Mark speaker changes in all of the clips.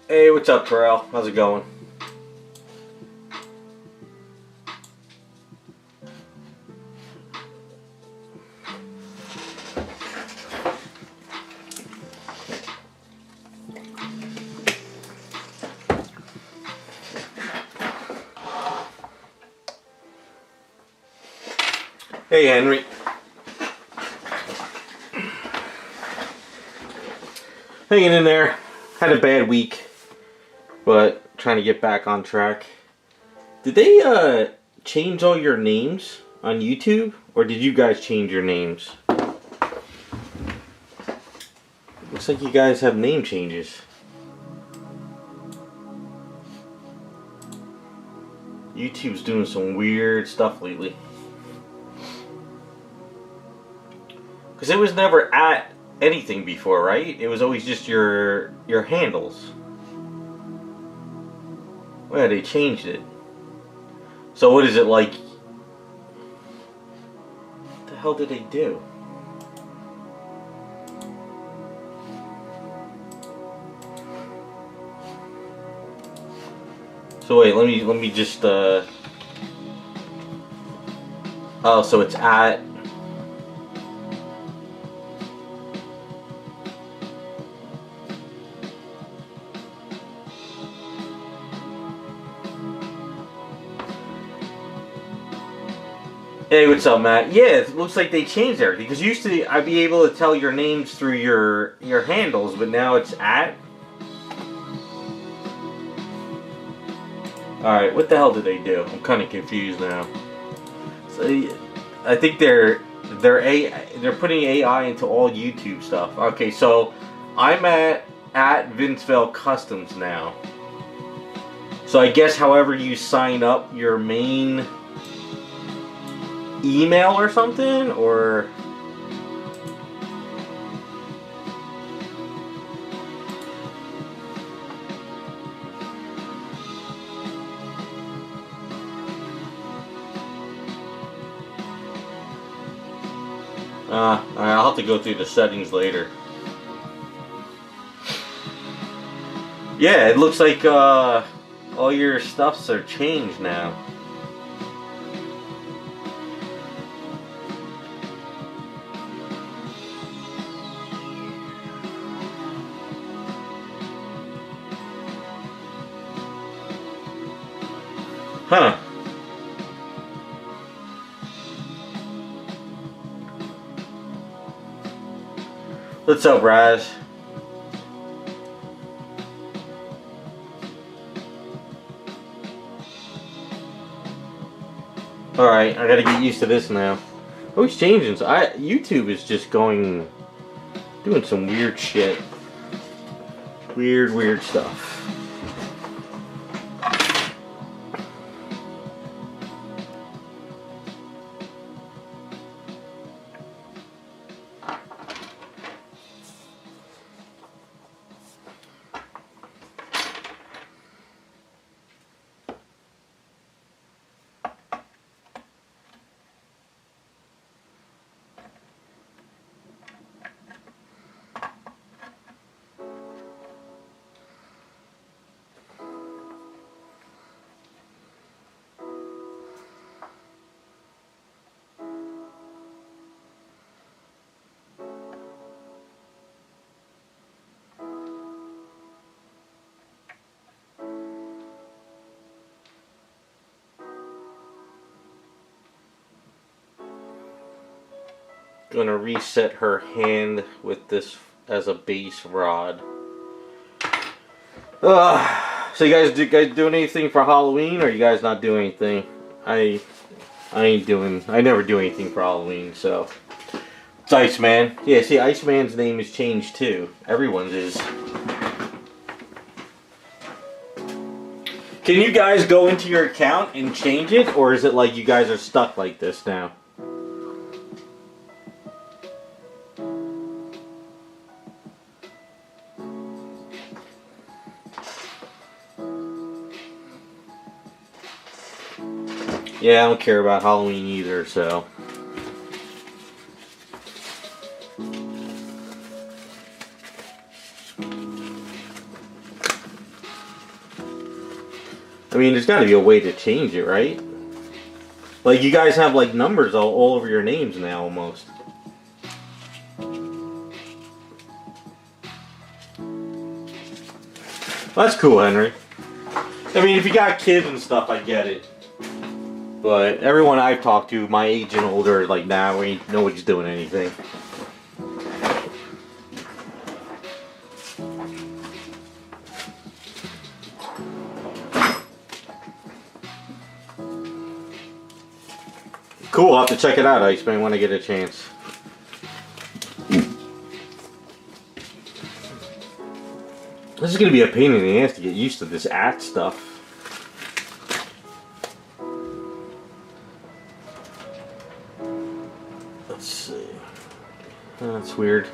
Speaker 1: Hey, what's up, Terrell? How's it going? Hey, Henry. Hanging in there. Had a bad week, but trying to get back on track. Did they change all your names on YouTube, or did you guys change your names? Looks like you guys have name changes. YouTube's doing some weird stuff lately. Because it was never at anything before, right? It was always just your handles. Well, they changed it. So what is it like? What the hell did they do? So wait, let me just oh, so it's at Hey, what's up, Matt? Yeah, it looks like they changed everything. Because used to, I'd be able to tell your names through your handles, but now it's at. Alright, what the hell did they do? I'm kind of confused now. So, I think they're putting AI into all YouTube stuff. Okay, so I'm at Vinceville Customs now. So I guess however you sign up your main email or something, or I'll have to go through the settings later. Yeah, it looks like all your stuffs are changed now. Huh. What's up, Raz? Alright, I gotta get used to this now. Oh, it's changing. So YouTube is just doing some weird shit. Weird stuff. Gonna reset her hand with this as a base rod. So you guys doing anything for Halloween, or you guys not doing anything? I never do anything for Halloween, so. It's Iceman. Yeah, see, Iceman's name is changed too. Everyone's is. Can you guys go into your account and change it, or is it like you guys are stuck like this now? Yeah, I don't care about Halloween either, so. I mean, there's got to be a way to change it, right? Like, you guys have, like, numbers all over your names now, almost. That's cool, Henry. I mean, if you got kids and stuff, I get it. But everyone I've talked to, my age and older, like, nah, we ain't nobody's doing anything. Cool, I'll have to check it out, Iceman, when I get a chance. This is going to be a pain in the ass to get used to this @ stuff. Let's see. That's weird.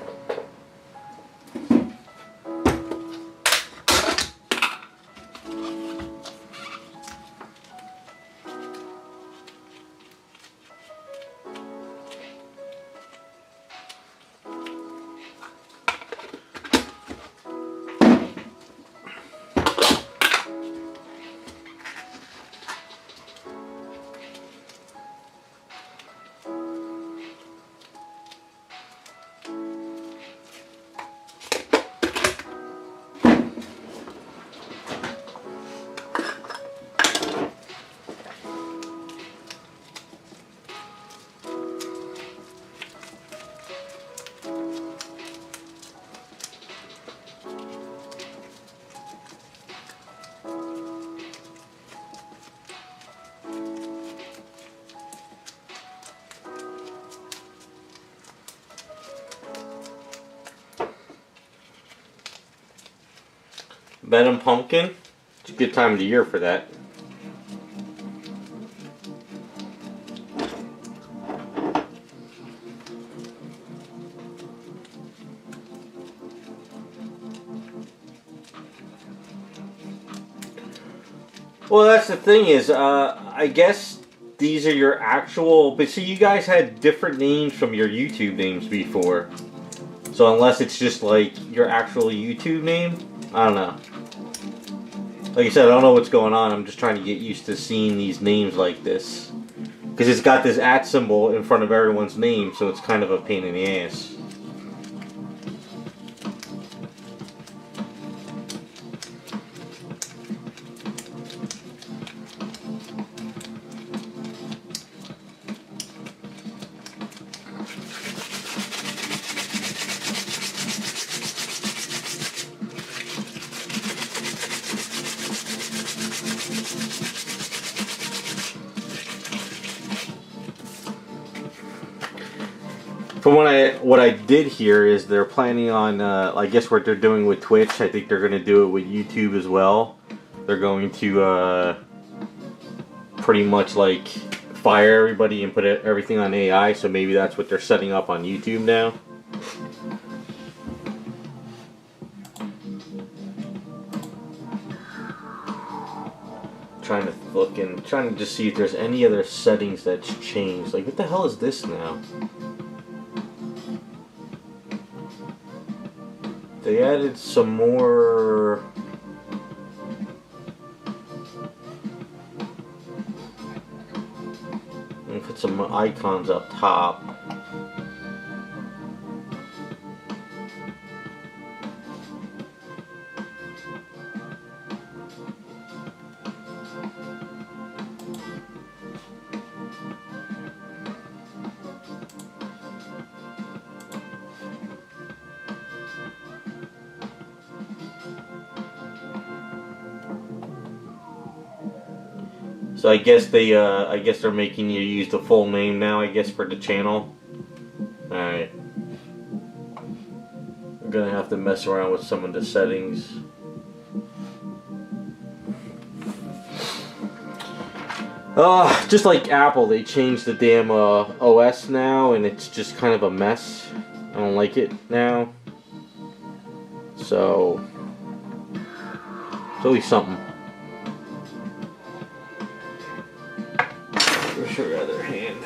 Speaker 1: Venom Pumpkin. It's a good time of the year for that. Well, that's the thing is, I guess these are your actual... But see, you guys had different names from your YouTube names before. So unless it's just like your actual YouTube name, I don't know. Like I said, I don't know what's going on. I'm just trying to get used to seeing these names like this. Because it's got this @ symbol in front of everyone's name, so it's kind of a pain in the ass. From what I did hear is they're planning on, I guess what they're doing with Twitch, I think they're going to do it with YouTube as well. They're going to pretty much like fire everybody and put everything on AI, so maybe that's what they're setting up on YouTube now. Trying to look and trying to just see if there's any other settings that's changed. Like, what the hell is this now? They added some more... Let me put some icons up top. So I guess they're making you use the full name now, I guess, for the channel. Alright. I'm gonna have to mess around with some of the settings. Just like Apple, they changed the damn OS now, and it's just kind of a mess. I don't like it now. So, it's always something. Where's her other hand?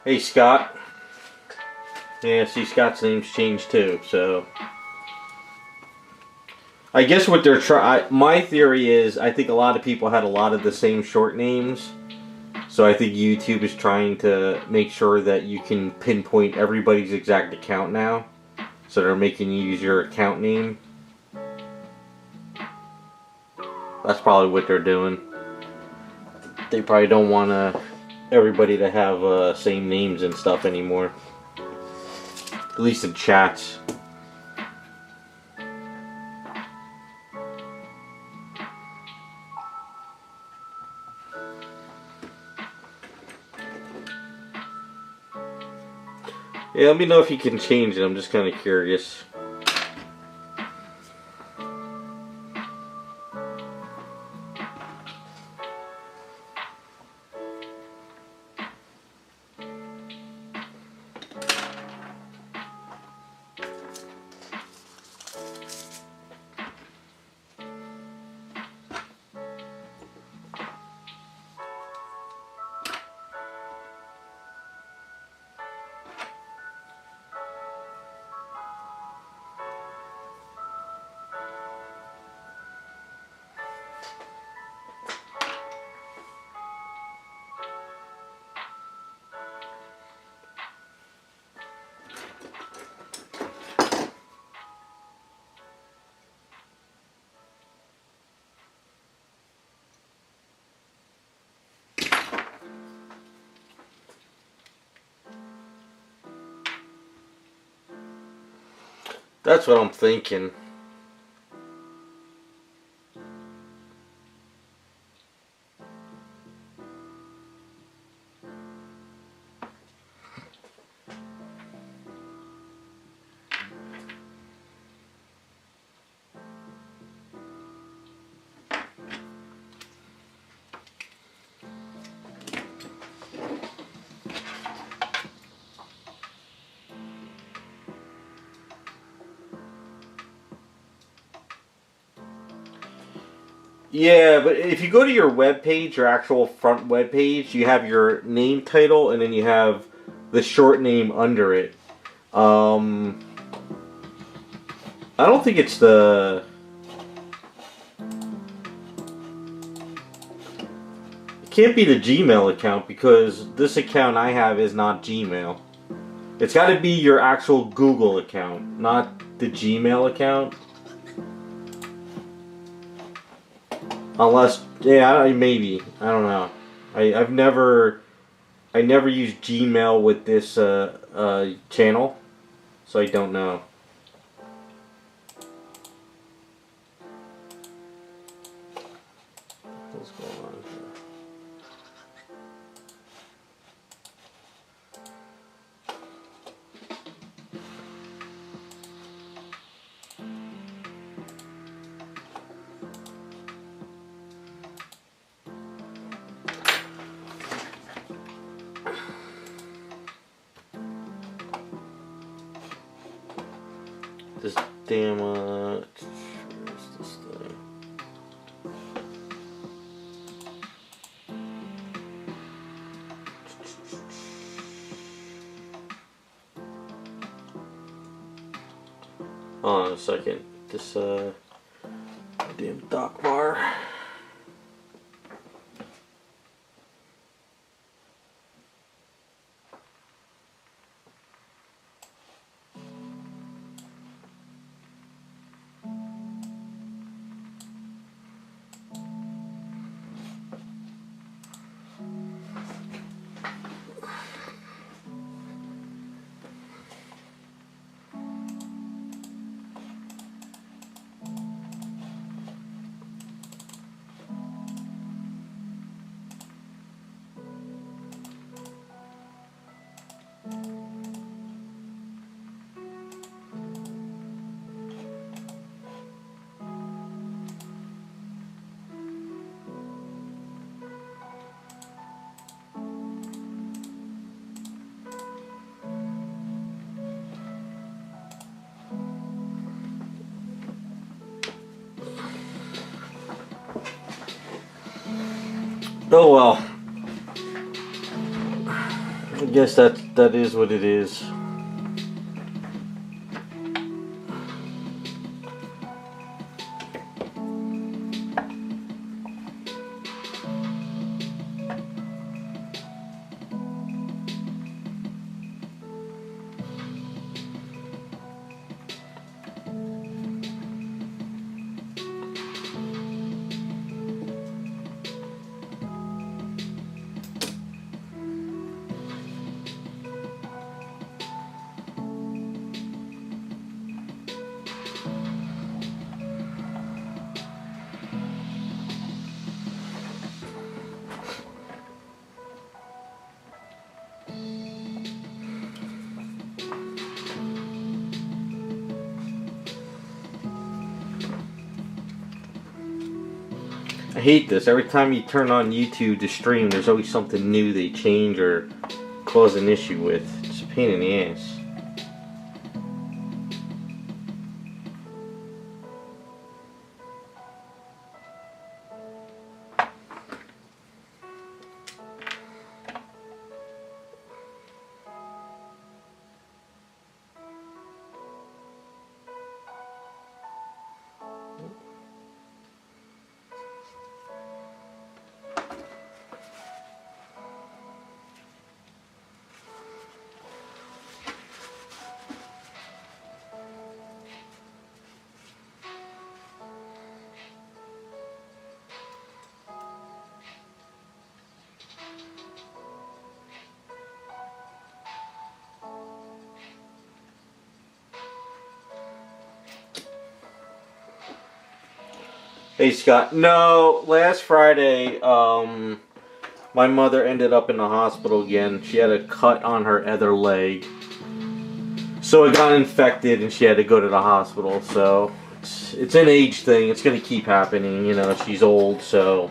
Speaker 1: Hey, Scott. Yeah, see, Scott's name's changed too, so... I guess what they're trying... My theory is, I think a lot of people had a lot of the same short names. So I think YouTube is trying to make sure that you can pinpoint everybody's exact account now. So they're making you use your account name. That's probably what they're doing. They probably don't want everybody to have same names and stuff anymore. At least in chats. Yeah, let me know if you can change it. I'm just kind of curious. That's what I'm thinking. Yeah, but if you go to your web page, your actual front web page, you have your name title and then you have the short name under it. I don't think it's the... It can't be the Gmail account because this account I have is not Gmail. It's got to be your actual Google account, not the Gmail account. Unless, yeah, maybe. I don't know. I never used Gmail with this channel, so I don't know. What's going on here? This damn, where's this thing? Hold on a second. This, damn dock bar. Oh well. guess that is what it is. I hate this. Every time you turn on YouTube to stream, there's always something new they change or cause an issue with. It's a pain in the ass. Hey Scott, no, last Friday, my mother ended up in the hospital again. She had a cut on her other leg. So it got infected and she had to go to the hospital. So it's an age thing. It's going to keep happening. You know, she's old, so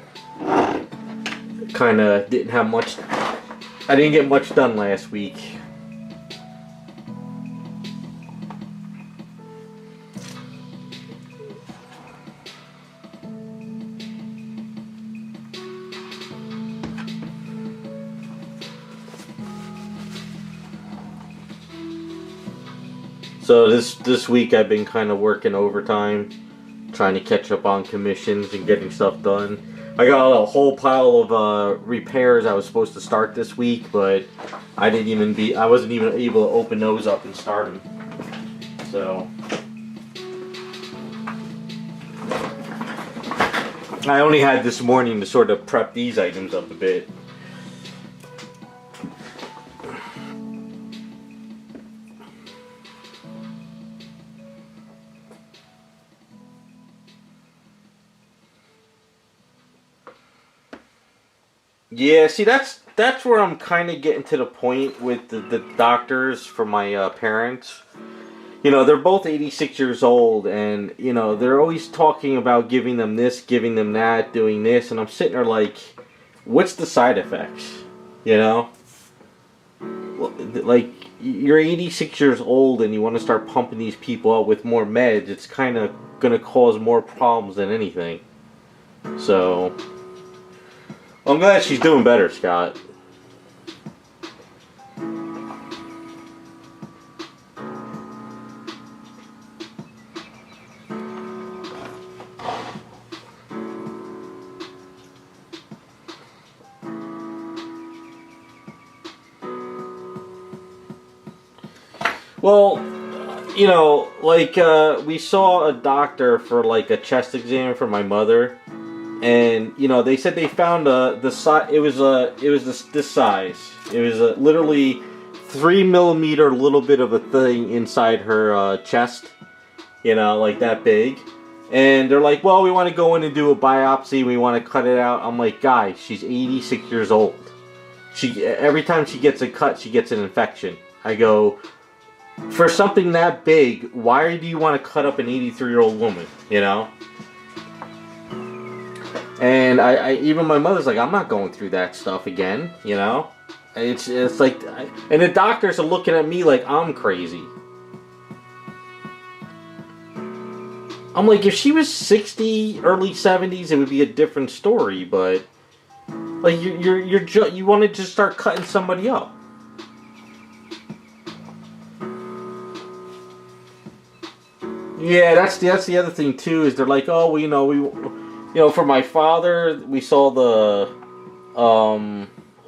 Speaker 1: kind of didn't have much. I didn't get much done last week. So this week I've been kind of working overtime, trying to catch up on commissions and getting stuff done. I got a whole pile of repairs I was supposed to start this week, but I wasn't even able to open those up and start them. So I only had this morning to sort of prep these items up a bit. Yeah, see, that's where I'm kind of getting to the point with the doctors for my parents. You know, they're both 86 years old, and, you know, they're always talking about giving them this, giving them that, doing this, and I'm sitting there like, what's the side effects? You know? Like, you're 86 years old and you want to start pumping these people out with more meds, it's kind of going to cause more problems than anything. So I'm glad she's doing better, Scott. Well, you know, like, we saw a doctor for, like, a chest exam for my mother. And, you know, they said they found this size. It was a literally 3 millimeter little bit of a thing inside her chest. You know, like that big. And they're like, well, we want to go in and do a biopsy. We want to cut it out. I'm like, guys, she's 86 years old. Every time she gets a cut, she gets an infection. I go, for something that big, why do you want to cut up an 83-year-old woman? You know? And I even my mother's like, I'm not going through that stuff again, you know? It's like, and the doctors are looking at me like I'm crazy. I'm like, if she was 60, early 70s, it would be a different story, but like you want to just start cutting somebody up. Yeah, that's the other thing too. Is they're like, oh, well, for my father, we saw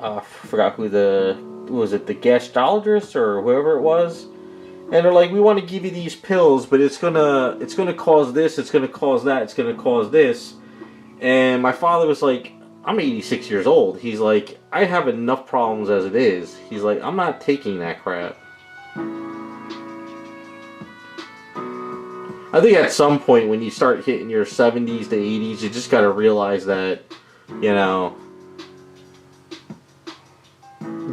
Speaker 1: I forgot who was it, the gastrologist or whoever it was, and they're like, we want to give you these pills, but it's gonna cause this, it's gonna cause that, it's gonna cause this, and my father was like, I'm 86 years old. He's like, I have enough problems as it is. He's like, I'm not taking that crap. I think at some point when you start hitting your 70s to 80s, you just gotta realize that,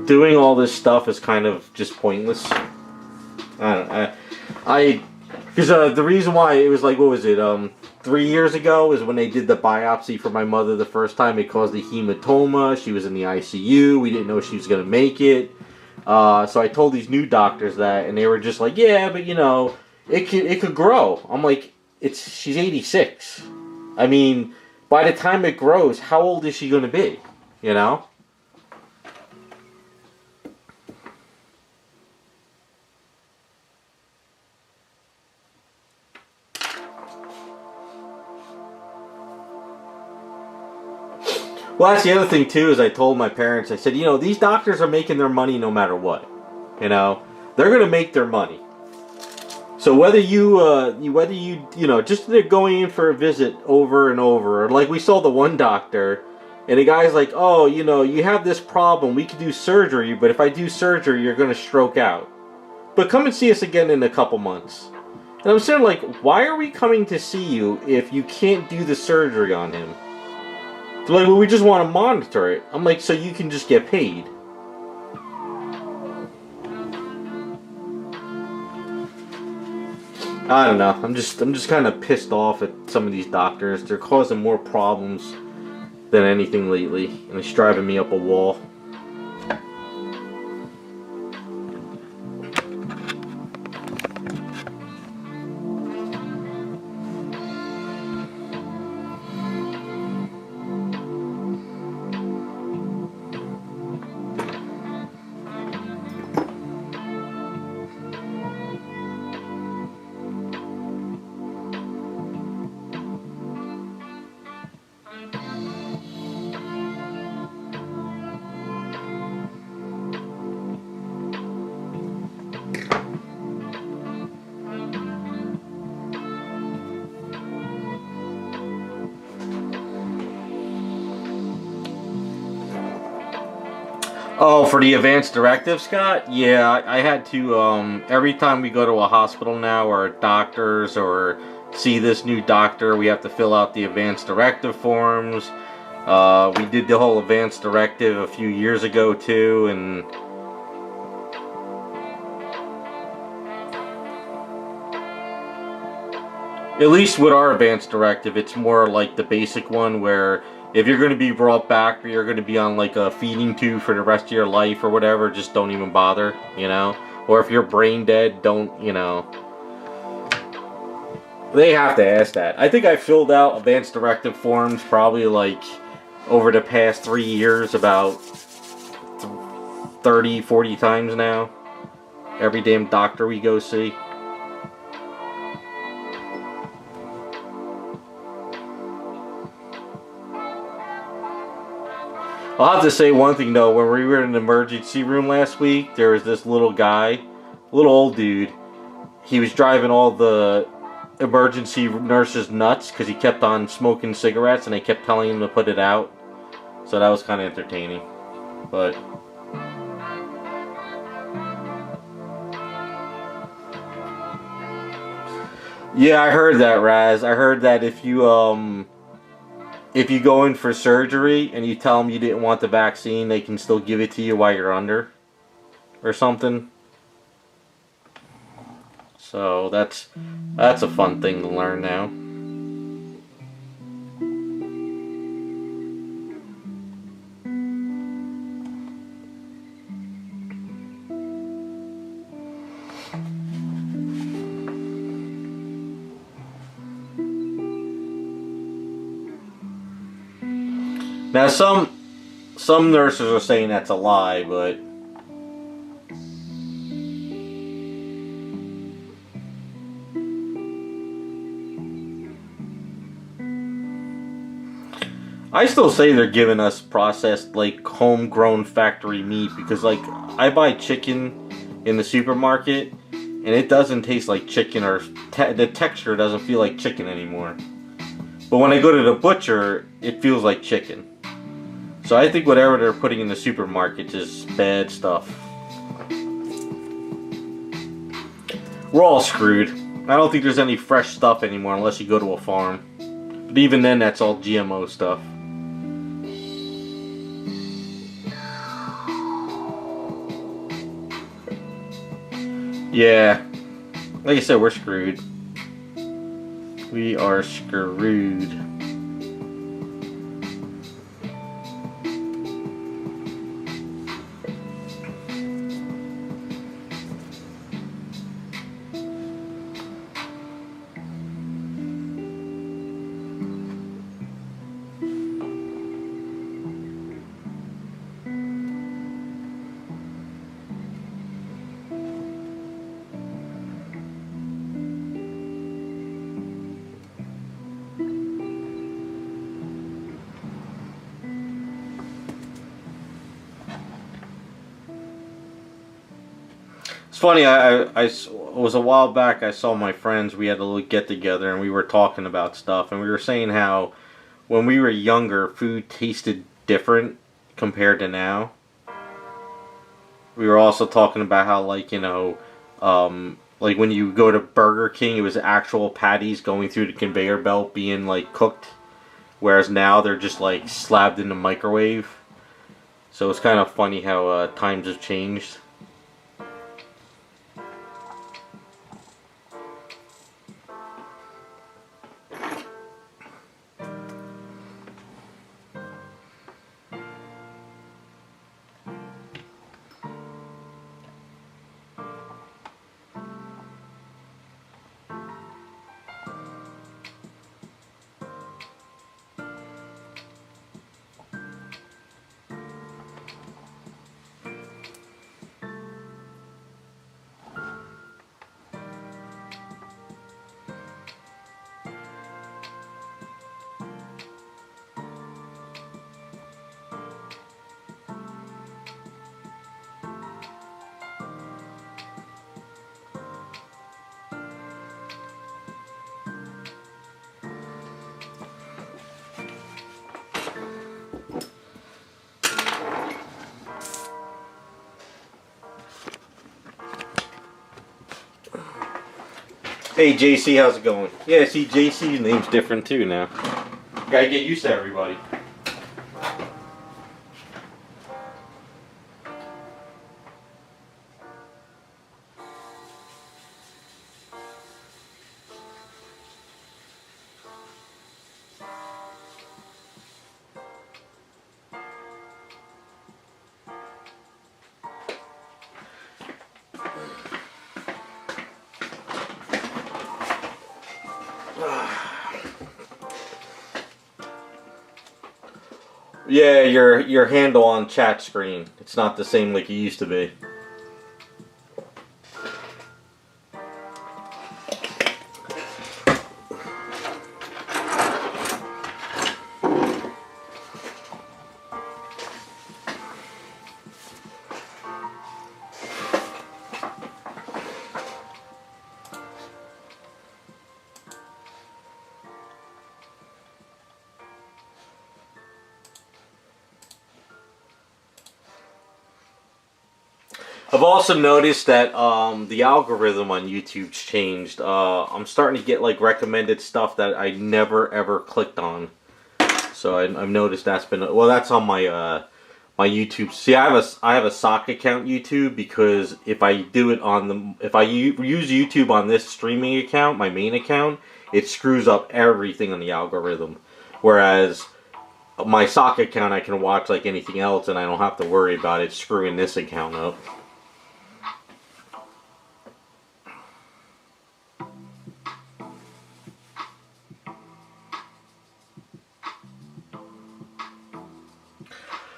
Speaker 1: doing all this stuff is kind of just pointless. Because the reason why it was like, what was it, 3 years ago is when they did the biopsy for my mother the first time. It caused a hematoma. She was in the ICU. We didn't know she was gonna make it. So I told these new doctors that, and they were just like, yeah, but it could grow. I'm like, she's 86. I mean, by the time it grows, how old is she gonna be? Well, that's the other thing too. Is I told my parents, I said, these doctors are making their money no matter what. They're gonna make their money. So whether just they're going in for a visit over and over, or like we saw the one doctor, and the guy's like, oh, you have this problem, we could do surgery, but if I do surgery, you're gonna stroke out. But come and see us again in a couple months. And I'm saying, like, why are we coming to see you if you can't do the surgery on him? They're like, well, we just want to monitor it. I'm like, so you can just get paid. I don't know. I'm just kind of pissed off at some of these doctors. They're causing more problems than anything lately, and it's driving me up a wall. Oh, for the advanced directive, Scott? Yeah, I had to, every time we go to a hospital now, or doctors, or see this new doctor, we have to fill out the advanced directive forms. We did the whole advanced directive a few years ago, too, and at least with our advanced directive, it's more like the basic one where if you're going to be brought back or you're going to be on like a feeding tube for the rest of your life or whatever, just don't even bother, Or if you're brain dead, don't, They have to ask that. I think I filled out advanced directive forms probably like over the past 3 years about 30, 40 times now. Every damn doctor we go see. I'll have to say one thing though, when we were in the emergency room last week, there was this little guy, little old dude. He was driving all the emergency nurses nuts because he kept on smoking cigarettes and they kept telling him to put it out. So that was kind of entertaining. But yeah, I heard that, Raz. I heard that if you go in for surgery and you tell them you didn't want the vaccine, they can still give it to you while you're under or something. So that's a fun thing to learn now. Now some nurses are saying that's a lie, but I still say they're giving us processed, like, homegrown factory meat, because, like, I buy chicken in the supermarket and it doesn't taste like chicken, or the texture doesn't feel like chicken anymore. But when I go to the butcher, it feels like chicken. So I think whatever they're putting in the supermarket is bad stuff. We're all screwed. I don't think there's any fresh stuff anymore unless you go to a farm. But even then, that's all GMO stuff. Yeah. Like I said, we're screwed. We are screwed. It's funny, it was a while back, I saw my friends, we had a little get together and we were talking about stuff, and we were saying how when we were younger, food tasted different compared to now. We were also talking about how, like, you know, like when you go to Burger King, it was actual patties going through the conveyor belt being, like, cooked, whereas now they're just, like, slapped in the microwave. So it's kind of funny how times have changed. Hey JC, how's it going? Yeah, see, JC's name's different too now. Gotta get used to everybody. Yeah, your handle on chat screen. It's not the same like it used to be. I've also noticed that the algorithm on YouTube's changed. I'm starting to get, like, recommended stuff that I never ever clicked on. So I've noticed that's been, well, that's on my my YouTube. See, I have a sock account YouTube, because if I do it on the, if I use YouTube on this streaming account, my main account, it screws up everything on the algorithm. Whereas my sock account, I can watch like anything else, and I don't have to worry about it screwing this account up.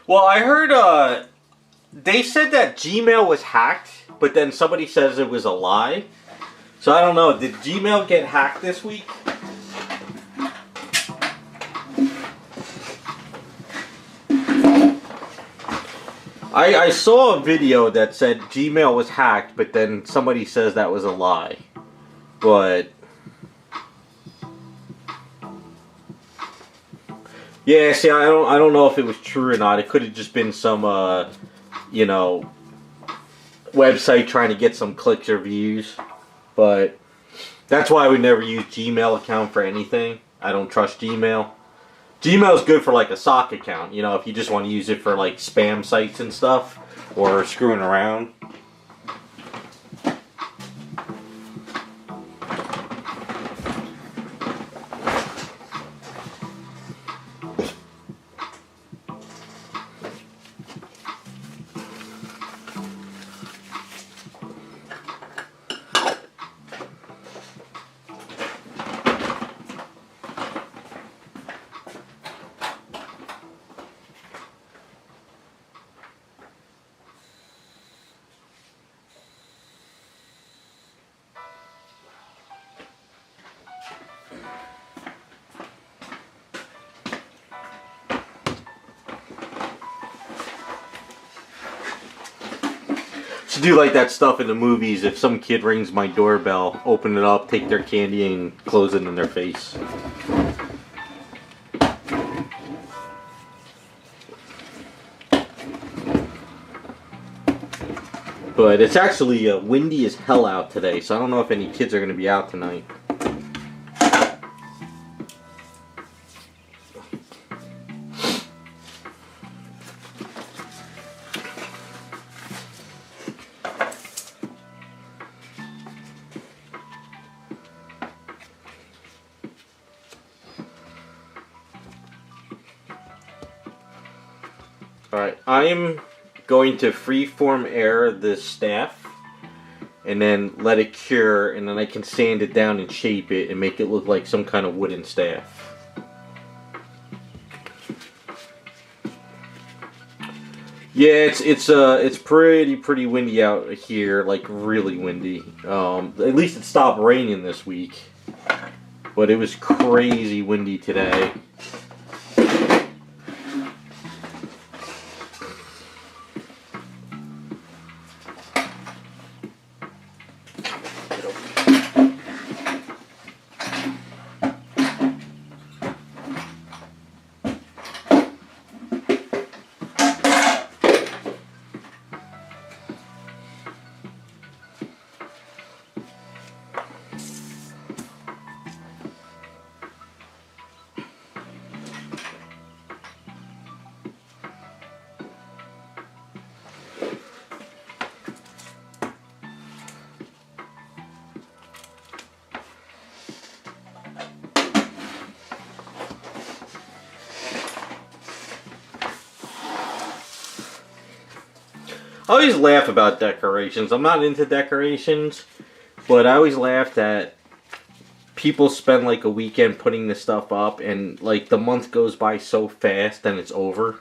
Speaker 1: Well, I heard they said that Gmail was hacked, but then somebody says it was a lie. So I don't know. Did Gmail get hacked this week? I saw a video that said Gmail was hacked, but then somebody says that was a lie. But yeah, see, I don't know if it was true or not. It could have just been some you know, website trying to get some clicks or views. But that's why I would never use Gmail account for anything. I don't trust Gmail. Gmail is good for like a sock account, you know, if you just want to use it for like spam sites and stuff or screwing around. To do like that stuff in the movies, if some kid rings my doorbell, open it up, take their candy and close it in their face. But it's actually windy as hell out today, so I don't know if any kids are going to be out tonight. Alright, I'm going to freeform air this staff and then let it cure, and then I can sand it down and shape it and make it look like some kind of wooden staff. Yeah, it's pretty windy out here, like really windy. At least it stopped raining this week, but it was crazy windy today. I always laugh about decorations. I'm not into decorations, but I always laugh that people spend like a weekend putting this stuff up and like the month goes by so fast and it's over.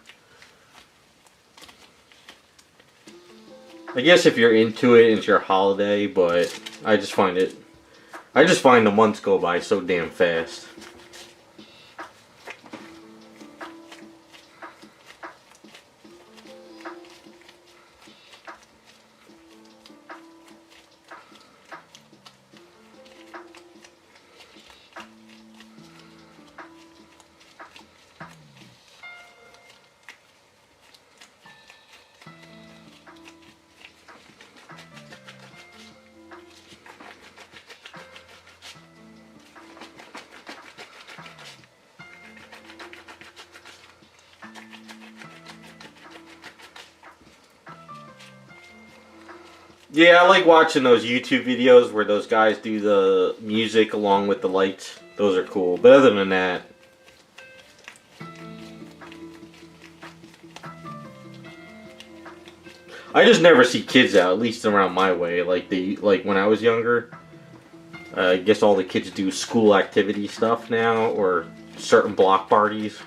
Speaker 1: I guess if you're into it, it's your holiday, but I just find the months go by so damn fast. Yeah, I like watching those YouTube videos where those guys do the music along with the lights. Those are cool. But other than that, I just never see kids out, at least around my way. Like when I was younger, I guess all the kids do school activity stuff now or certain block parties.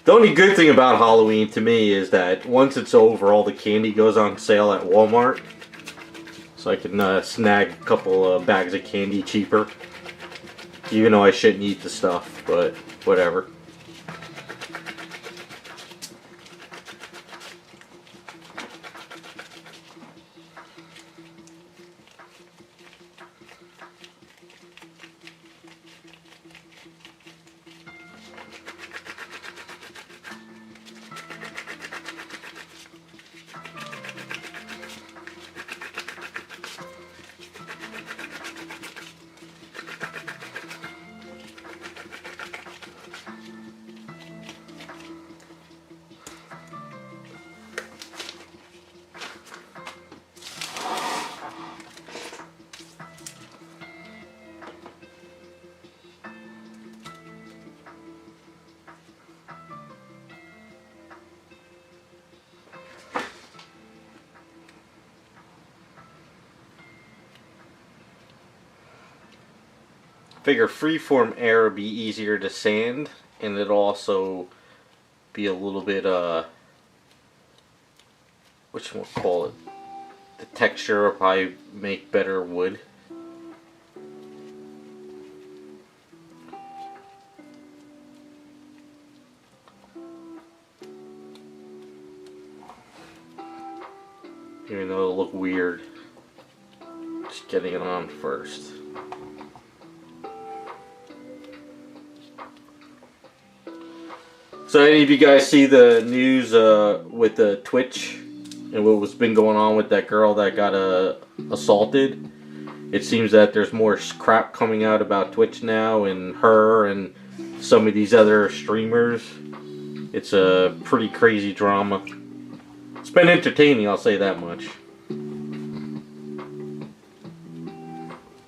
Speaker 1: The only good thing about Halloween to me is that once it's over, all the candy goes on sale at Walmart. So I can snag a couple bags of candy cheaper. Even though I shouldn't eat the stuff, but whatever. Figure freeform air would be easier to sand, and it'll also be a little bit which we'll call it, the texture will probably make better wood. Even though it'll look weird, just getting it on first. So any of you guys see the news with the Twitch and what was been going on with that girl that got assaulted? It seems that there's more crap coming out about Twitch now and her and some of these other streamers. It's a pretty crazy drama. It's been entertaining, I'll say that much.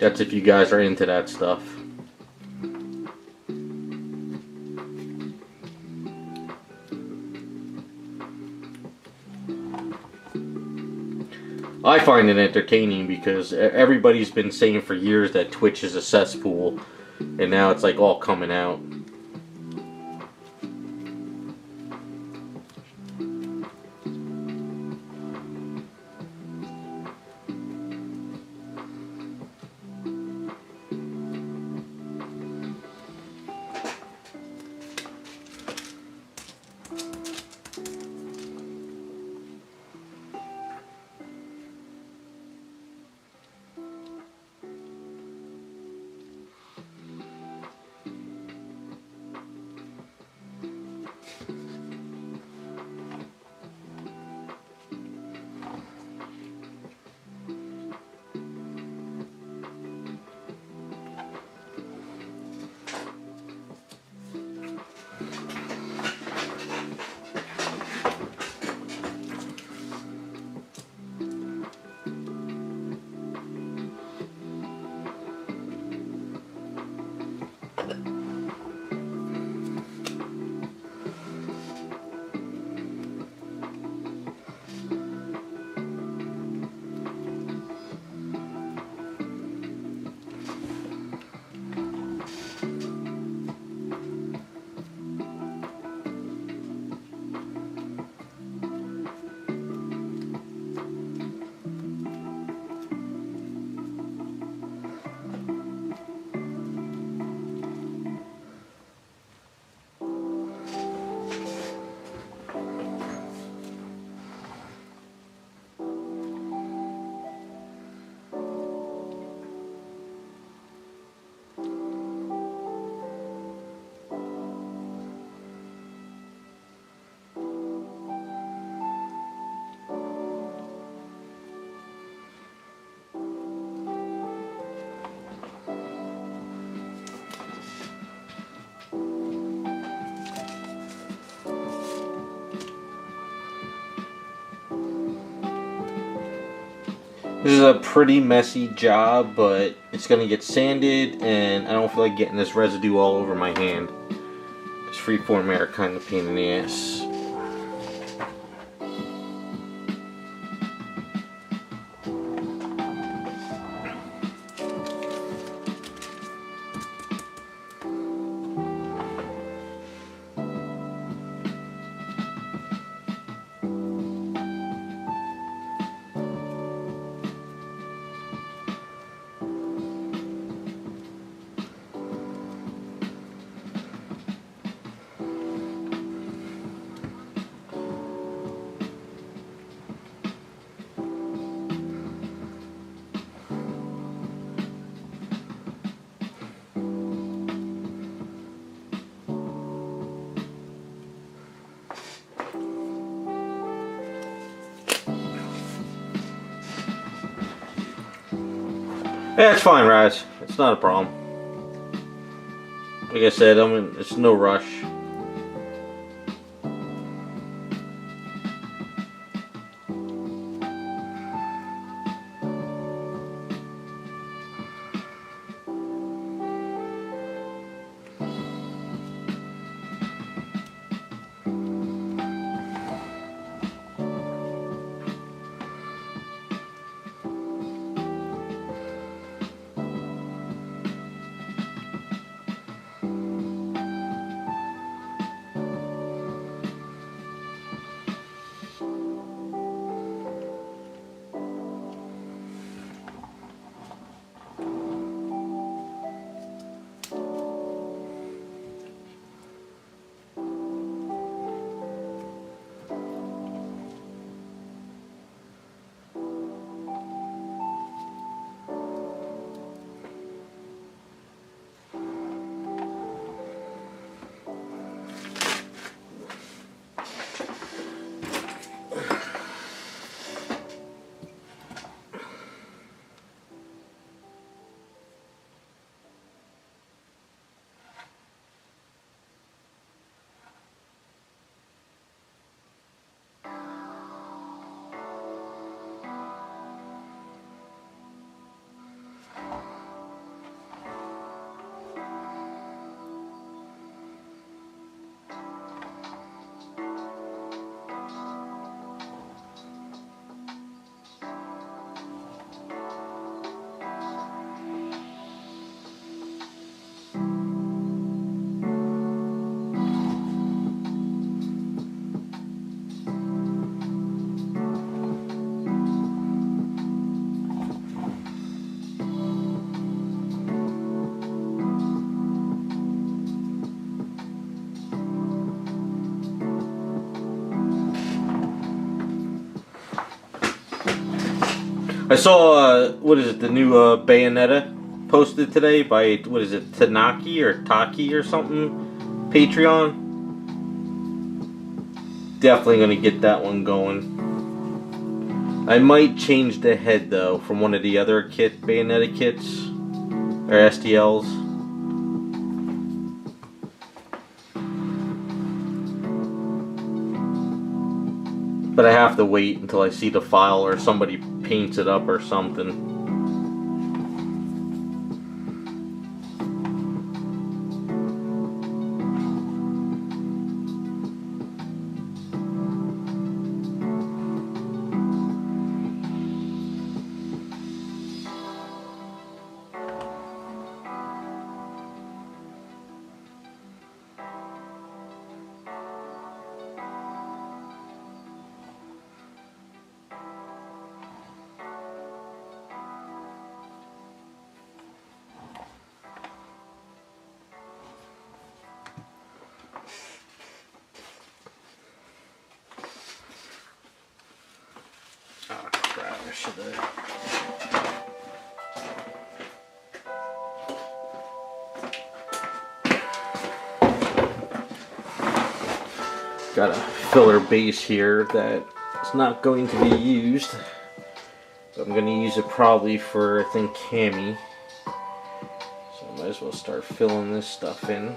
Speaker 1: That's if you guys are into that stuff. I find it entertaining because everybody's been saying for years that Twitch is a cesspool, and now it's like all coming out. This is a pretty messy job, but it's going to get sanded, and I don't feel like getting this residue all over my hand. This freeform air kind of pain in the ass. Yeah, it's fine, Raz. It's not a problem. Like I said, it's no rush. I saw, what is it, the new Bayonetta posted today by, what is it, Tanaki or Taki or something? Patreon. Definitely going to get that one going. I might change the head, though, from one of the other Bayonetta kits. Or STLs. But I have to wait until I see the file or somebody paints it up or something. Oh crap, I should have. Got a filler base here that is not going to be used. But I'm going to use it probably for, I think, Cammy. So I might as well start filling this stuff in.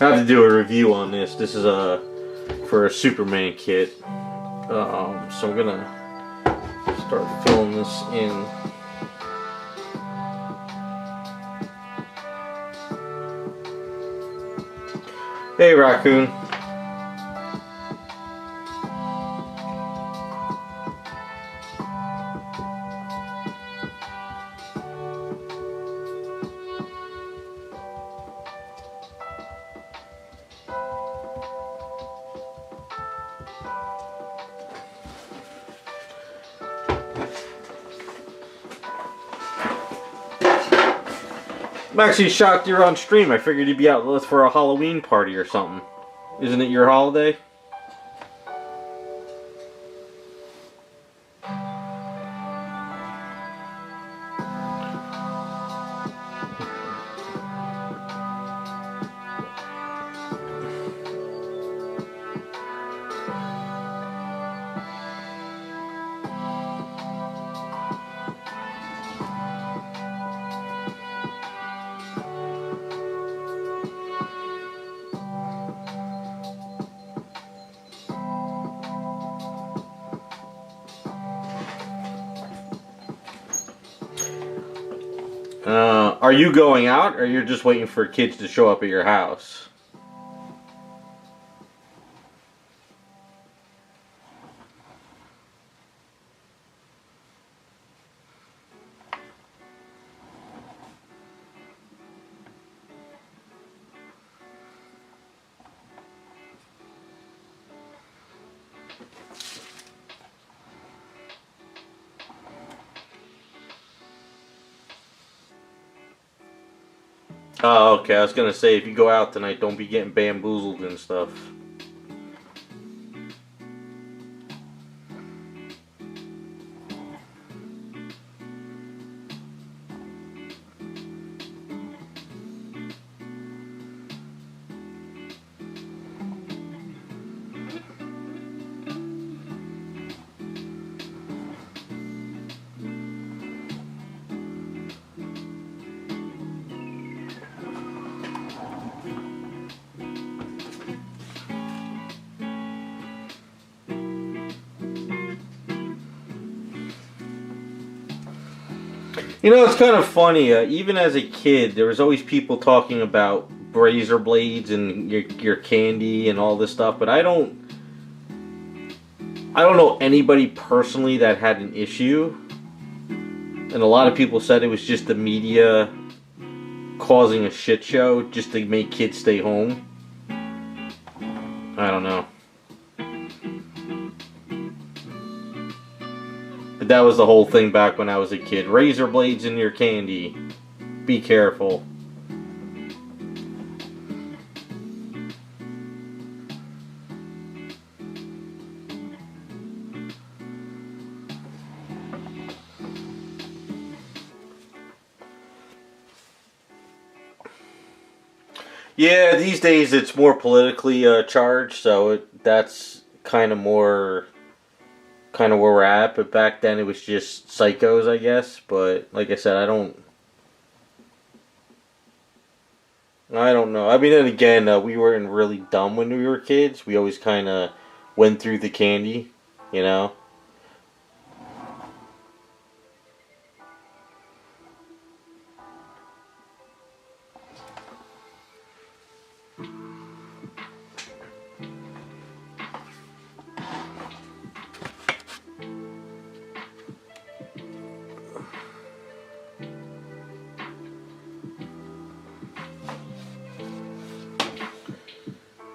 Speaker 1: I have to do a review on this. This is for a Superman kit. So I'm gonna start filling this in. Hey, raccoon. I'm actually shocked you're on stream. I figured you'd be out for a Halloween party or something. Isn't it your holiday? Are you going out, or you're just waiting for kids to show up at your house? Oh, okay. I was gonna say, if you go out tonight, don't be getting bamboozled and stuff. You know, it's kind of funny. Even as a kid, there was always people talking about razor blades and your candy and all this stuff. But I don't know anybody personally that had an issue. And a lot of people said it was just the media causing a shit show just to make kids stay home. I don't know. But that was the whole thing back when I was a kid. Razor blades in your candy. Be careful. Yeah, these days it's more politically charged, so that's kind of more kind of where we're at. But back then it was just psychos, I guess. But like I said, I don't know. I mean, then again, we weren't really dumb when we were kids. We always kind of went through the candy, you know.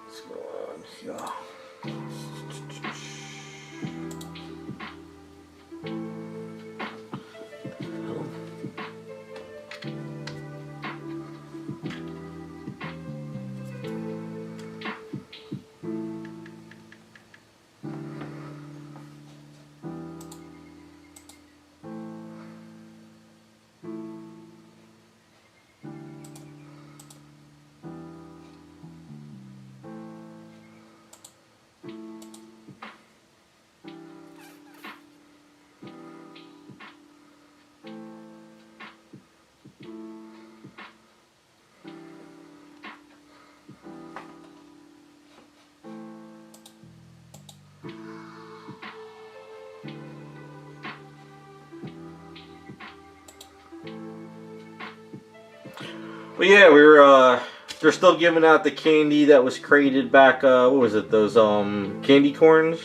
Speaker 1: What's going on here? But yeah, they're still giving out the candy that was created back, what was it, those, candy corns?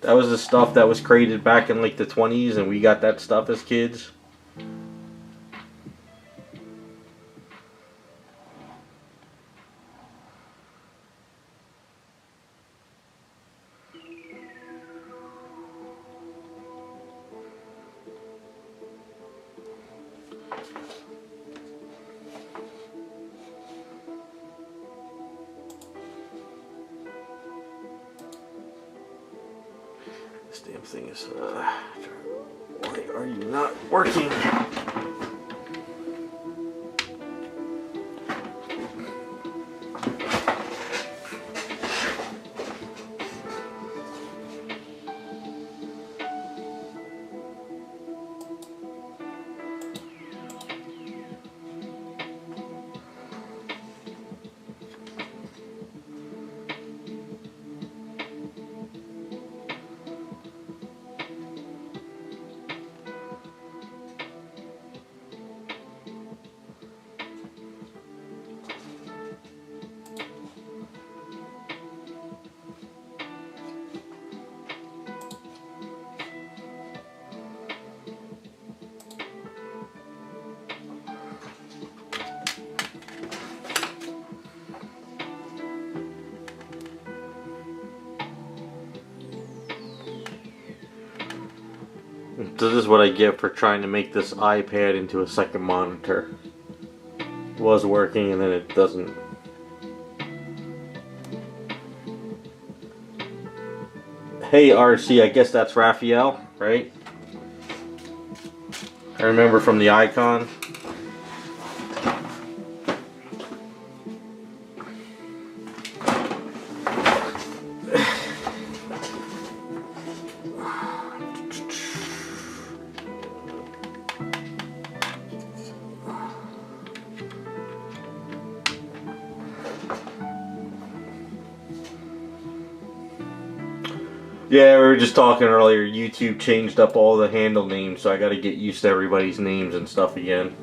Speaker 1: That was the stuff that was created back in, like, the 20s, and we got that stuff as kids. This damn thing is, why are you not working? This is what I get for trying to make this iPad into a second monitor. It was working and then it doesn't. Hey RC, I guess that's Raphael, right? I remember from the icon. Yeah, we were just talking earlier, YouTube changed up all the handle names, so I gotta get used to everybody's names and stuff again.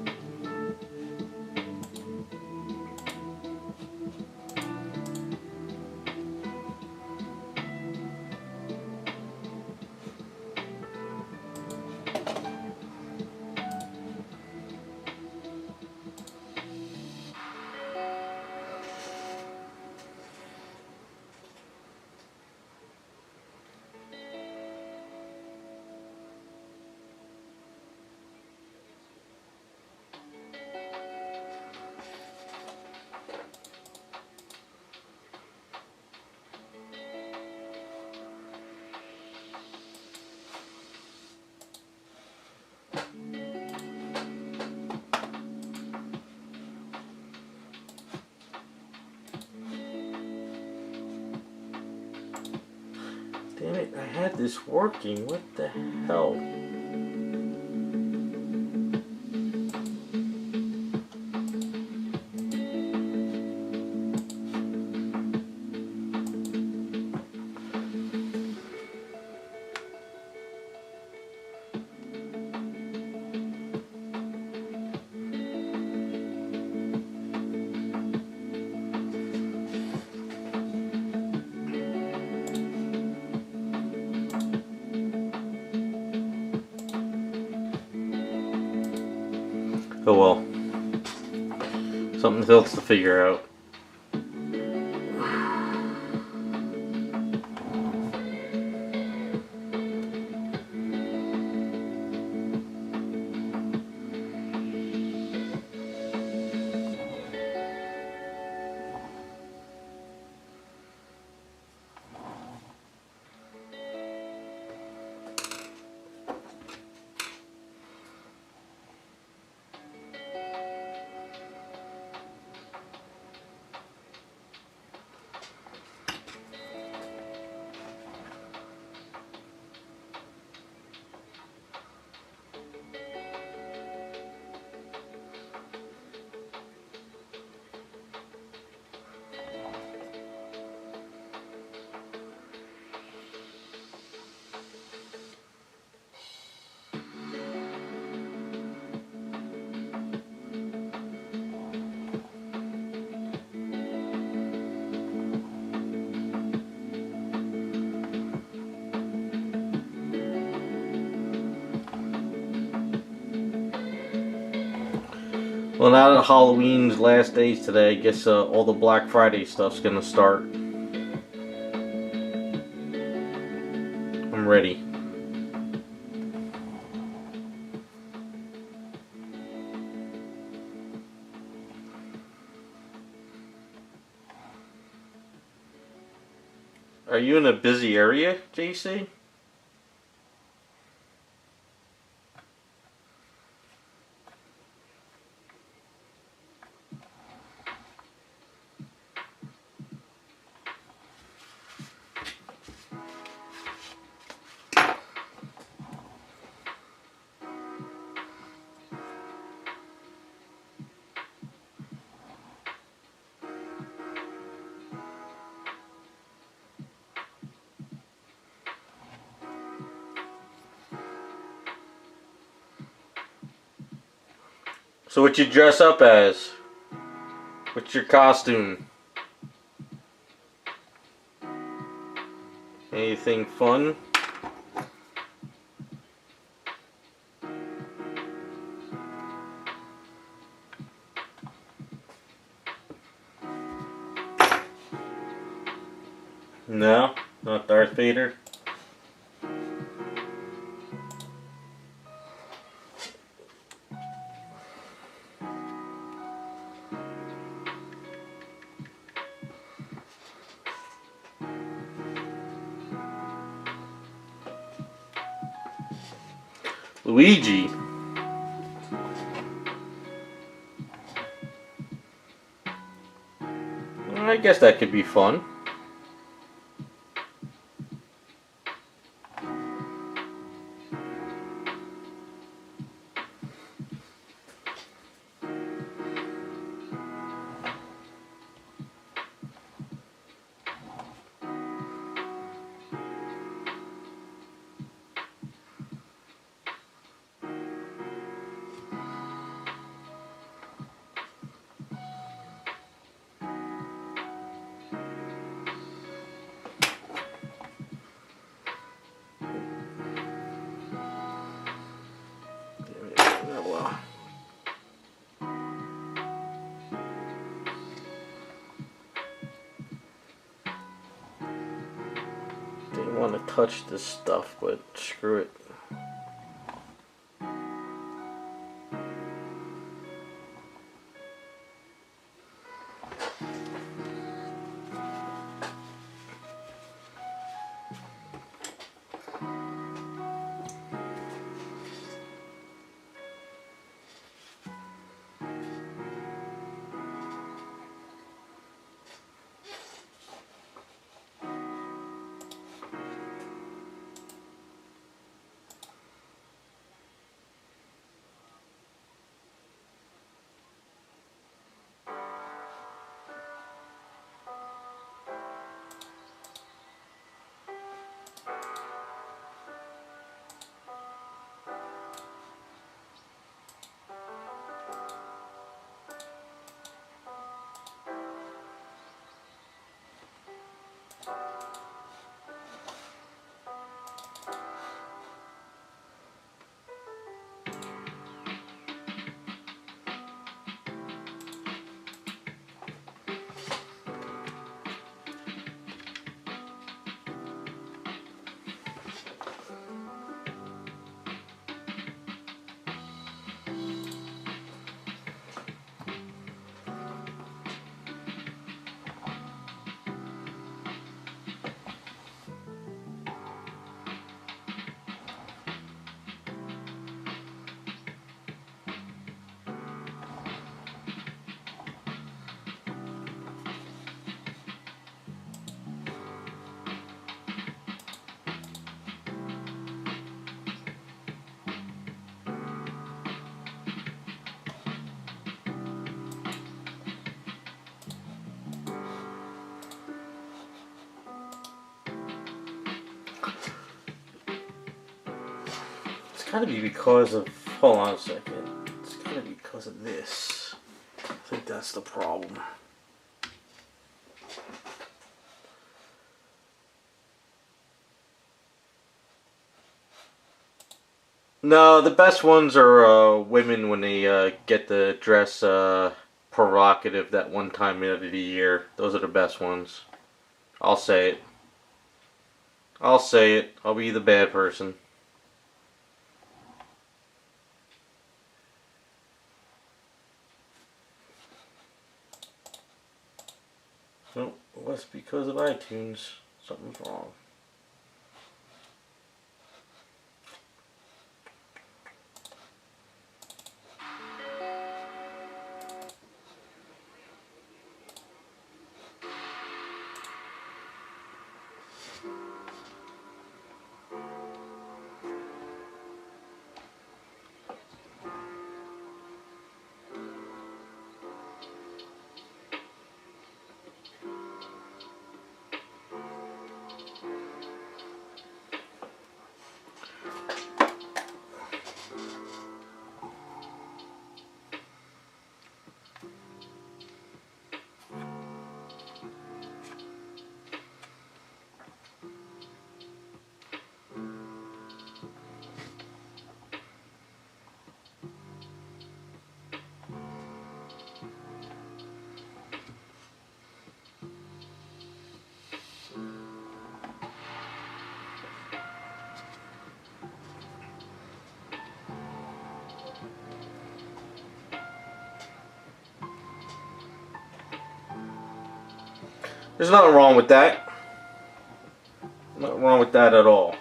Speaker 1: Damn it, I had this working. What the hell? Oh well. Something else to figure out. Well, now that Halloween's last days today, I guess all the Black Friday stuff's gonna start. I'm ready. Are you in a busy area, JC? So what you dress up as? What's your costume? Anything fun? No, not Darth Vader. Luigi. I guess that could be fun. Didn't want to touch this stuff, but screw it. It's gotta be because of, hold on a second, it's gotta be because of this. I think that's the problem. No, the best ones are women when they get to dress provocative that one time out of the year. Those are the best ones. I'll say it. I'll say it. I'll be the bad person. Nope, it was because of iTunes. Something's wrong. There's nothing wrong with that. Nothing wrong with that at all.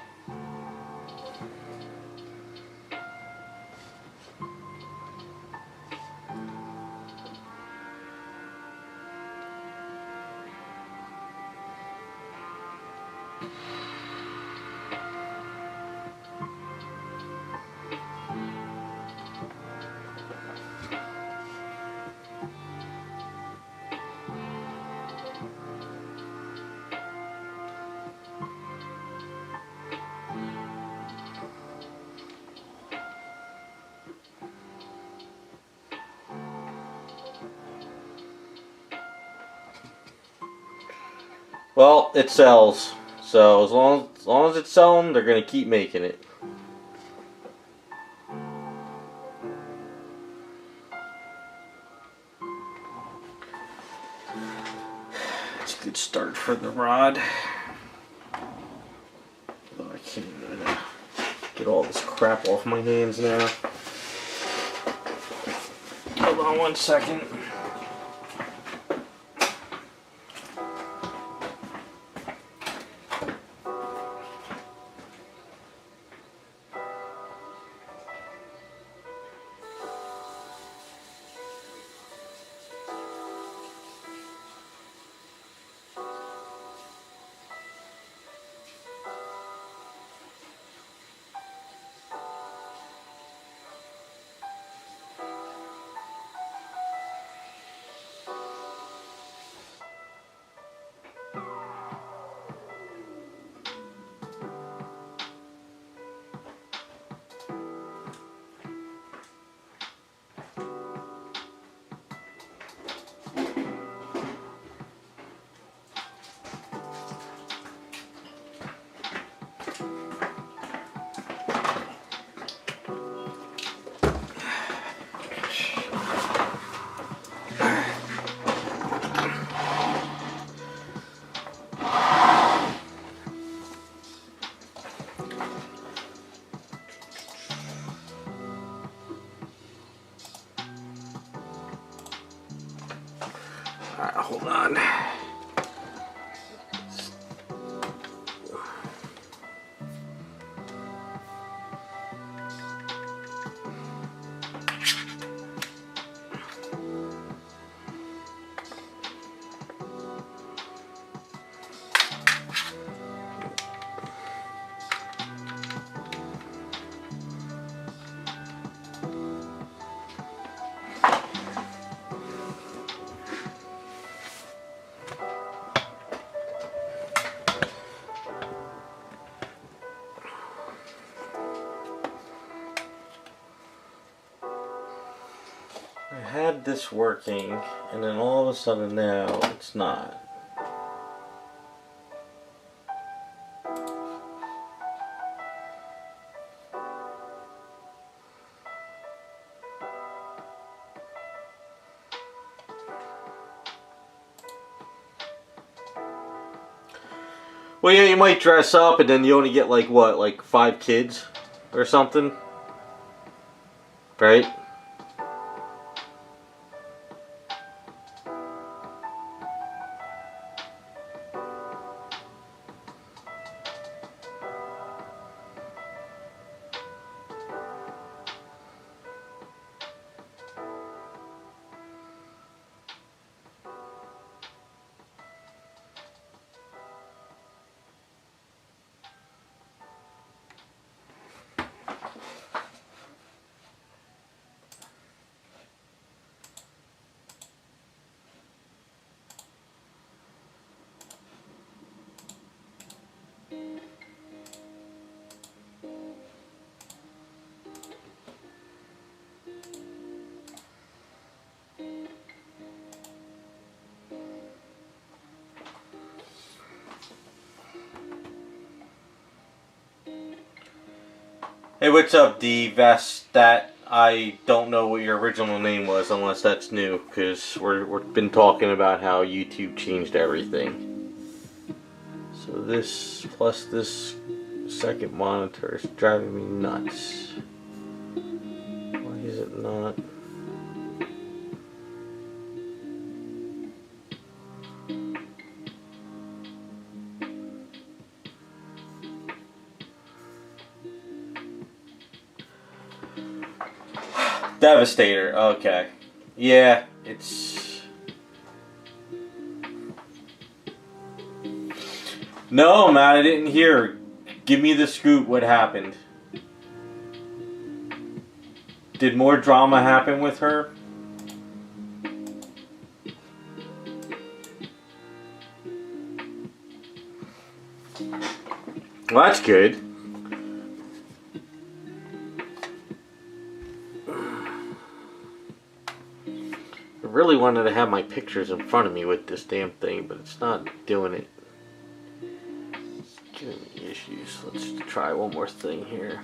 Speaker 1: Well, it sells. So as long as it's selling, they're gonna keep making it. It's a good start for the rod. Oh, I can't even get all this crap off my hands now. Hold on 1 second. Alright, hold on. I had this working, and then all of a sudden now it's not. Well, yeah, you might dress up, and then you only get like what, like 5 kids or something, right? Hey, what's up, That I don't know what your original name was, unless that's new, because we've been talking about how YouTube changed everything. So this plus this second monitor is driving me nuts. Why is it not? Devastator, okay. Yeah, it's... No, man, I didn't hear. Give me the scoop, what happened? Did more drama happen with her? Well, that's good. I really wanted to have my pictures in front of me with this damn thing, but it's not doing it. issues. Let's try one more thing here.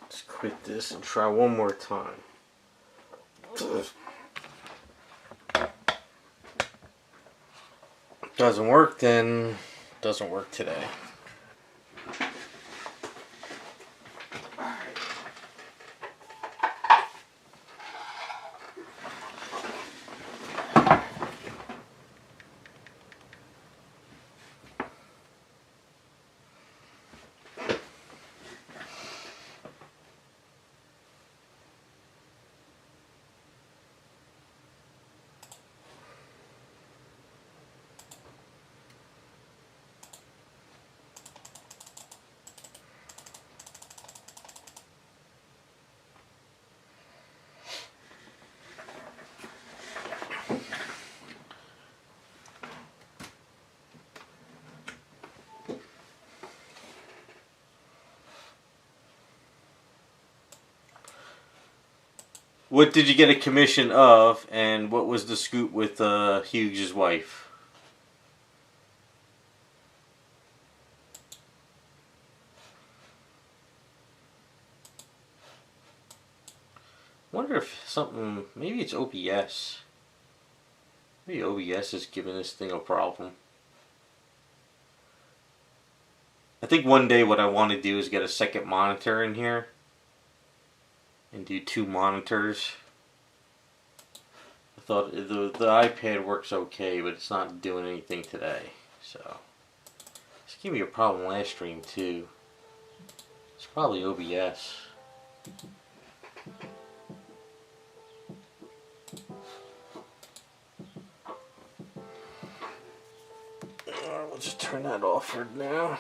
Speaker 1: Let's quit this and try one more time. Doesn't work, then doesn't work today. What did you get a commission of, and what was the scoop with Hughes' wife? Wonder if something, maybe it's OBS. Maybe OBS is giving this thing a problem. I think one day what I want to do is get a second monitor in here and do 2 monitors. I thought the iPad works okay, but it's not doing anything today. So this gave me a problem last stream too. It's probably OBS. We'll just turn that off for now.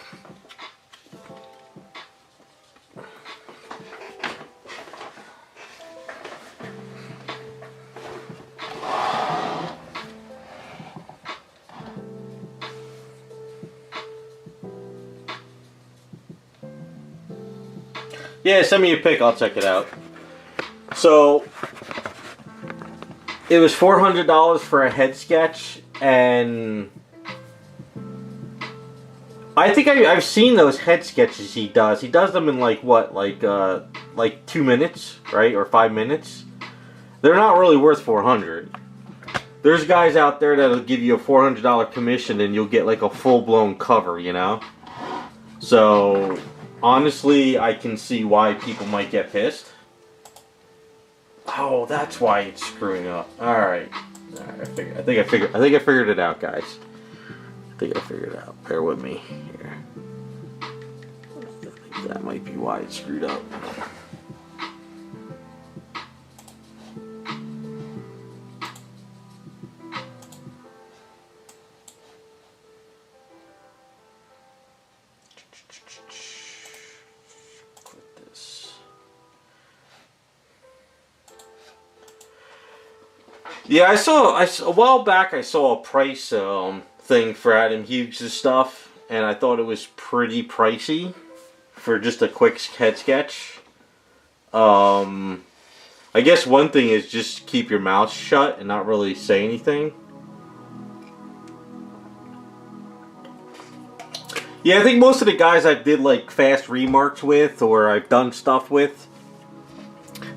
Speaker 1: Yeah, send me a pic, I'll check it out. So, it was $400 for a head sketch, and I think I've seen those head sketches he does. He does them in like what, like 2 minutes, right, or 5 minutes. They're not really worth $400. There's guys out there that'll give you a $400 commission, and you'll get like a full-blown cover, you know. So honestly, I can see why people might get pissed. Oh, that's why it's screwing up. All right. I think I figured it out, guys. I think I figured it out. Bear with me here. I think that might be why it's screwed up. Yeah, I saw a while back. I saw a price thing for Adam Hughes' stuff, and I thought it was pretty pricey for just a quick head sketch. I guess one thing is just keep your mouth shut and not really say anything. Yeah, I think most of the guys I did like fast remarks with, or I've done stuff with,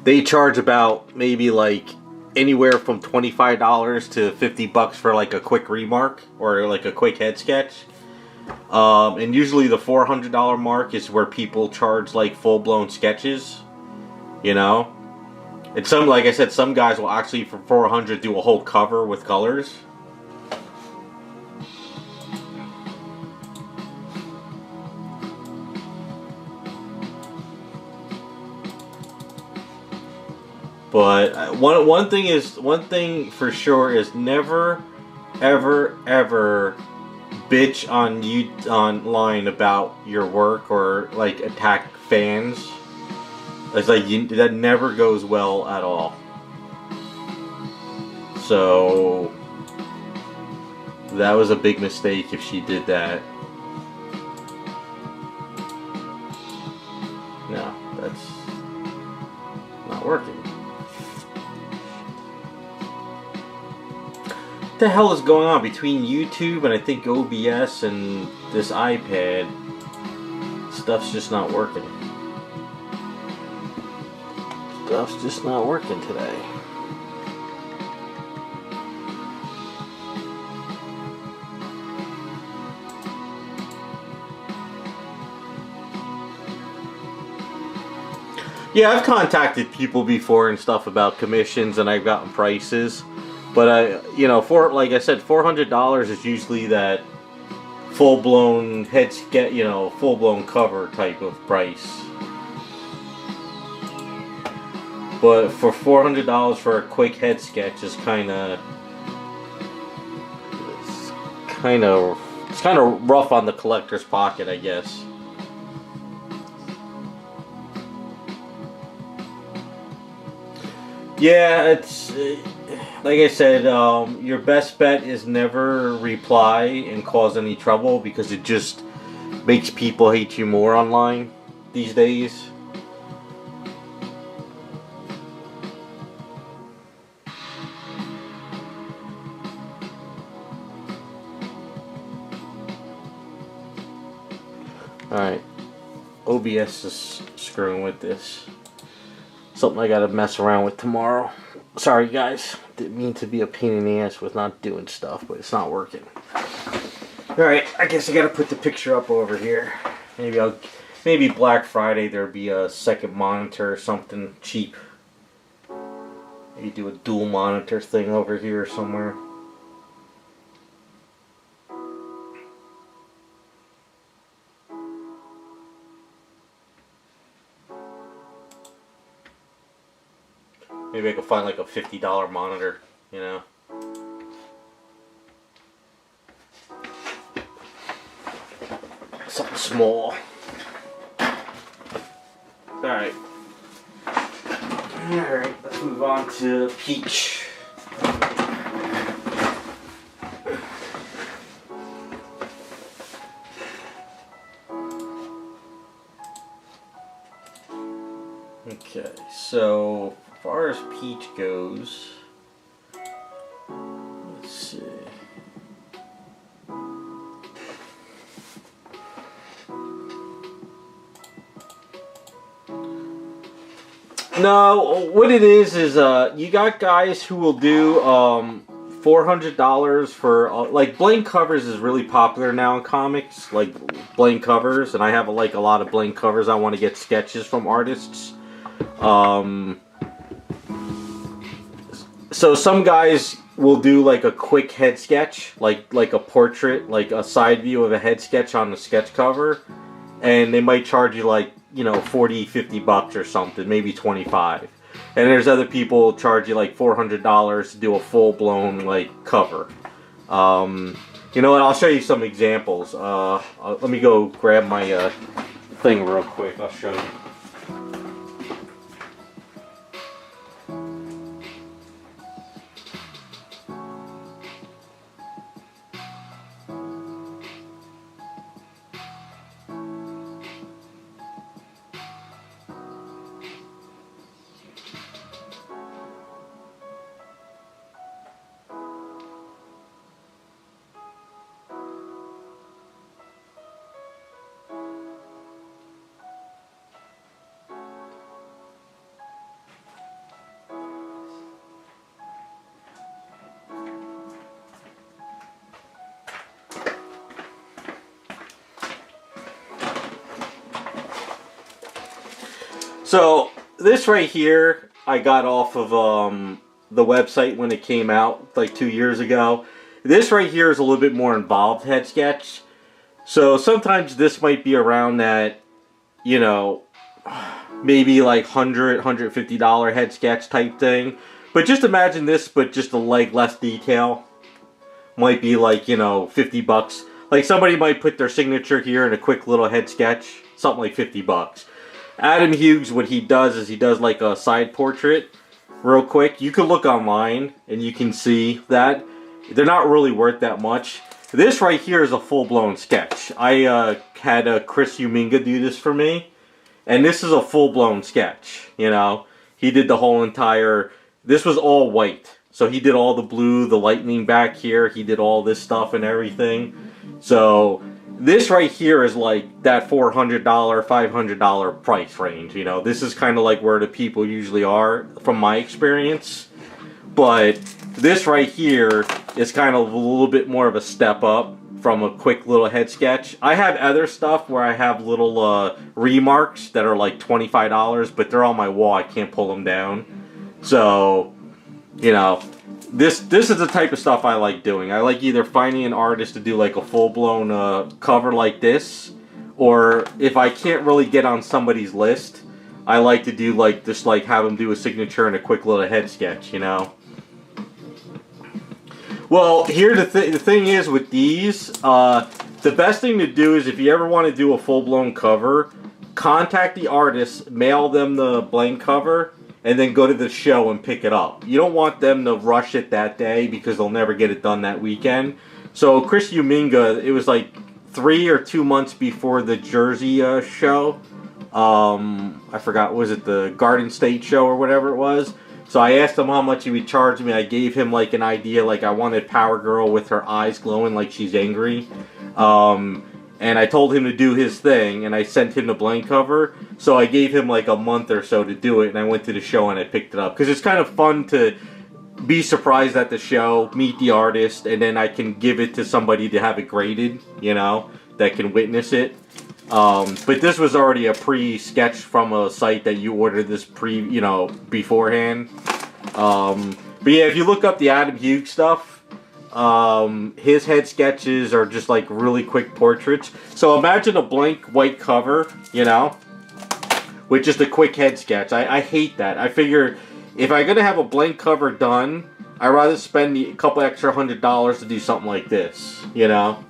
Speaker 1: they charge about maybe like anywhere from $25 to $50 for like a quick remark or like a quick head sketch. And usually the $400 mark is where people charge like full-blown sketches, you know. And some, like I said, some guys will actually for $400 do a whole cover with colors. But one thing for sure is never, ever bitch online about your work or like attack fans. It's like that never goes well at all. So That was a big mistake if she did that. No, that's not working. What the hell is going on between YouTube and I think OBS and this iPad? Stuff's just not working. Stuff's just not working today. Yeah, I've contacted people before and stuff about commissions, and I've gotten prices. But you know, like I said, $400 is usually that full-blown full-blown cover type of price. But for $400 for a quick head sketch is kind of rough on the collector's pocket, I guess. Yeah, it's like I said, your best bet is never reply and cause any trouble, because it just makes people hate you more online these days. Alright, OBS is screwing with this. Something I gotta mess around with tomorrow. Sorry guys, didn't mean to be a pain in the ass with not doing stuff, but it's not working. Alright, I guess I gotta put the picture up over here. Maybe Black Friday there'll be a second monitor or something cheap. Maybe do a dual monitor thing over here somewhere. Maybe I could find like a $50 monitor, you know. Something small. Alright. Alright, let's move on to Peach. Okay, so as far as Peach goes, let's see. No, what it is you got guys who will do $400 for like blank covers is really popular now in comics, like blank covers, and I have like a lot of blank covers. I want to get sketches from artists. So some guys will do like a quick head sketch, like a portrait, like a side view of a head sketch on the sketch cover, and they might charge you like, you know, 40, 50 bucks or something, maybe 25. And there's other people charge you like $400 to do a full-blown like cover. You know what? I'll show you some examples. Let me go grab my thing real quick. I'll show you. So this right here I got off of the website when it came out like 2 years ago. This right here is a little bit more involved head sketch. So sometimes this might be around that, you know, maybe like $100, $150 head sketch type thing. But just imagine this, but just a like less detail. Might be like, you know, 50 bucks. Like somebody might put their signature here in a quick little head sketch. Something like 50 bucks. Adam Hughes, what he does is he does like a side portrait real quick. You can look online and you can see that. they're not really worth that much. This right here is a full-blown sketch. I had Chris Uminga do this for me, and this is a full-blown sketch, you know. He did the whole entire, this was all white. So he did all the blue, the lightning back here, he did all this stuff and everything. So this right here is like that $400, $500 price range, you know. This is kind of like where the people usually are from my experience. But this right here is kind of a little bit more of a step up from a quick little head sketch. I have other stuff where I have little remarks that are like $25, but they're on my wall. I can't pull them down. So, you know, this is the type of stuff I like doing. I like either finding an artist to do like a full-blown cover like this, or if I can't really get on somebody's list, I like to do like just like have them do a signature and a quick little head sketch, you know. Well, here the thing is with these, the best thing to do is if you ever want to do a full-blown cover, contact the artist, mail them the blank cover, and then go to the show and pick it up. You don't want them to rush it that day because they'll never get it done that weekend. So Chris Uminga, it was like 3 or 2 months before the Jersey show. I forgot, was it the Garden State show or whatever it was? So I asked him how much he would charge me. I gave him like an idea, like I wanted Power Girl with her eyes glowing like she's angry. And I told him to do his thing, and I sent him the blank cover. So I gave him like a month or so to do it, and I went to the show and I picked it up. Because it's kind of fun to be surprised at the show, meet the artist, and then I can give it to somebody to have it graded, you know, that can witness it. But this was already a pre-sketch from a site that you ordered this beforehand. But yeah, if you look up the Adam Hughes stuff, his head sketches are just like really quick portraits. So imagine a blank white cover, you know, with just a quick head sketch. I hate that. I figure if I'm gonna have a blank cover done, I'd rather spend a couple extra $100 to do something like this, you know.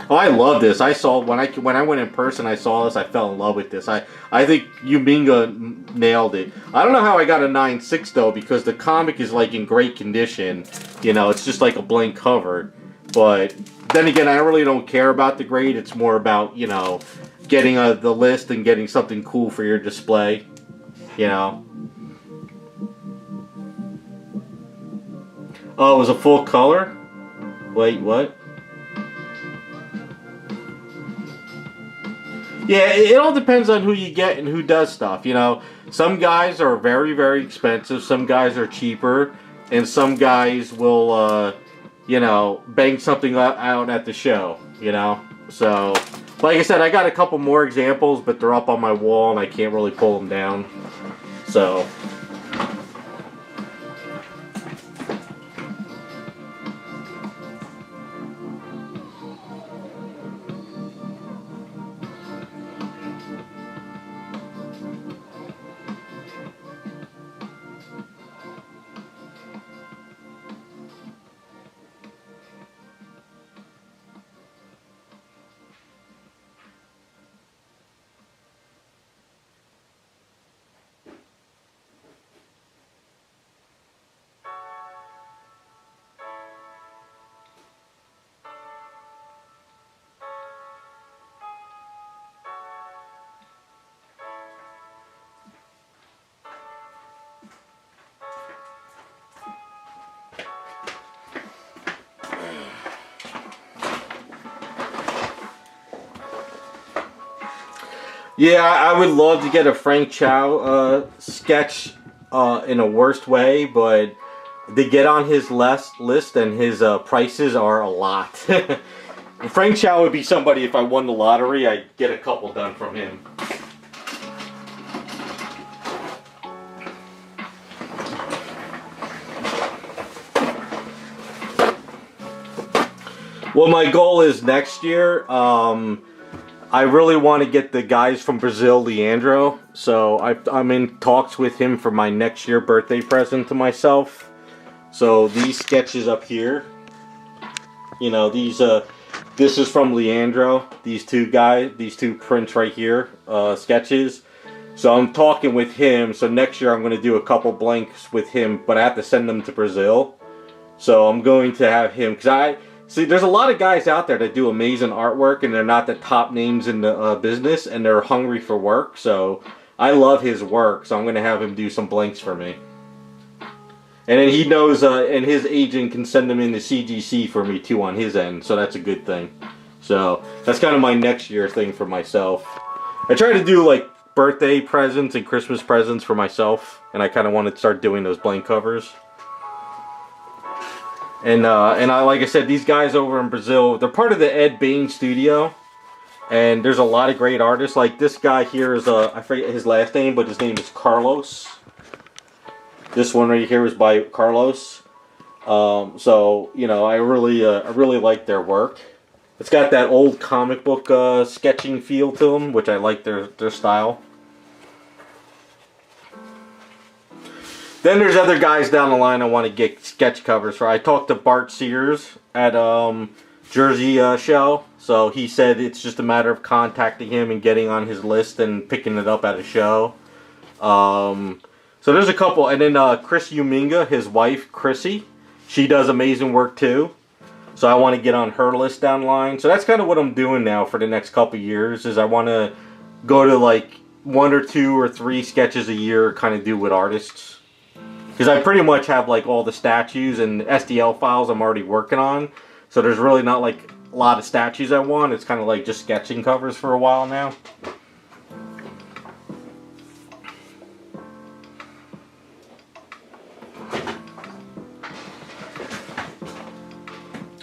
Speaker 1: Oh, I love this. I saw when I went in person, I saw this. I fell in love with this. I think Uminga nailed it. I don't know how I got a 9.6 though, because the comic is like in great condition. You know, it's just like a blank cover. But then again, I really don't care about the grade. It's more about, you know, getting the list and getting something cool for your display. You know. Oh, it was a full color? Wait, what? Yeah, it all depends on who you get and who does stuff, you know. Some guys are very, very expensive. Some guys are cheaper. And some guys will, you know, bang something out at the show, you know. So, like I said, I got a couple more examples, but they're up on my wall and I can't really pull them down. So... Yeah, I would love to get a Frank Chow sketch in a worst way, but to get on his list and his prices are a lot. Frank Chow would be somebody, if I won the lottery, I'd get a couple done from him. Well, my goal is next year, I really want to get the guys from Brazil, Leandro. So I'm in talks with him for my next year birthday present to myself. So these sketches up here, you know, these this is from Leandro. These two prints right here, sketches. So I'm talking with him. So next year I'm going to do a couple blanks with him, but I have to send them to Brazil. So I'm going to have him, because I see there's a lot of guys out there that do amazing artwork, and they're not the top names in the business, and they're hungry for work. So I love his work, so I'm going to have him do some blanks for me. And then he knows, and his agent can send them in the CGC for me too on his end, so that's a good thing. So that's kind of my next year thing for myself. I try to do like birthday presents and Christmas presents for myself, and I kind of want to start doing those blank covers. And I, like I said, these guys over in Brazil, they're part of the Ed Bain studio, and there's a lot of great artists. Like this guy here is I forget his last name, but his name is Carlos. This one right here is by Carlos. So you know, I really like their work. It's got that old comic book sketching feel to them, which I like their style. Then there's other guys down the line I want to get sketch covers for. I talked to Bart Sears at Jersey show, so he said it's just a matter of contacting him and getting on his list and picking it up at a show. So there's a couple, and then Chris Uminga, his wife Chrissy, she does amazing work too. So I want to get on her list down the line. So that's kind of what I'm doing now for the next couple years, is I want to go to like 1 or 2 or 3 sketches a year, kind of do with artists. Because I pretty much have like all the statues and STL files I'm already working on. So there's really not like a lot of statues I want. It's kind of like just sketching covers for a while now.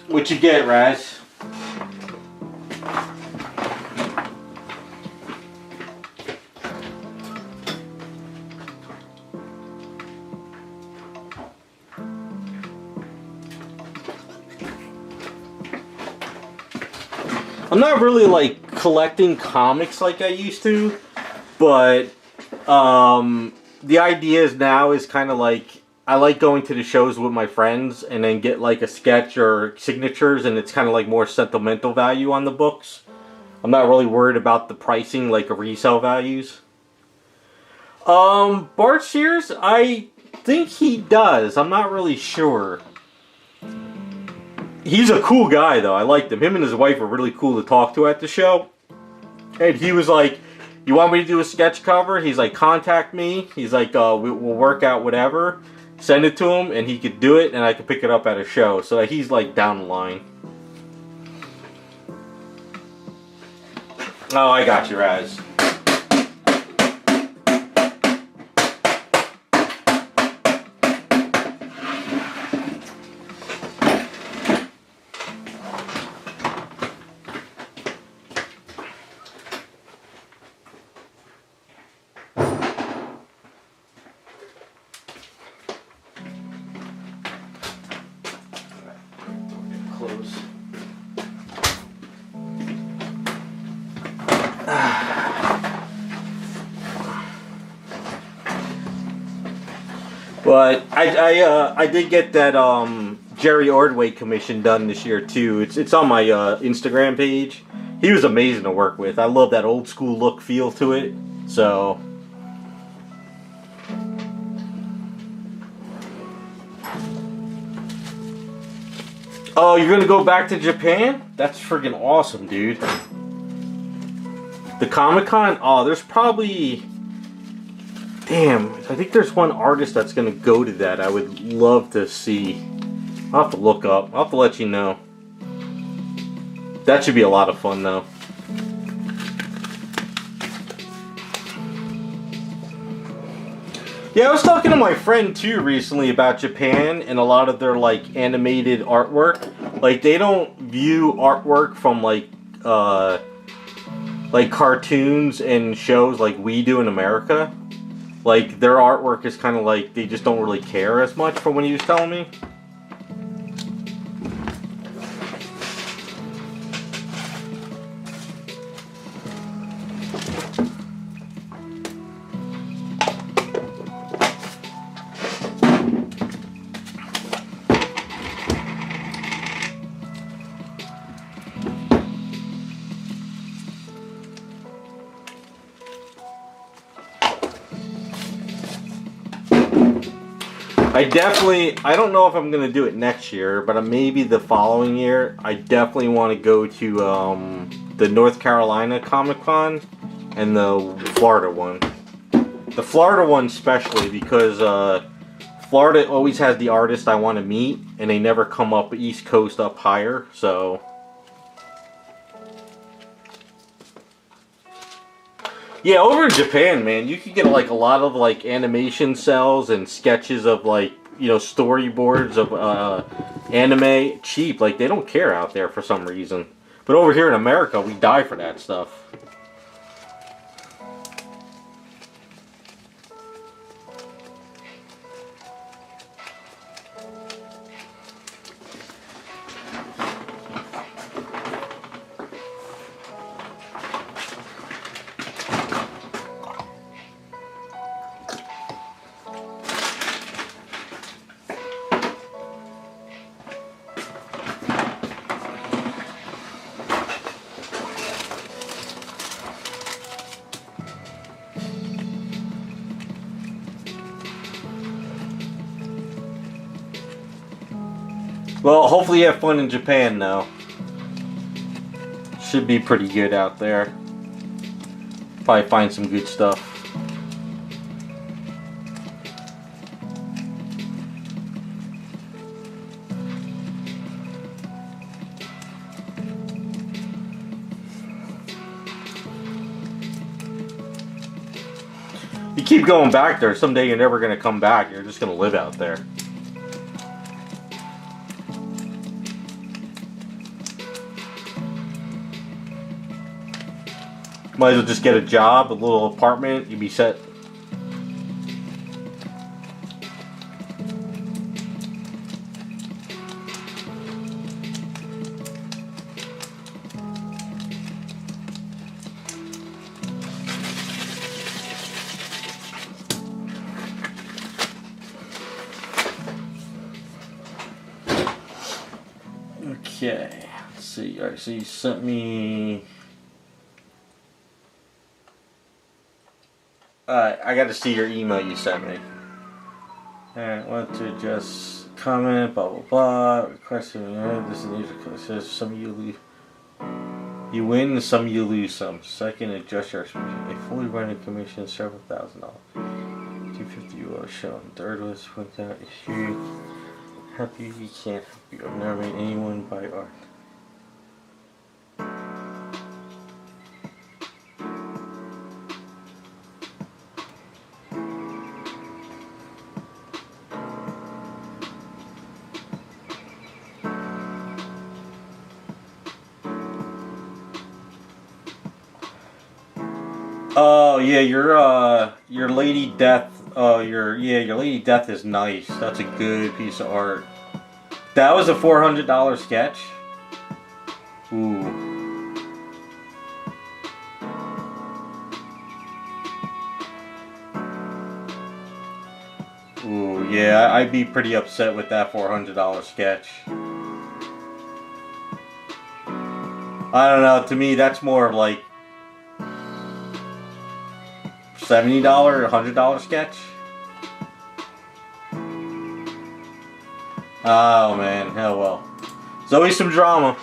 Speaker 1: What you get, Raz? I'm not really like collecting comics like I used to, but the idea is now is kind of like, I like going to the shows with my friends and then get like a sketch or signatures, and it's kind of like more sentimental value on the books. I'm not really worried about the pricing like resale values. Bart Sears, I think he does. I'm not really sure. He's a cool guy though. I liked him. Him and his wife were really cool to talk to at the show. And he was like, "You want me to do a sketch cover?" He's like, "Contact me." He's like, "We'll work out whatever." Send it to him, and he could do it, and I could pick it up at a show. So he's like down the line. Oh, I got you, Raz. Close. But I did get that Jerry Ordway commission done this year too. It's on my Instagram page. He was amazing to work with. I love that old school look feel to it. So. Oh, you're gonna go back to Japan? That's friggin' awesome, dude. The Comic-Con? Oh, there's probably... Damn, I think there's one artist that's gonna go to that I would love to see. I'll have to look up. I'll have to let you know. That should be a lot of fun, though. Yeah, I was talking to my friend too recently about Japan and a lot of their like animated artwork. Like they don't view artwork from like cartoons and shows like we do in America. Like their artwork is kind of like they just don't really care as much from what he was telling me. I don't know if I'm going to do it next year, but maybe the following year. I definitely want to go to the North Carolina Comic-Con and the Florida one. The Florida one especially because Florida always has the artist I want to meet, and they never come up East Coast up higher, so... Yeah, over in Japan, man, you can get like a lot of like animation cells and sketches of like, you know, storyboards of anime cheap. Like, they don't care out there for some reason. But over here in America, we die for that stuff. Well, hopefully you have fun in Japan, though. Should be pretty good out there. Probably find some good stuff. You keep going back there, someday you're never going to come back. You're just going to live out there. Might as well just get a job, a little apartment, you'd be set. Okay, let's see. Alright, so you sent me... I got to see your email you sent me. Alright, want to just comment, blah blah blah. Requesting, this is musical. It says some you win, some you lose some. Second, adjust your expression. A fully running commission, several $1,000. 250 you are shown. Third was point out issue. Happy you can't help you. I've never made anyone buy art. Oh yeah, your Lady Death. Your Lady Death is nice. That's a good piece of art. That was a $400 sketch. Ooh. Ooh, yeah, I'd be pretty upset with that $400 sketch. I don't know. To me, that's more of like $70, $100 sketch. Oh man, hell well. There's always some drama.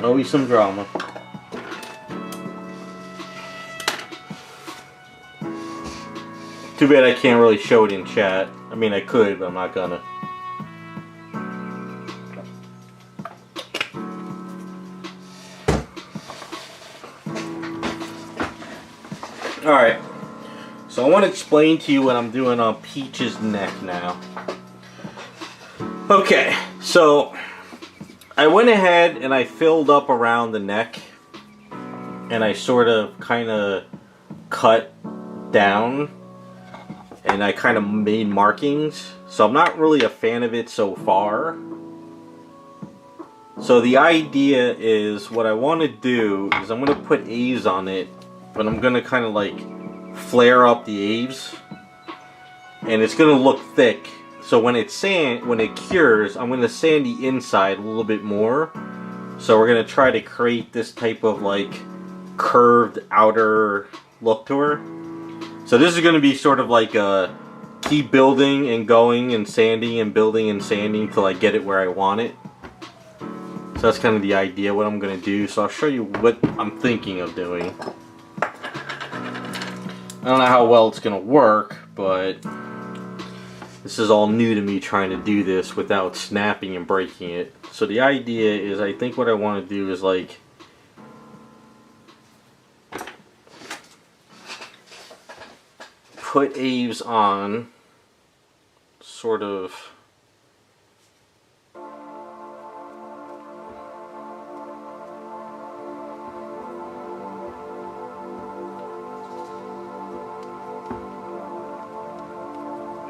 Speaker 1: Always some drama. Too bad I can't really show it in chat. I mean, I could, but I'm not gonna. Alright, so I want to explain to you what I'm doing on Peach's neck now. Okay, so I went ahead and I filled up around the neck and I sort of kind of cut down and I kind of made markings. So I'm not really a fan of it so far. So the idea is what I want to do is I'm going to put A's on it, but I'm going to kind of like flare up the A's and it's going to look thick. So when it cures, I'm going to sand the inside a little bit more. So we're going to try to create this type of like curved outer look to her. So this is going to be sort of like a keep building and going and sanding and building and sanding till I get it where I want it. So that's kind of the idea what I'm gonna do. So I'll show you what I'm thinking of doing. I don't know how well it's gonna work, but this is all new to me trying to do this without snapping and breaking it. So the idea is, I think what I want to do is like put Aves on sort of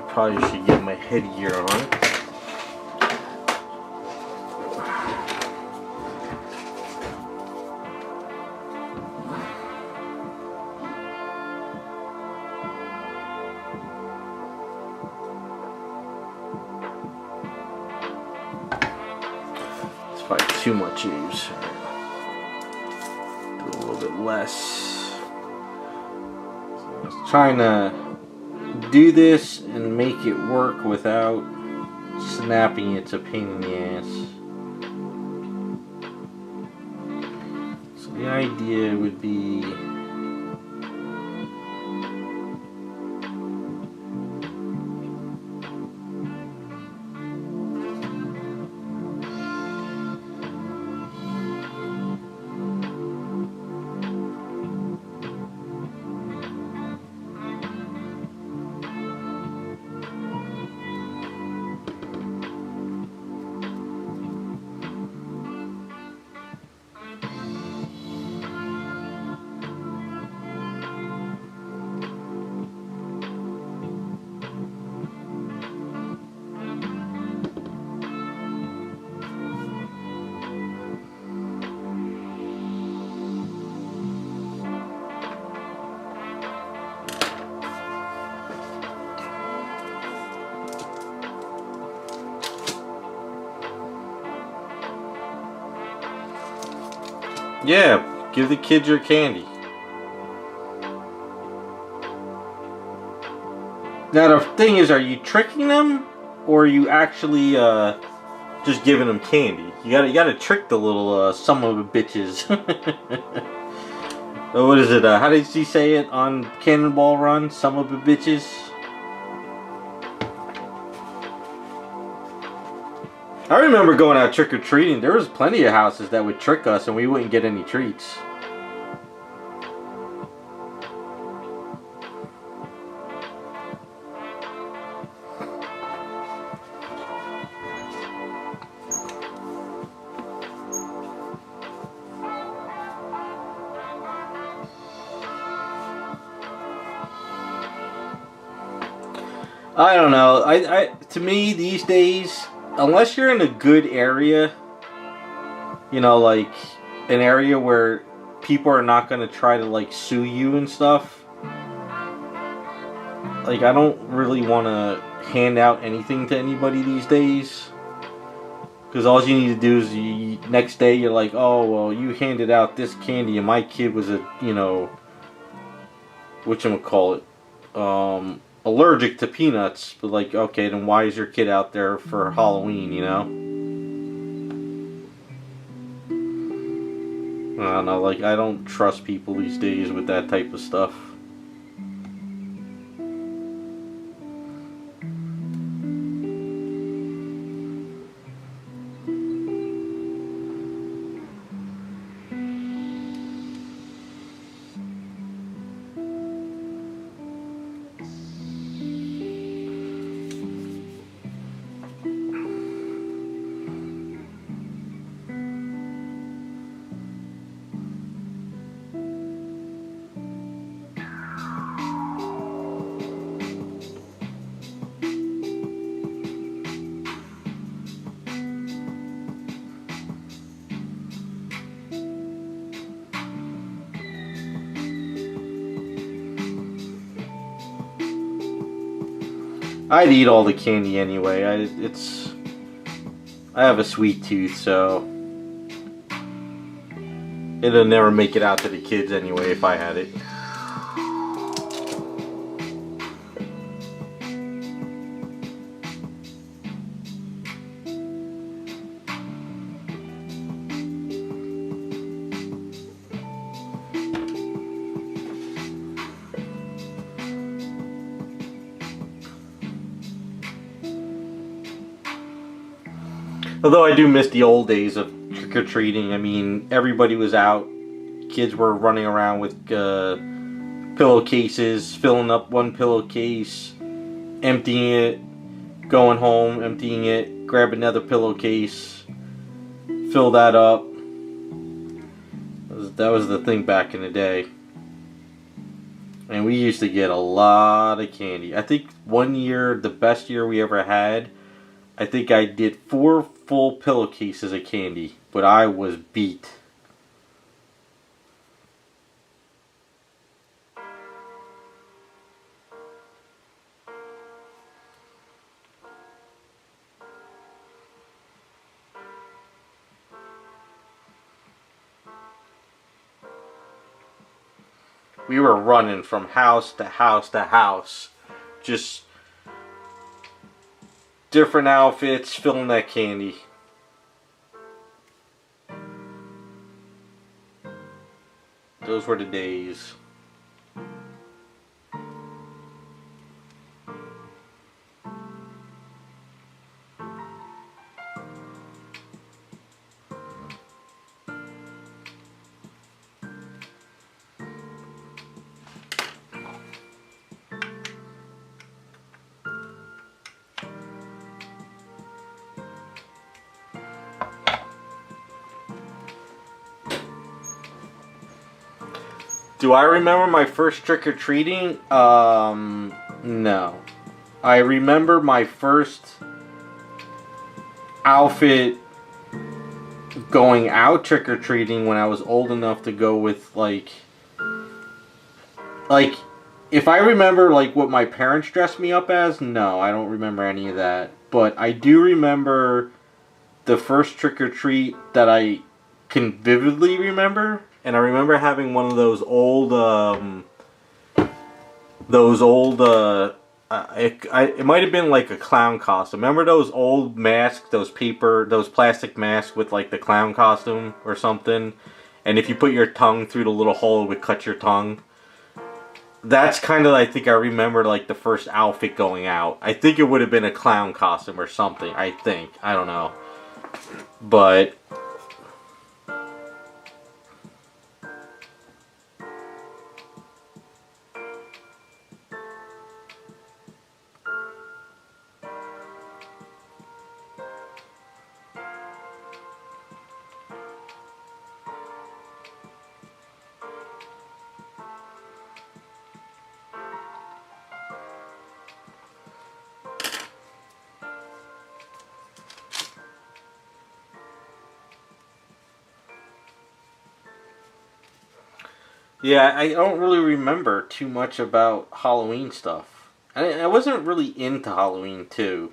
Speaker 1: probably should get my headgear on. It's probably too much use. Do a little bit less. So I was trying to do this and make it work without snapping. It's a pain in the ass. So the idea would be yeah, give the kids your candy. Now the thing is, are you tricking them, or are you actually just giving them candy? You gotta trick the little some of the bitches. What is it? How did she say it on Cannonball Run? Some of the bitches. I remember going out trick-or-treating. There was plenty of houses that would trick us and we wouldn't get any treats. I don't know. To me these days, unless you're in a good area, you know, like an area where people are not going to try to like sue you and stuff, like I don't really want to hand out anything to anybody these days, because all you need to do is next day you're like, oh well, you handed out this candy and my kid was a, you know, whatchamacallit, allergic to peanuts. But like, okay, then why is your kid out there for Halloween, you know? I don't know, like I don't trust people these days with that type of stuff. I'd eat all the candy anyway. I have a sweet tooth, so it'll never make it out to the kids anyway if I had it. Although I do miss the old days of trick-or-treating. I mean, everybody was out. Kids were running around with pillowcases, filling up one pillowcase, emptying it, going home, emptying it, grab another pillowcase, fill that up. That was the thing back in the day. And we used to get a lot of candy. I think one year, the best year we ever had, I think I did 4 full pillowcases of candy. But I was beat. We were running from house to house to house. Just different outfits, filling that candy. Those were the days. Do I remember my first trick-or-treating? No. I remember my first outfit going out trick-or-treating when I was old enough to go with, like, if I remember, like, what my parents dressed me up as, no, I don't remember any of that. But I do remember the first trick-or-treat that I can vividly remember. And I remember having one of those old, it might have been like a clown costume. Remember those old masks, those plastic masks with like the clown costume or something? And if you put your tongue through the little hole, it would cut your tongue. That's kind of, I think I remember like the first outfit going out. I think it would have been a clown costume or something, I think. I don't know. But yeah, I don't really remember too much about Halloween stuff. I wasn't really into Halloween, too.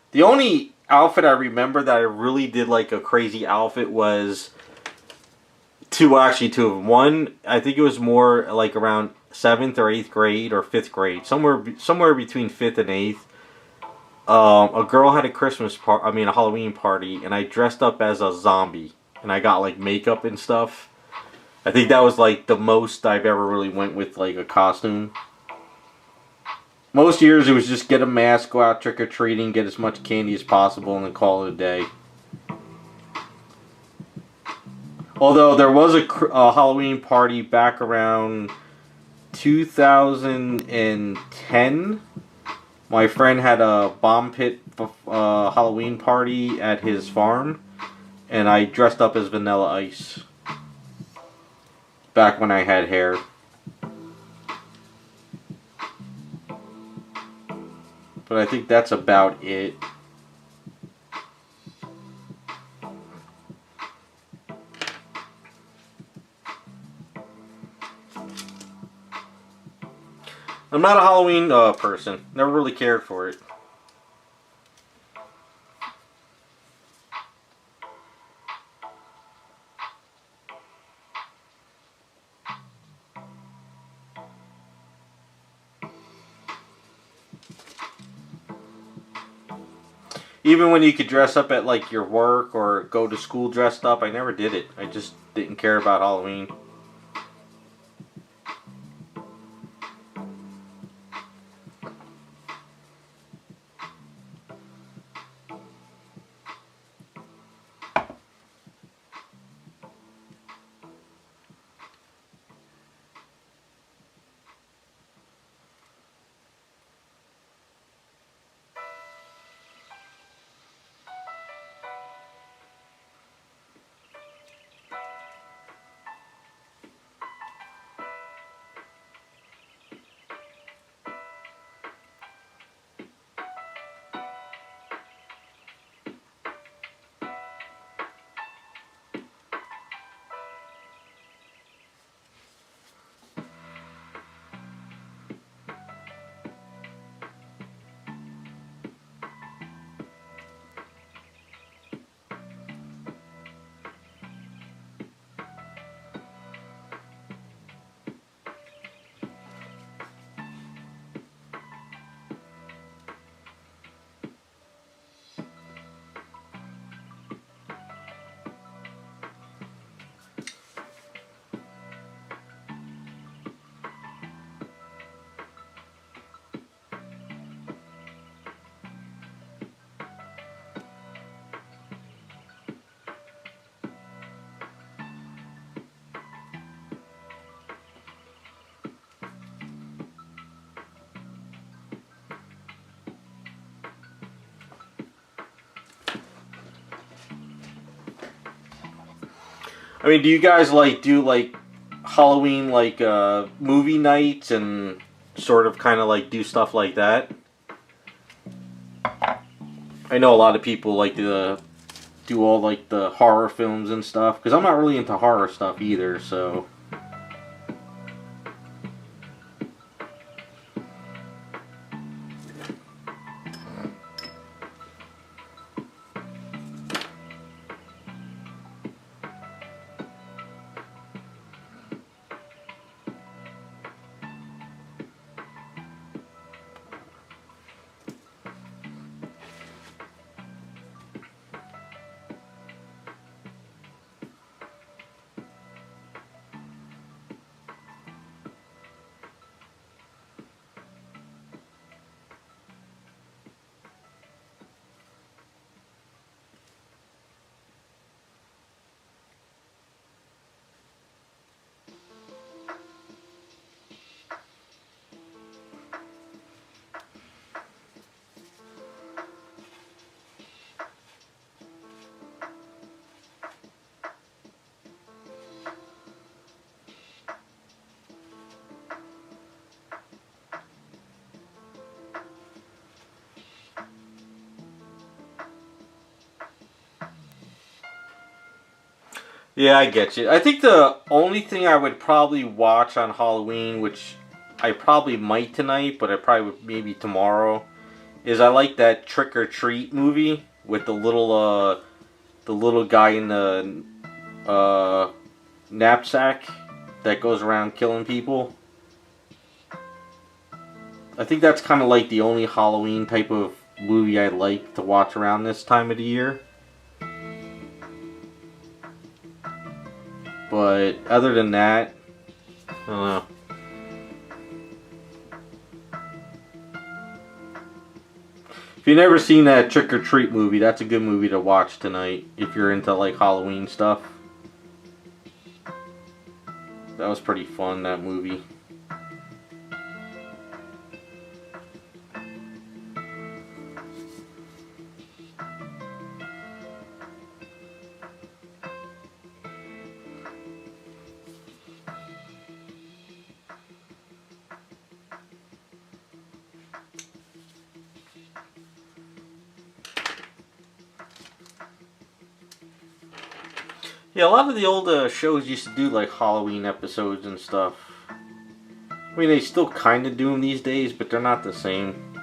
Speaker 1: The only outfit I remember that I really did like a crazy outfit was two of them. One, I think it was more like around 7th or 8th grade or 5th grade. Somewhere between 5th and 8th. A girl had a a Halloween party, and I dressed up as a zombie. And I got like makeup and stuff. I think that was like the most I've ever really went with like a costume. Most years it was just get a mask, go out trick-or-treating, get as much candy as possible, and then call it a day. Although there was a Halloween party back around 2010. My friend had a bomb pit Halloween party at his farm, and I dressed up as Vanilla Ice. Back when I had hair. But I think that's about it. I'm not a Halloween person. Never really cared for it. Even when you could dress up at like your work or go to school dressed up, I never did it. I just didn't care about Halloween. I mean, do you guys like do like Halloween like movie nights and sort of kind of like do stuff like that? I know a lot of people like to do all like the horror films and stuff because I'm not really into horror stuff either, so. Yeah, I get you. I think the only thing I would probably watch on Halloween, which I probably might tonight, but I probably would maybe tomorrow, is I like that Trick or Treat movie with the little guy in the knapsack that goes around killing people. I think that's kind of like the only Halloween type of movie I like to watch around this time of the year. But other than that, I don't know. If you've never seen that Trick or Treat movie, that's a good movie to watch tonight if you're into like Halloween stuff. That was pretty fun, that movie. Yeah, a lot of the old shows used to do like Halloween episodes and stuff. I mean, they still kind of do them these days, but they're not the same.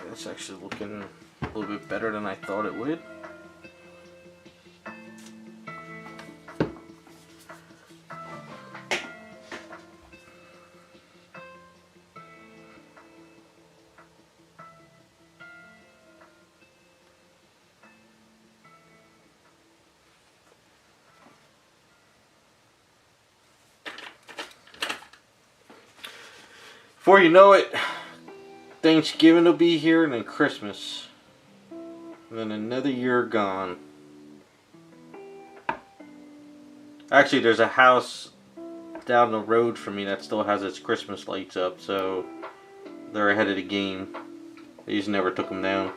Speaker 1: That's actually looking a little bit better than I thought it would. Before you know it, Thanksgiving will be here and then Christmas. And then another year gone. Actually, there's a house down the road from me that still has its Christmas lights up, so they're ahead of the game. They just never took them down.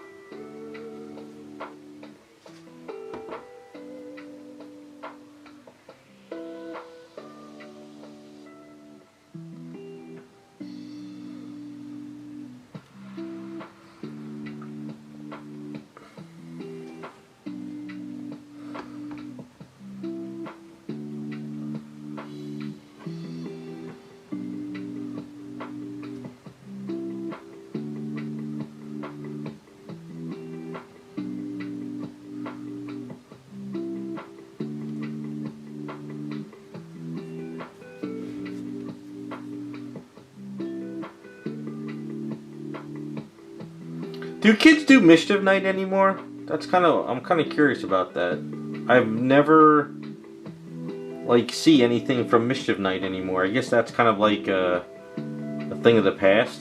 Speaker 1: Do kids do Mischief Night anymore? I'm kind of curious about that. I've never like see anything from Mischief Night anymore. I guess that's kind of like a thing of the past.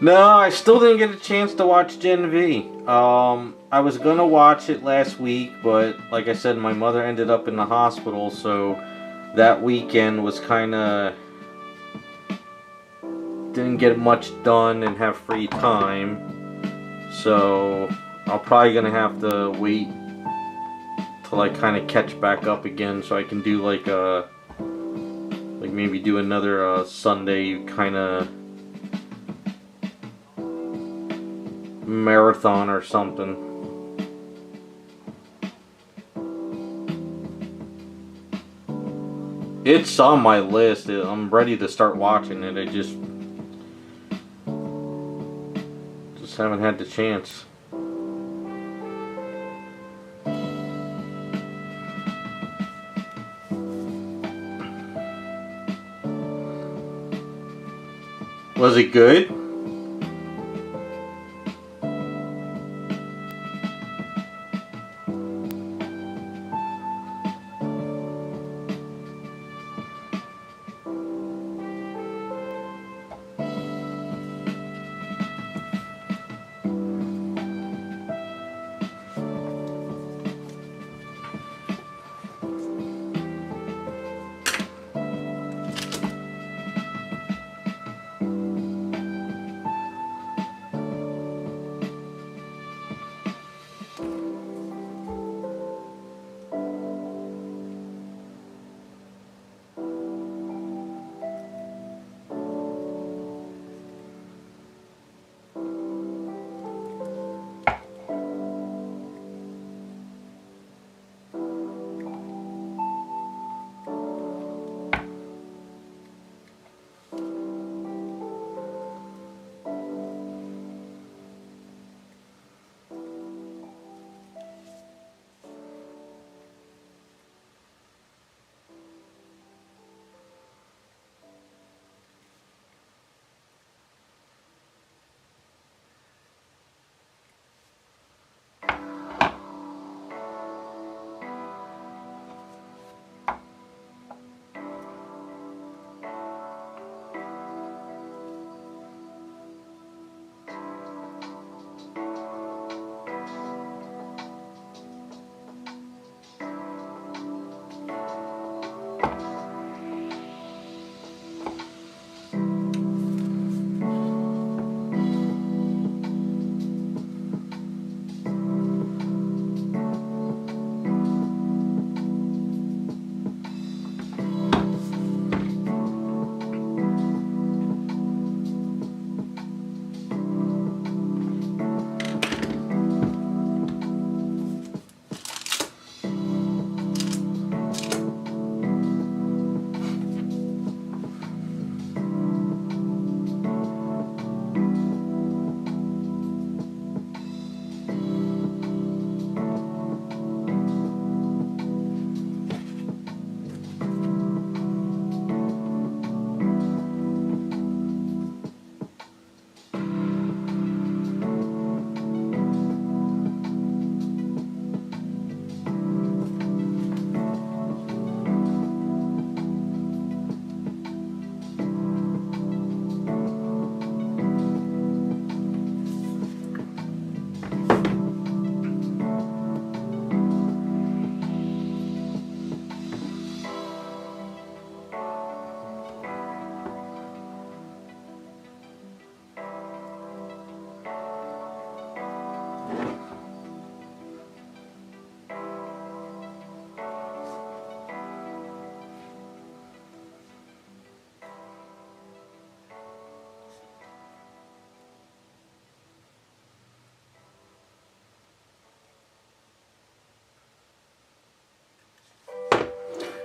Speaker 1: No, I still didn't get a chance to watch Gen V. I was gonna watch it last week, but like I said, my mother ended up in the hospital, so that weekend was kind of didn't get much done and have free time. So I'm probably gonna have to wait till I kind of catch back up again, so I can do like maybe do another Sunday kind of marathon or something. It's on my list. I'm ready to start watching it. I just haven't had the chance. Was it good?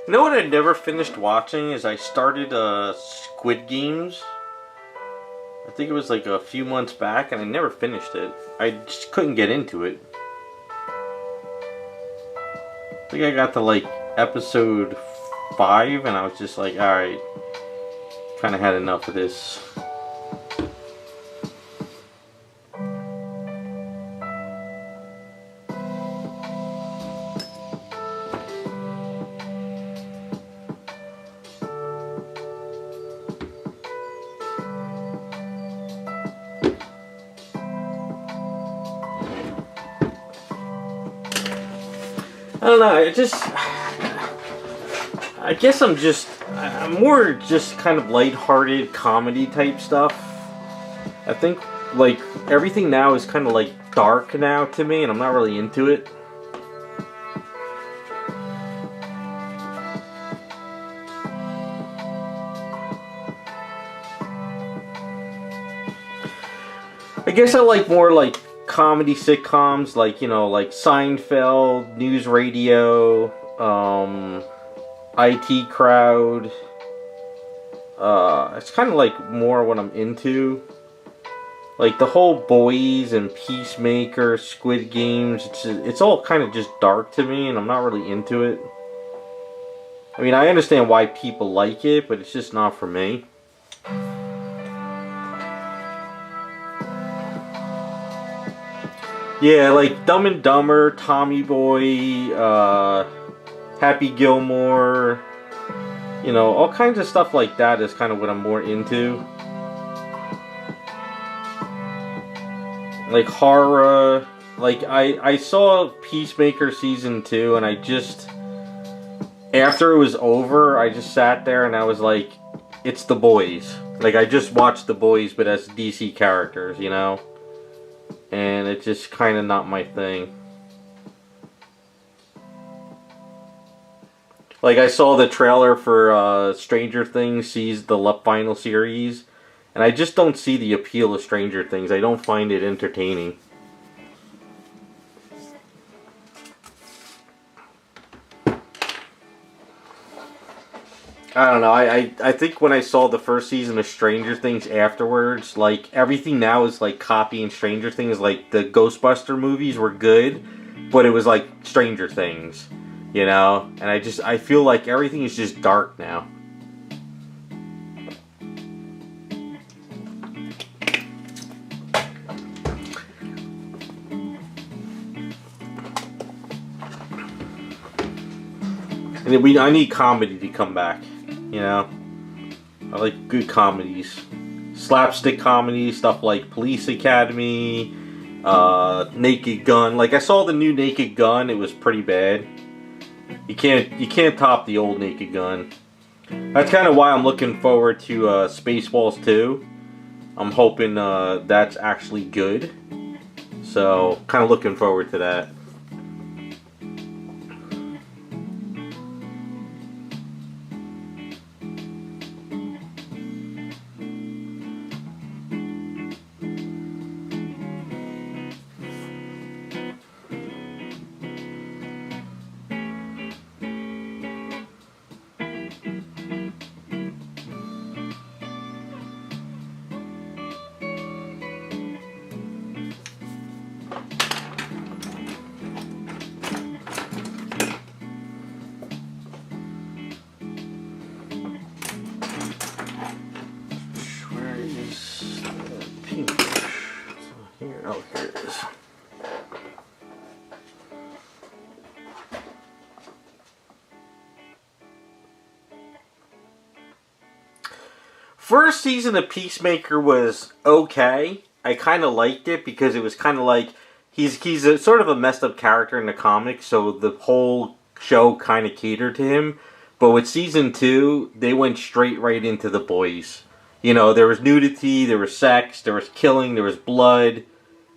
Speaker 1: You know what I never finished watching is I started Squid Games. I think it was like a few months back, and I never finished it. I just couldn't get into it. I think I got to like episode 5, and I was just like, alright, kind of had enough of this. I don't know. I guess I'm more just kind of lighthearted comedy type stuff. I think like everything now is kind of like dark now to me, and I'm not really into it. I guess I like more like comedy sitcoms, like, you know, like Seinfeld, News Radio, IT Crowd. It's kind of like more what I'm into. Like the whole Boys and Peacemaker, Squid Games, it's all kind of just dark to me, and I'm not really into it. I mean, I understand why people like it, but it's just not for me. Yeah, like Dumb and Dumber, Tommy Boy, Happy Gilmore, you know, all kinds of stuff like that is kind of what I'm more into. Like horror, like I saw Peacemaker season 2, and I just, after it was over, I just sat there and I was like, it's The Boys. Like, I just watched The Boys, but as DC characters, you know? And it's just kind of not my thing. Like, I saw the trailer for Stranger Things, the final series, and I just don't see the appeal of Stranger Things. I don't find it entertaining. I don't know, I think when I saw the first season of Stranger Things afterwards, like, everything now is, like, copying Stranger Things. Like, the Ghostbuster movies were good, but it was, like, Stranger Things, you know? And I feel like everything is just dark now. And I need comedy to come back. You know, I like good comedies, slapstick comedies, stuff like Police Academy, Naked Gun. Like, I saw the new Naked Gun; it was pretty bad. You can't top the old Naked Gun. That's kind of why I'm looking forward to Spaceballs 2. I'm hoping that's actually good. So, kind of looking forward to that. Oh, here it is. First season of Peacemaker was okay. I kind of liked it because it was kind of like he's a sort of a messed up character in the comics, so the whole show kind of catered to him. But with season 2, they went straight right into The Boys. You know, there was nudity, there was sex, there was killing, there was blood.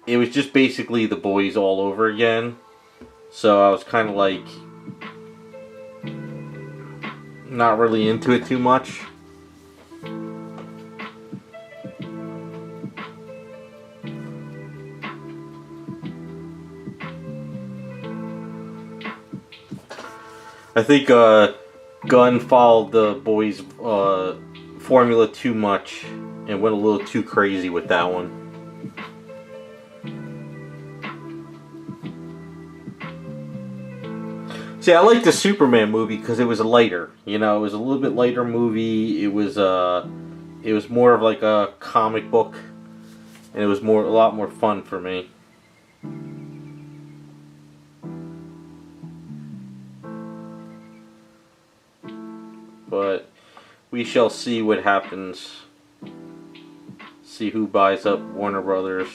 Speaker 1: It was just basically The Boys all over again. So I was kind of like not really into it too much. I think Gunn followed The Boys formula too much and went a little too crazy with that one. See, I liked the Superman movie because it was lighter. You know, it was a little bit lighter movie. It was more of like a comic book, and it was a lot more fun for me. But we shall see what happens. See who buys up Warner Brothers.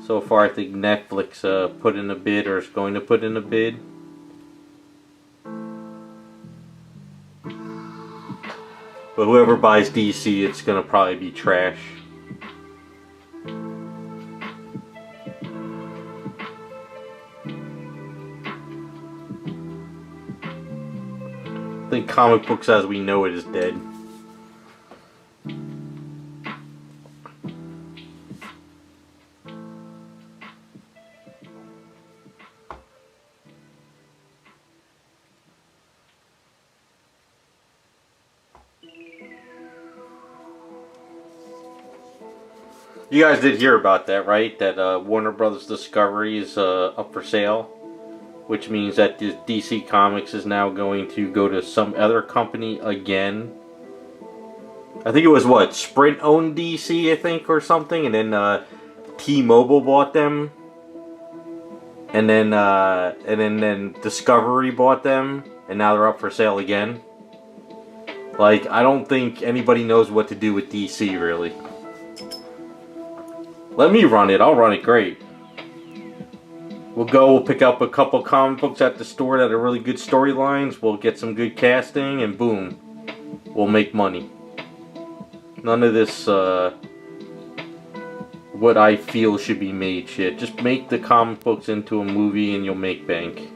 Speaker 1: So far, I think Netflix put in a bid or is going to put in a bid. But whoever buys DC, it's gonna probably be trash. I think comic books as we know it is dead. You guys did hear about that, right? That Warner Brothers Discovery is up for sale, which means that DC Comics is now going to go to some other company again. I think it was what, Sprint owned DC, I think, or something, and then T-Mobile bought them, and then Discovery bought them, and now they're up for sale again. Like, I don't think anybody knows what to do with DC, really. Let me run it. I'll run it great. We'll pick up a couple comic books at the store that are really good storylines. We'll get some good casting, and boom, we'll make money. None of this, what I feel should be made shit. Just make the comic books into a movie and you'll make bank.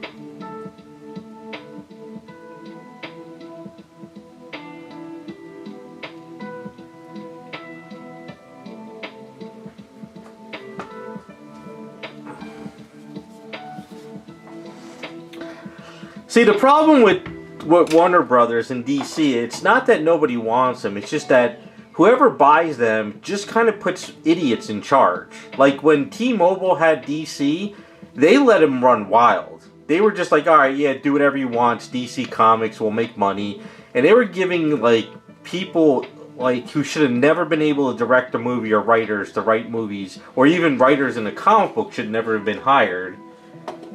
Speaker 1: See, the problem with Warner Brothers and DC, it's not that nobody wants them, it's just that whoever buys them just kind of puts idiots in charge. Like when T-Mobile had DC, they let them run wild. They were just like, alright, yeah, do whatever you want, it's DC Comics, we'll make money. And they were giving, like, people, like, who should have never been able to direct a movie or writers to write movies, or even writers in a comic book should never have been hired.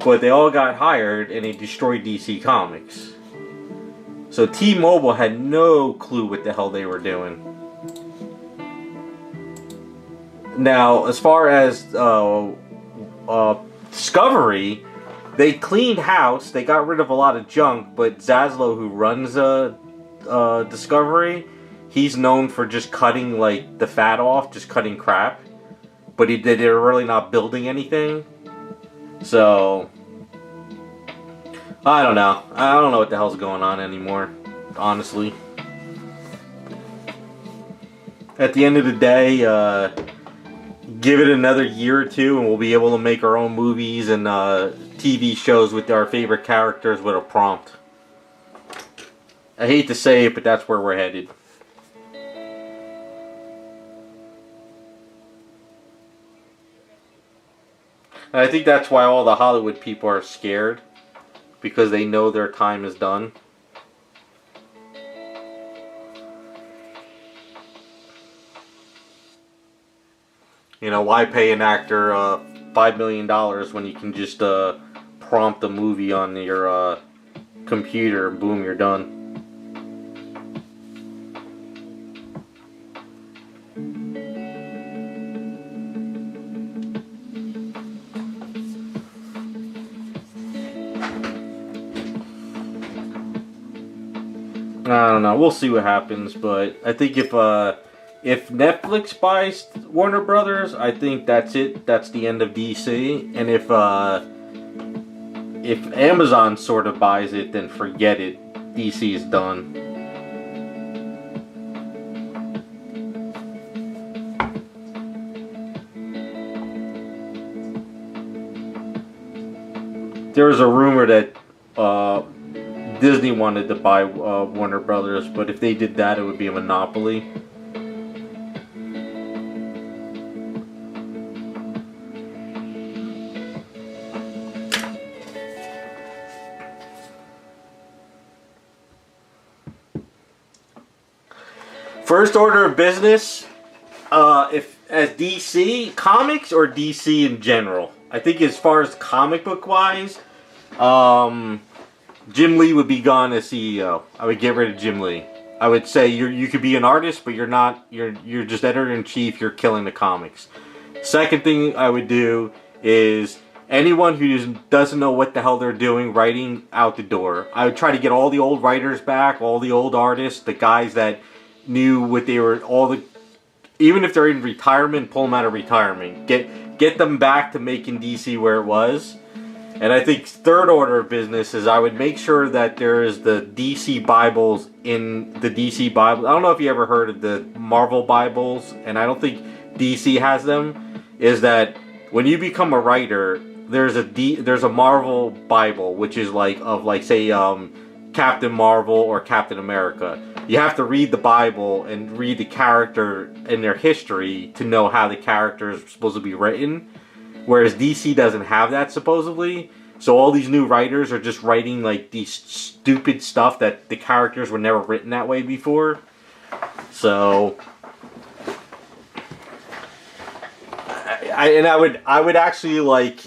Speaker 1: But they all got hired and they destroyed DC Comics. So T-Mobile had no clue what the hell they were doing. Now, as far as Discovery, they cleaned house. They got rid of a lot of junk. But Zaslow, who runs Discovery, he's known for just cutting like the fat off, just cutting crap. But they're really not building anything. So, I don't know. I don't know what the hell's going on anymore, honestly. At the end of the day, give it another year or two and we'll be able to make our own movies and TV shows with our favorite characters with a prompt. I hate to say it, but that's where we're headed. And I think that's why all the Hollywood people are scared. Because they know their time is done. You know, why pay an actor $5 million when you can just prompt a movie on your computer and boom, you're done. I don't know. We'll see what happens, but I think if Netflix buys Warner Brothers, I think that's it. That's the end of DC. And if Amazon sort of buys it, then forget it. DC is done. There was a rumor that Disney wanted to buy Warner Brothers, but if they did that, it would be a monopoly. First order of business, if as DC Comics or DC in general. I think as far as comic book wise, Jim Lee would be gone as CEO. I would get rid of Jim Lee. I would say you could be an artist, but you're not. You're just editor-in-chief. You're killing the comics. Second thing I would do is anyone who doesn't know what the hell they're doing, writing, out the door. I would try to get all the old writers back, all the old artists, the guys that knew what they were, even if they're in retirement, pull them out of retirement. Get them back to making DC where it was. And I think third order of business is I would make sure that there is the DC Bibles in the DC Bible. I don't know if you ever heard of the Marvel Bibles, and I don't think DC has them. Is that when you become a writer, there's a Marvel Bible, which is say Captain Marvel or Captain America. You have to read the Bible and read the character and their history to know how the character is supposed to be written. Whereas DC doesn't have that, supposedly. So all these new writers are just writing like these stupid stuff that the characters were never written that way before. So I would actually like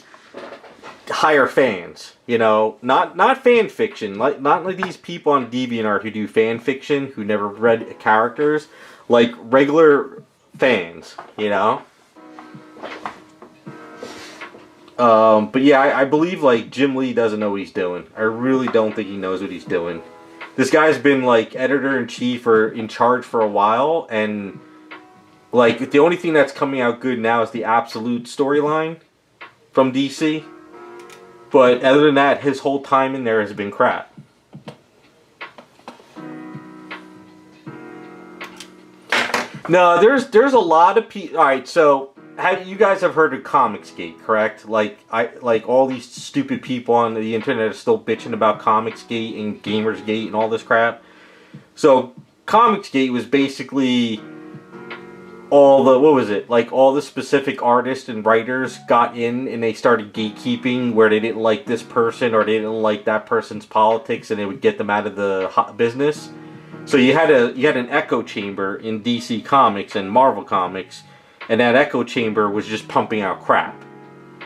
Speaker 1: hire fans, you know, not fan fiction, not like these people on DeviantArt who do fan fiction who never read characters, like regular fans, you know. But yeah, I believe like Jim Lee doesn't know what he's doing. I really don't think he knows what he's doing. This guy's been like editor-in-chief or in charge for a while, and like the only thing that's coming out good now is the Absolute storyline from DC. But other than that, his whole time in there has been crap. No, there's a lot of people. All right, so you guys have heard of Comicsgate, correct? Like all these stupid people on the internet are still bitching about Comicsgate and Gamersgate and all this crap. So Comicsgate was basically all the specific artists and writers got in and they started gatekeeping where they didn't like this person or they didn't like that person's politics, and they would get them out of the business. So you had an echo chamber in DC Comics and Marvel Comics. And that echo chamber was just pumping out crap.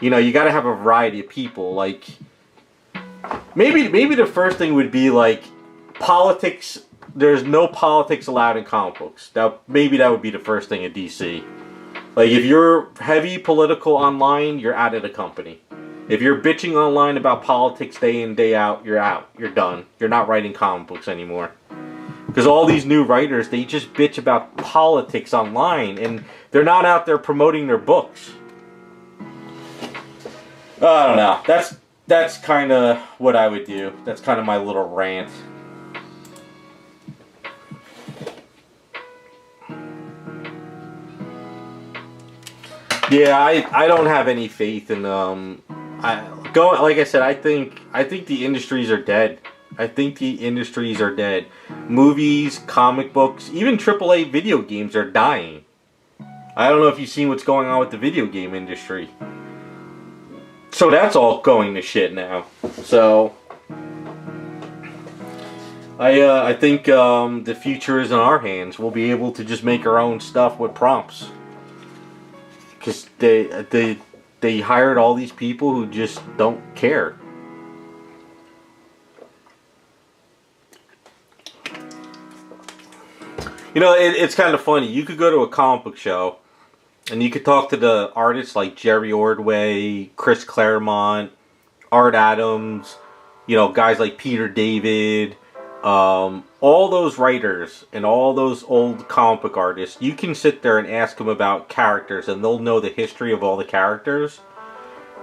Speaker 1: You know, you got to have a variety of people. Like, maybe the first thing would be like politics. There's no politics allowed in comic books. Maybe that would be the first thing at DC. Like, if you're heavy political online, you're out of the company. If you're bitching online about politics day in, day out, you're out. You're done. You're not writing comic books anymore. Because all these new writers, they just bitch about politics online, and they're not out there promoting their books. I don't know. That's kind of what I would do. That's kind of my little rant. Yeah, I don't have any faith in like I said, I think the industries are dead. I think the industries are dead. Movies, comic books, even AAA video games are dying. I don't know if you've seen what's going on with the video game industry. So that's all going to shit now. So I think the future is in our hands. We'll be able to just make our own stuff with prompts. Because they hired all these people who just don't care. You know, it's kind of funny. You could go to a comic book show, and you could talk to the artists like Jerry Ordway, Chris Claremont, Art Adams, you know, guys like Peter David, all those writers and all those old comic book artists. You can sit there and ask them about characters, and they'll know the history of all the characters.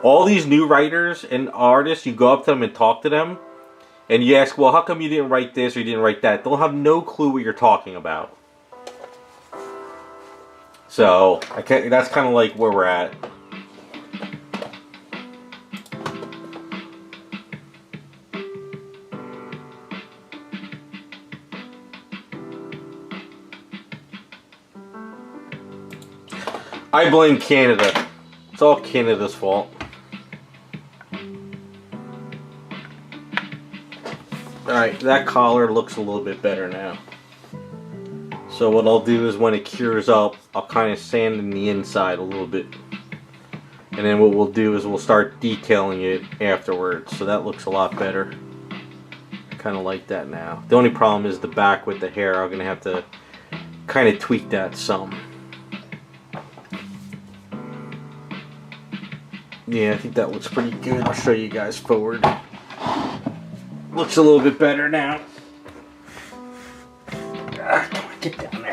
Speaker 1: All these new writers and artists, you go up to them and talk to them, and you ask, well, how come you didn't write this or you didn't write that? They'll have no clue what you're talking about. So, that's kind of like where we're at. I blame Canada. It's all Canada's fault. Alright, that collar looks a little bit better now. So what I'll do is when it cures up, I'll kind of sand in the inside a little bit. And then what we'll do is we'll start detailing it afterwards. So that looks a lot better. I kind of like that now. The only problem is the back with the hair. I'm going to have to kind of tweak that some. Yeah, I think that looks pretty good. I'll show you guys forward. Looks a little bit better now. Come on, get down there.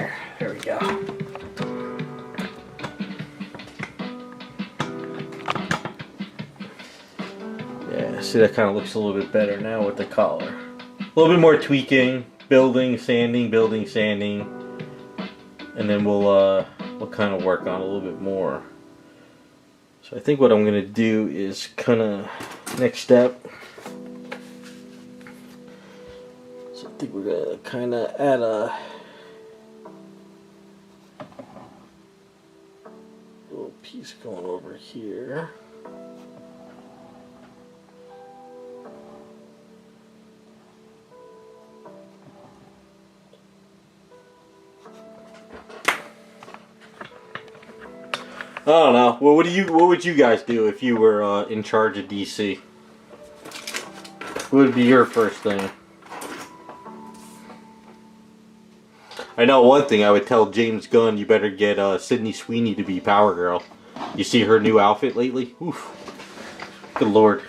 Speaker 1: See, that kind of looks a little bit better now with the collar. A little bit more tweaking, building, sanding, and then we'll kind of work on a little bit more. So I think what I'm gonna do is kind of next step. So I think we're gonna kind of add a little piece going over here. I don't know. Well, what would you guys do if you were in charge of DC? What would be your first thing? I know one thing. I would tell James Gunn, you better get Sydney Sweeney to be Power Girl. You see her new outfit lately? Oof. Good Lord.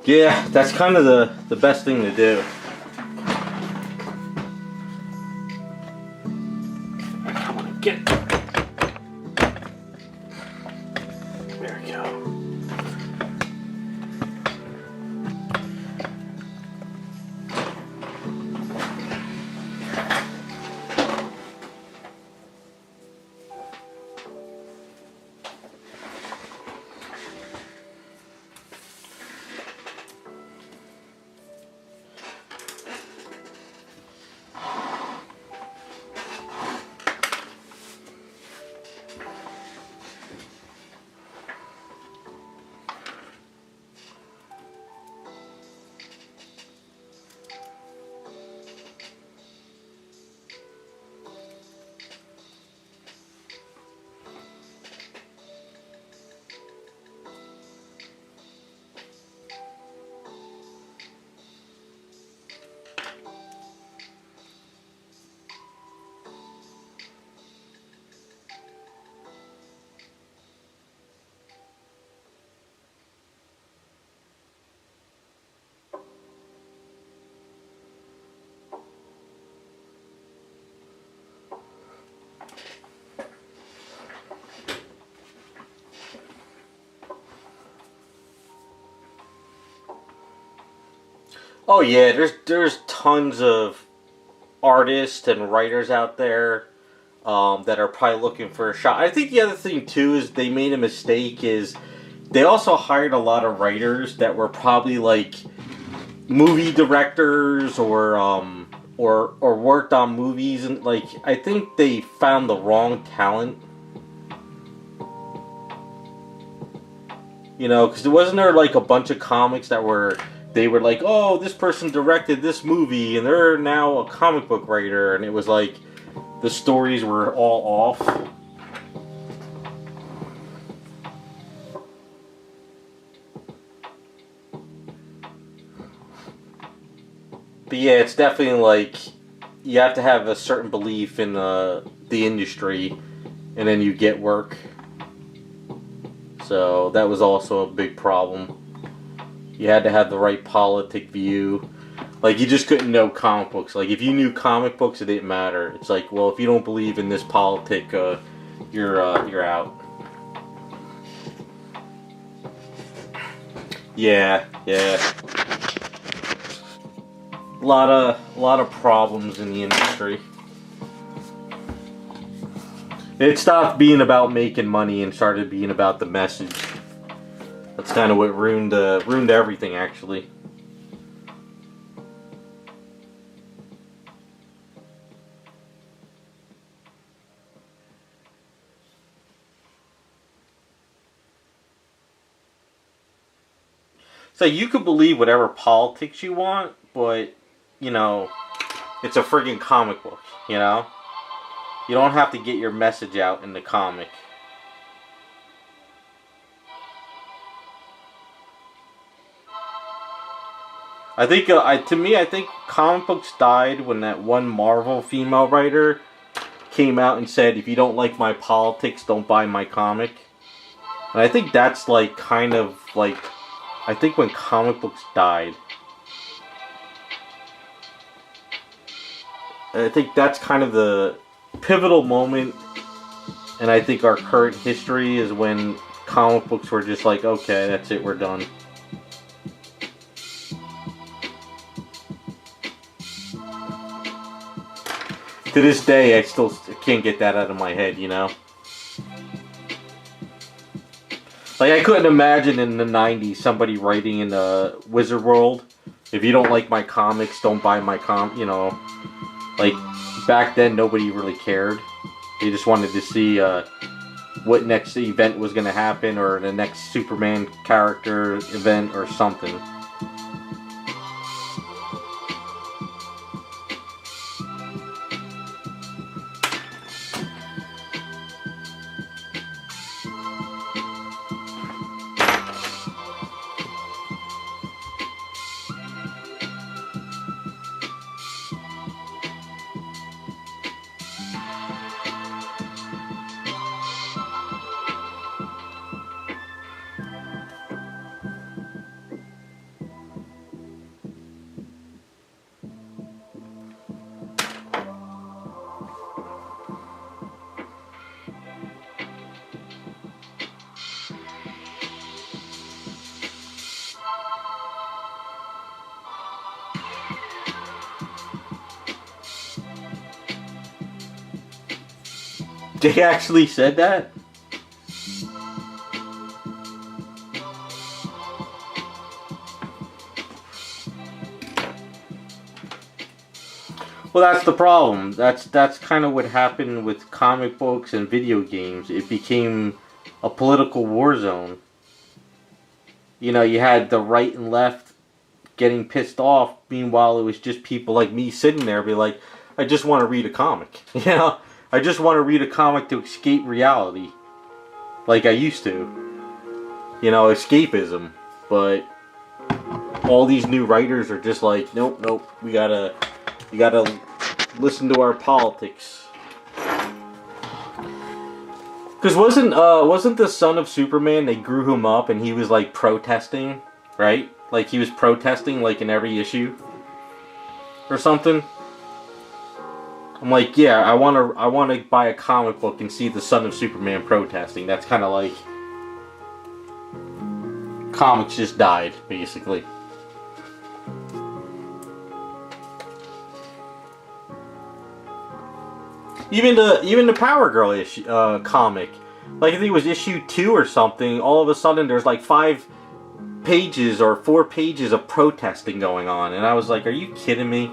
Speaker 1: Yeah, that's kind of the best thing to do. I'm gonna get there we go. Oh yeah, there's tons of artists and writers out there that are probably looking for a shot. I think the other thing too is they made a mistake is they also hired a lot of writers that were probably like movie directors or worked on movies, and like I think they found the wrong talent. You know, because wasn't there like a bunch of comics that were they were like, oh, this person directed this movie and they're now a comic book writer, and it was like the stories were all off. But yeah, it's definitely like you have to have a certain belief in the industry, and then you get work. So that was also a big problem. You had to have the right politic view. Like, you just couldn't know comic books. Like, if you knew comic books, it didn't matter. It's like, well, if you don't believe in this politic, you're out. Yeah. A lot of problems in the industry. It stopped being about making money and started being about the message. That's kind of what ruined everything, actually. So you could believe whatever politics you want, but, you know, it's a friggin' comic book, you know? You don't have to get your message out in the comic. I think, to me, I think comic books died when that one Marvel female writer came out and said, if you don't like my politics, don't buy my comic. And I think that's, like, kind of, like, I think when comic books died. I think that's kind of the pivotal moment, and I think our current history is when comic books were just like, okay, that's it, we're done. To this day, I still can't get that out of my head, you know? Like, I couldn't imagine in the 90s somebody writing in the Wizard World, if you don't like my comics, don't buy my you know. Like, back then, nobody really cared. They just wanted to see what next event was going to happen, or the next Superman character event, or something. They actually said that? Well, that's the problem. That's kind of what happened with comic books and video games. It became a political war zone. You know, you had the right and left getting pissed off. Meanwhile, it was just people like me sitting there be like, I just want to read a comic. You know? I just want to read a comic to escape reality. Like I used to. You know, escapism. But all these new writers are just like, nope, nope. You gotta listen to our politics. Because wasn't the son of Superman, they grew him up and he was like protesting, right? Like he was protesting like in every issue or something. I'm like, yeah, I want to buy a comic book and see the son of Superman protesting. That's kind of like comics just died, basically. Even the Power Girl issue comic, like I think it was issue 2 or something. All of a sudden, there's like 5 pages or 4 pages of protesting going on, and I was like, "Are you kidding me?"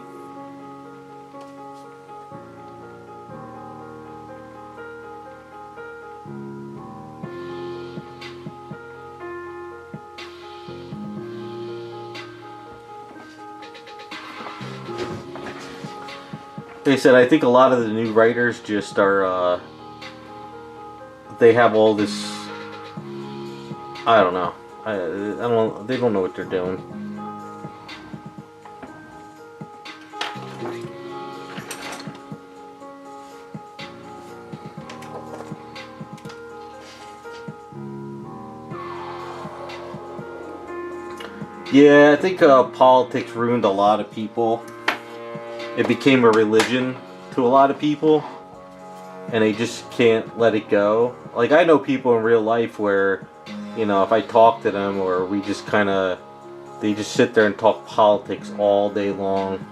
Speaker 1: They said, I think a lot of the new writers just are, they have all this, I don't know. They don't know what they're doing. Yeah, I think politics ruined a lot of people. It became a religion to a lot of people, and they just can't let it go. Like, I know people in real life where, you know, if I talk to them, or we just kind of, they just sit there and talk politics all day long,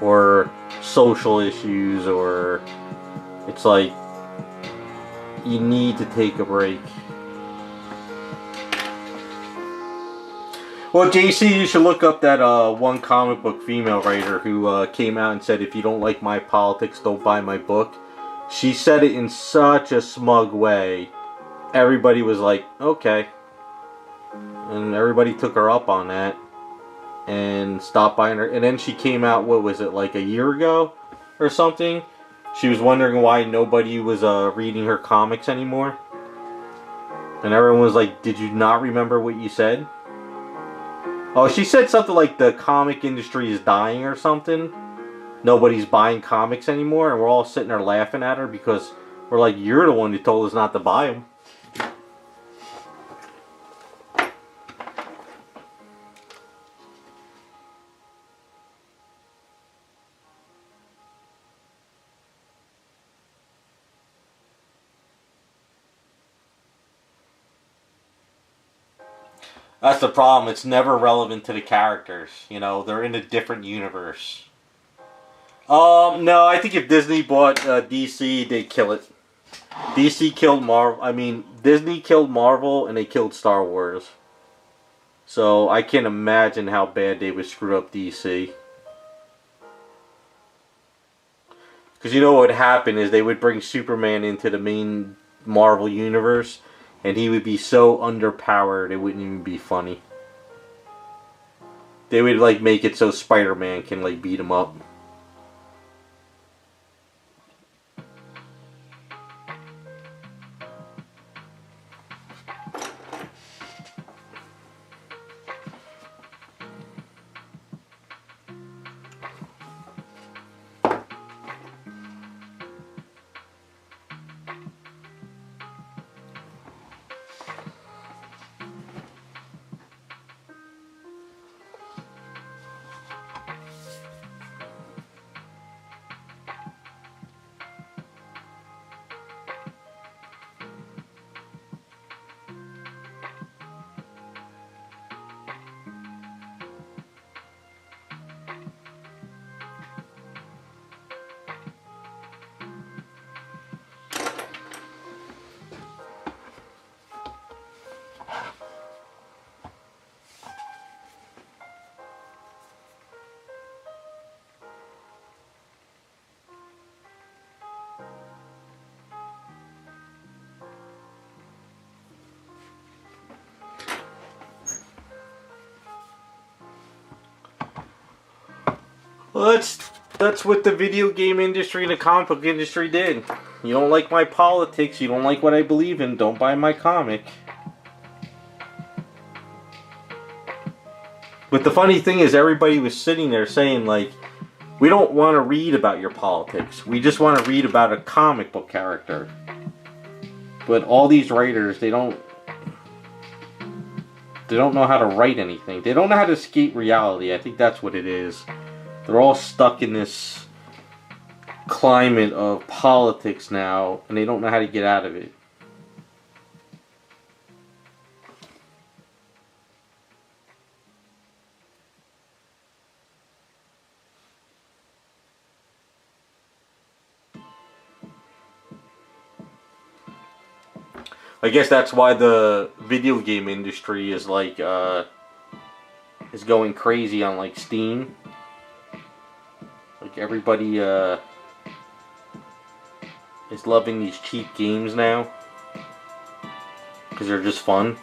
Speaker 1: or social issues, or it's like, You need to take a break. Well, JC, you should look up that one comic book female writer who came out and said, if you don't like my politics, don't buy my book. She said it in such a smug way. Everybody was like, okay. And everybody took her up on that. And stopped buying her. And then she came out, what was it, like a year ago? Or something? She was wondering why nobody was reading her comics anymore. And everyone was like, did you not remember what you said? Oh, she said something like the comic industry is dying or something. Nobody's buying comics anymore. And we're all sitting there laughing at her because we're like, you're the one who told us not to buy them. That's the problem. It's never relevant to the characters. You know, they're in a different universe. No, I think if Disney bought DC, they'd kill it. DC killed Marvel. I mean, Disney killed Marvel and they killed Star Wars. So I can't imagine how bad they would screw up DC. Because you know what would happen is they would bring Superman into the main Marvel universe. And he would be so underpowered, it wouldn't even be funny. They would, like, make it so Spider-Man can, like, beat him up. Well, that's what the video game industry and the comic book industry did. You don't like my politics, you don't like what I believe in, don't buy my comic. But the funny thing is, everybody was sitting there saying, like, we don't want to read about your politics. We just want to read about a comic book character. But all these writers, they don't know how to write anything. They don't know how to escape reality. I think that's what it is. They're all stuck in this climate of politics now, and they don't know how to get out of it. I guess that's why the video game industry is like is going crazy on like Steam. Like everybody is loving these cheap games now because they're just fun.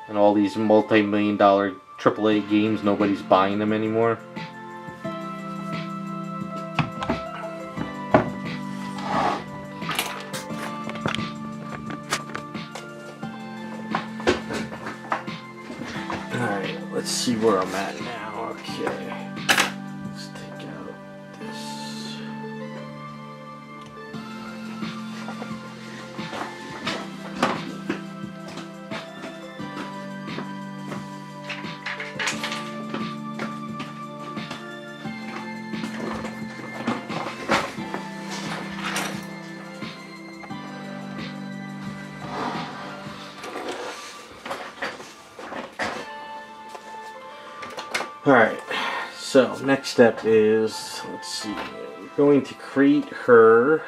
Speaker 1: And all these multi-million-dollar AAA games, nobody's buying them anymore. Alright, let's see where I'm at now. Okay. Let's take out this. Alright, so next step is, let's see, we're going to create her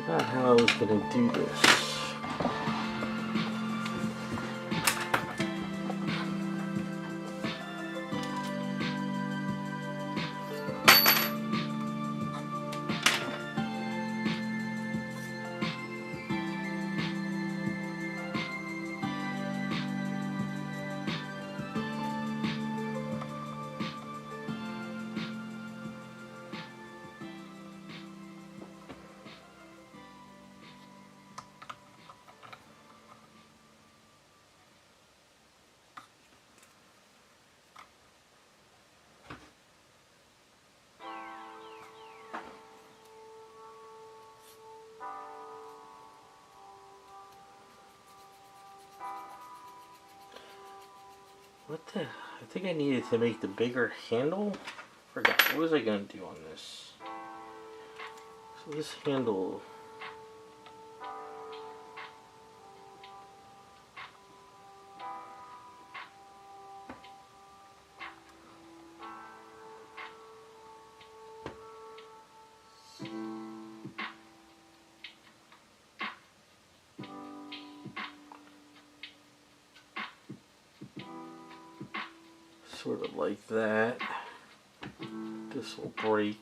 Speaker 1: forgot how I was going to do this. What the? I think I needed to make the bigger handle. Forgot. What was I gonna do on this? So this handle. Sort of like that. This will break.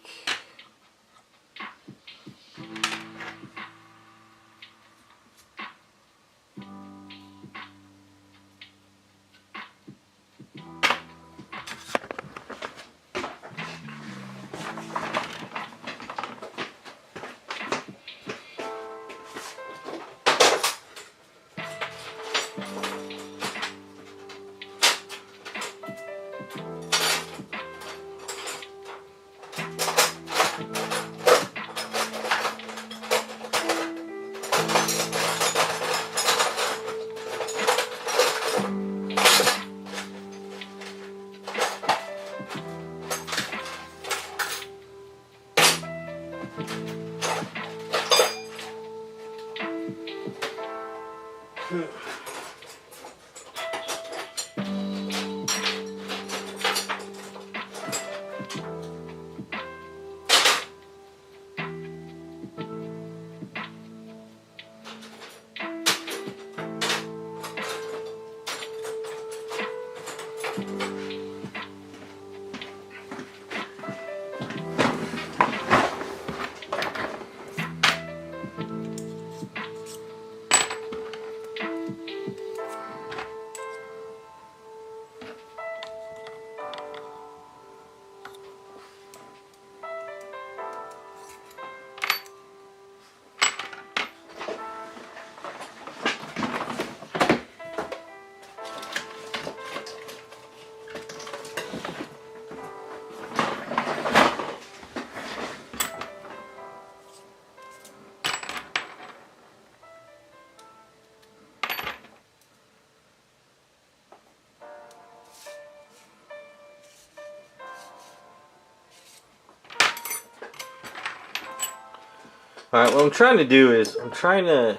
Speaker 1: Alright, what I'm trying to do is, I'm trying to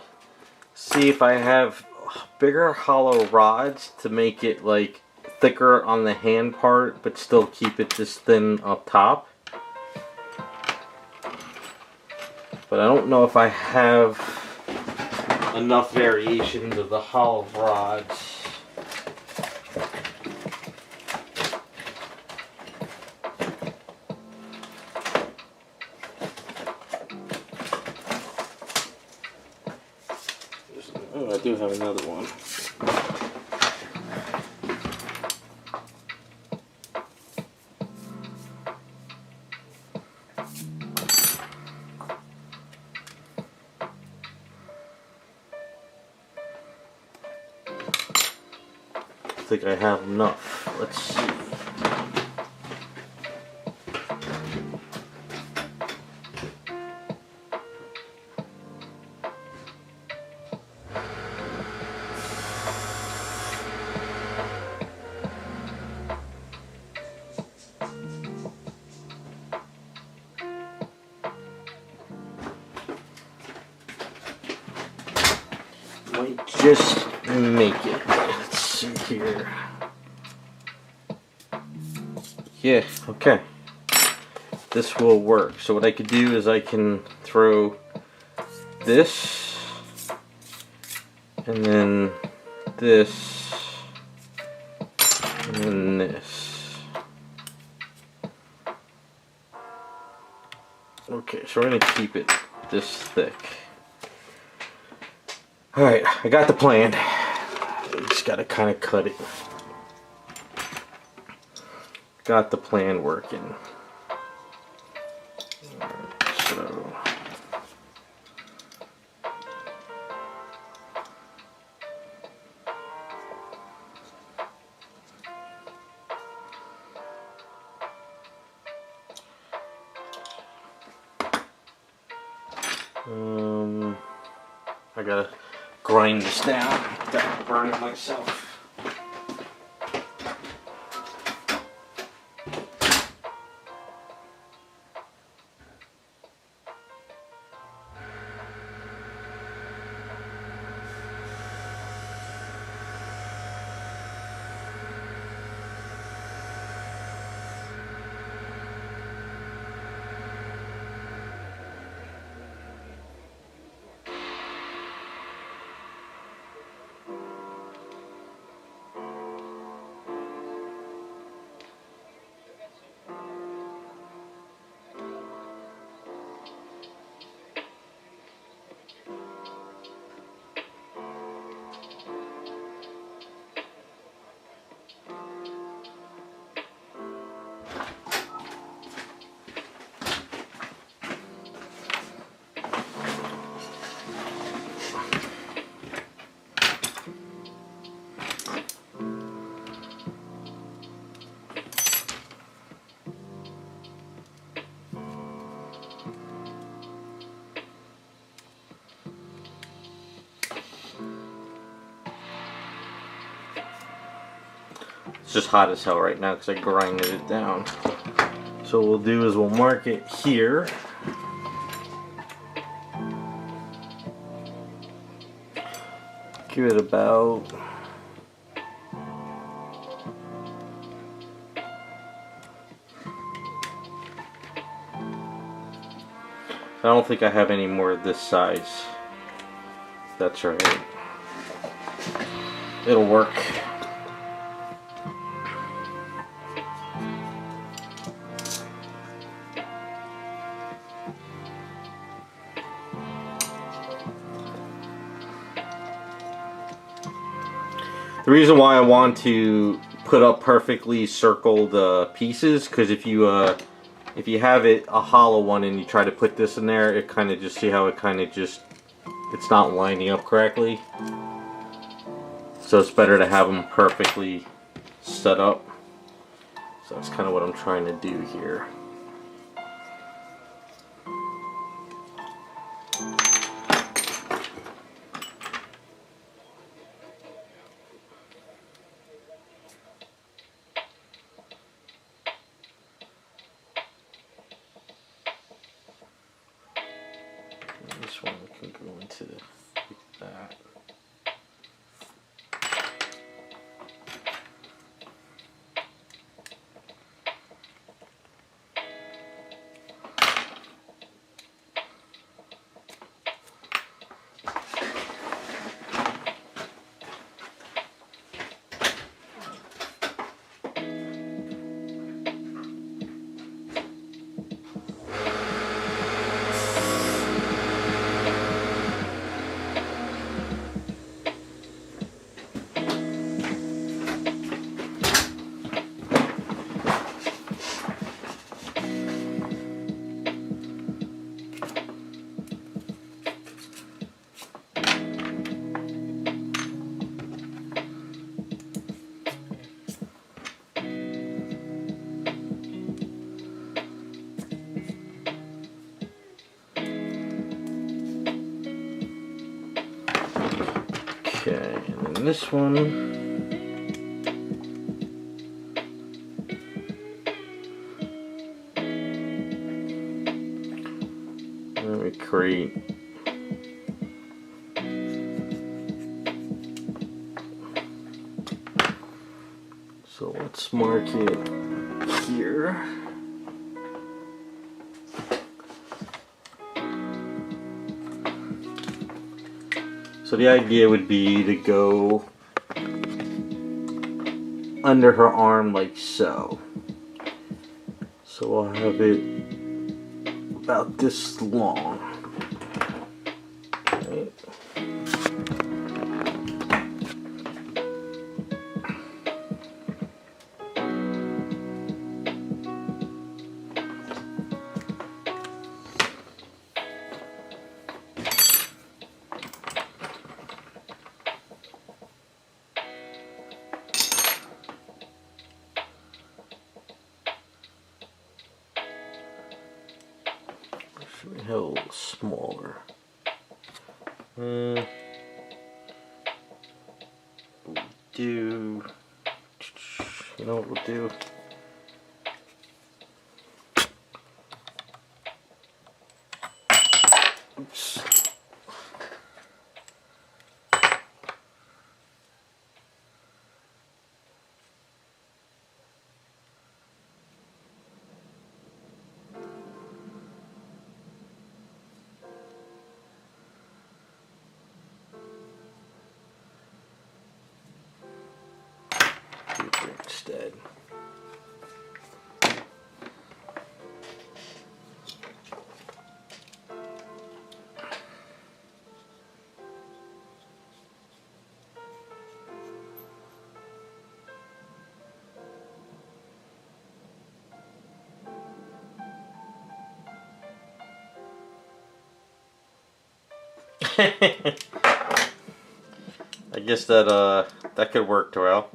Speaker 1: see if I have bigger hollow rods to make it like thicker on the hand part, but still keep it this thin up top. But I don't know if I have enough variations of the hollow rods. Oh, I do have another one. I think I have enough. Let's see. Might just make it. Let's see here. Yeah, okay. This will work. So what I could do is I can throw this, and then this, and then this. Okay, so we're gonna keep it this thick. Alright, I got the plan. Just gotta kind of cut it. Got the plan working. Alright, so I gotta grind this down. Gotta burn it myself. It's just hot as hell right now because I grinded it down. So what we'll do is we'll mark it here. Give it about I don't think I have any more of this size. That's right. It'll work. The reason why I want to put up perfectly circled pieces, because if you have it a hollow one and you try to put this in there, it kind of just, see how it kind of just, it's not lining up correctly. So it's better to have them perfectly set up. So that's kind of what I'm trying to do here. This one can go into that. Okay, and then this one, let me create so let's mark it here. So the idea would be to go under her arm like so. So I'll have it about this long. Right. Should we have a little smaller? We'll do. You know what we'll do? Oops. Instead. I guess that could work, Terrell.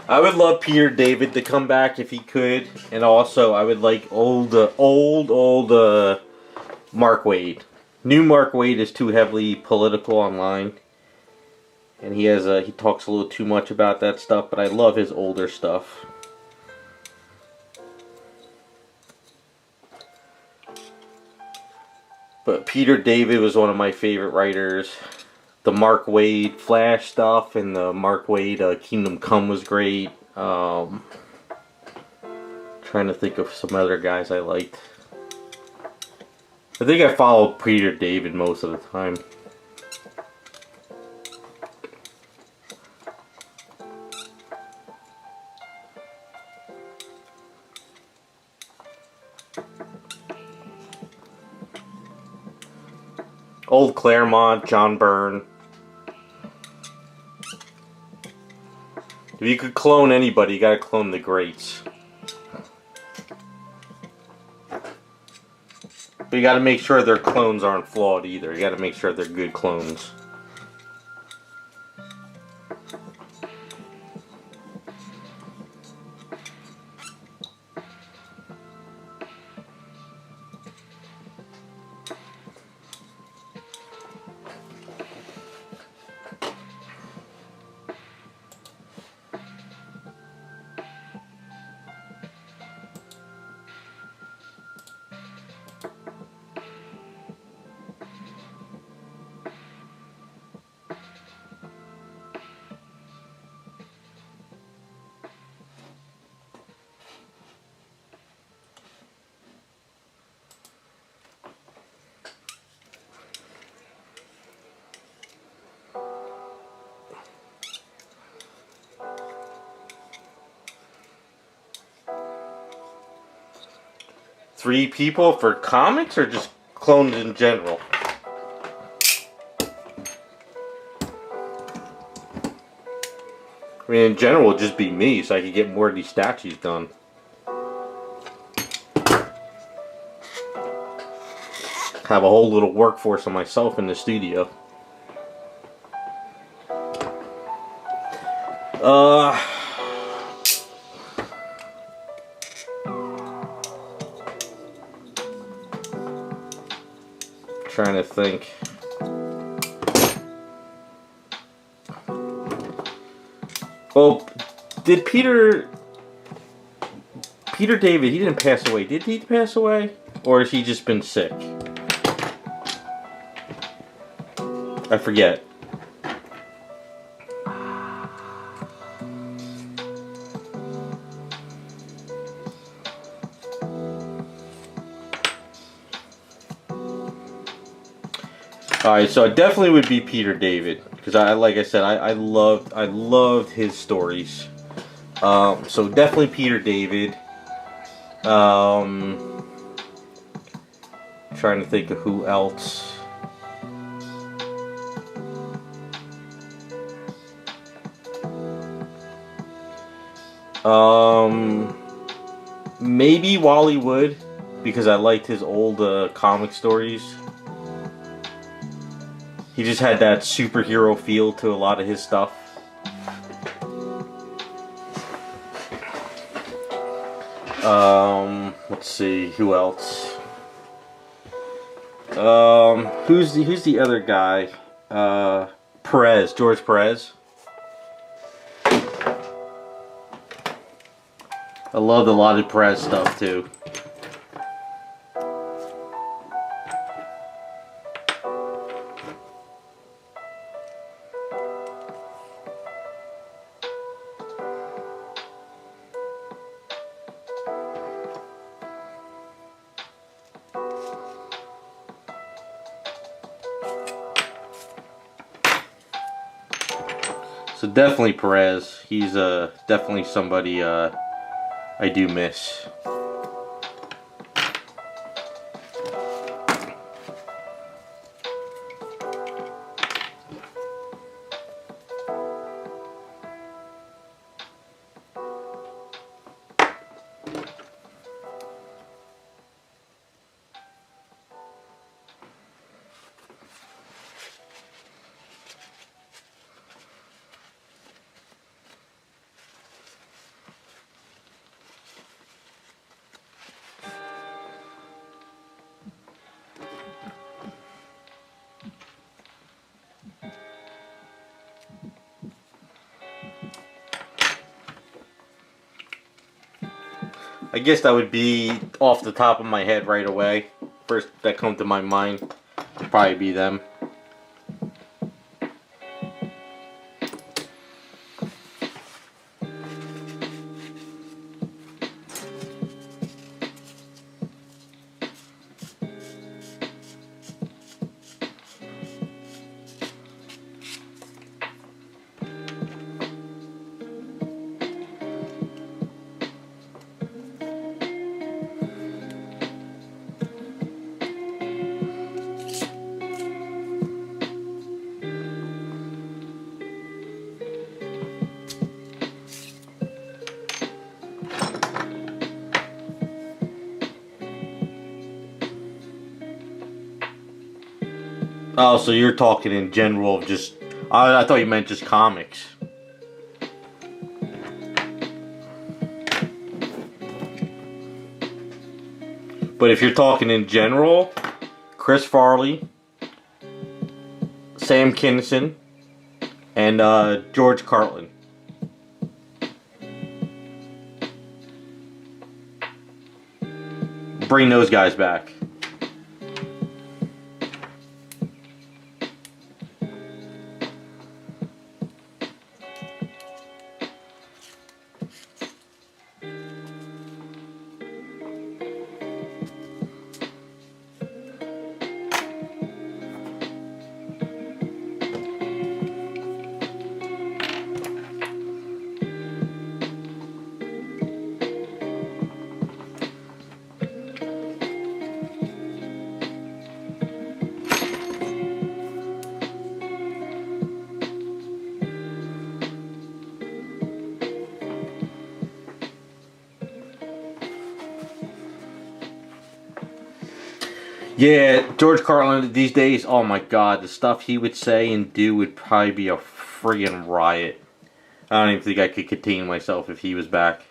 Speaker 1: I would love Peter David to come back if he could, and also I would like old Mark Waid. New Mark Waid is too heavily political online, and he talks a little too much about that stuff. But I love his older stuff. But Peter David was one of my favorite writers. The Mark Waid Flash stuff and the Mark Waid Kingdom Come was great. Trying to think of some other guys I liked. I think I followed Peter David most of the time. Old Claremont, John Byrne. If you could clone anybody, you gotta clone the greats. But you gotta make sure their clones aren't flawed either. You gotta make sure they're good clones. Three people for comics or just cloned in general? I mean, in general, it'd just be me, so I could get more of these statues done. Have a whole little workforce of myself in the studio. Trying to think. Well, did Peter David, he didn't pass away. Did he pass away? Or has he just been sick? I forget. Alright, so it definitely would be Peter David. Because like I said, I loved his stories. So definitely Peter David. Trying to think of who else. Maybe Wally Wood, because I liked his old comic stories. He just had that superhero feel to a lot of his stuff. Let's see, who else? Who's the other guy? Perez, George Perez. I loved a lot of Perez stuff too. So definitely Perez. He's definitely somebody I do miss. I guess that would be off the top of my head right away. First that come to my mind would probably be them. Oh, so you're talking in general of just... I thought you meant just comics. But if you're talking in general, Chris Farley, Sam Kinison, and George Carlin. Bring those guys back. Yeah, George Carlin these days, oh my god, the stuff he would say and do would probably be a friggin' riot. I don't even think I could contain myself if he was back.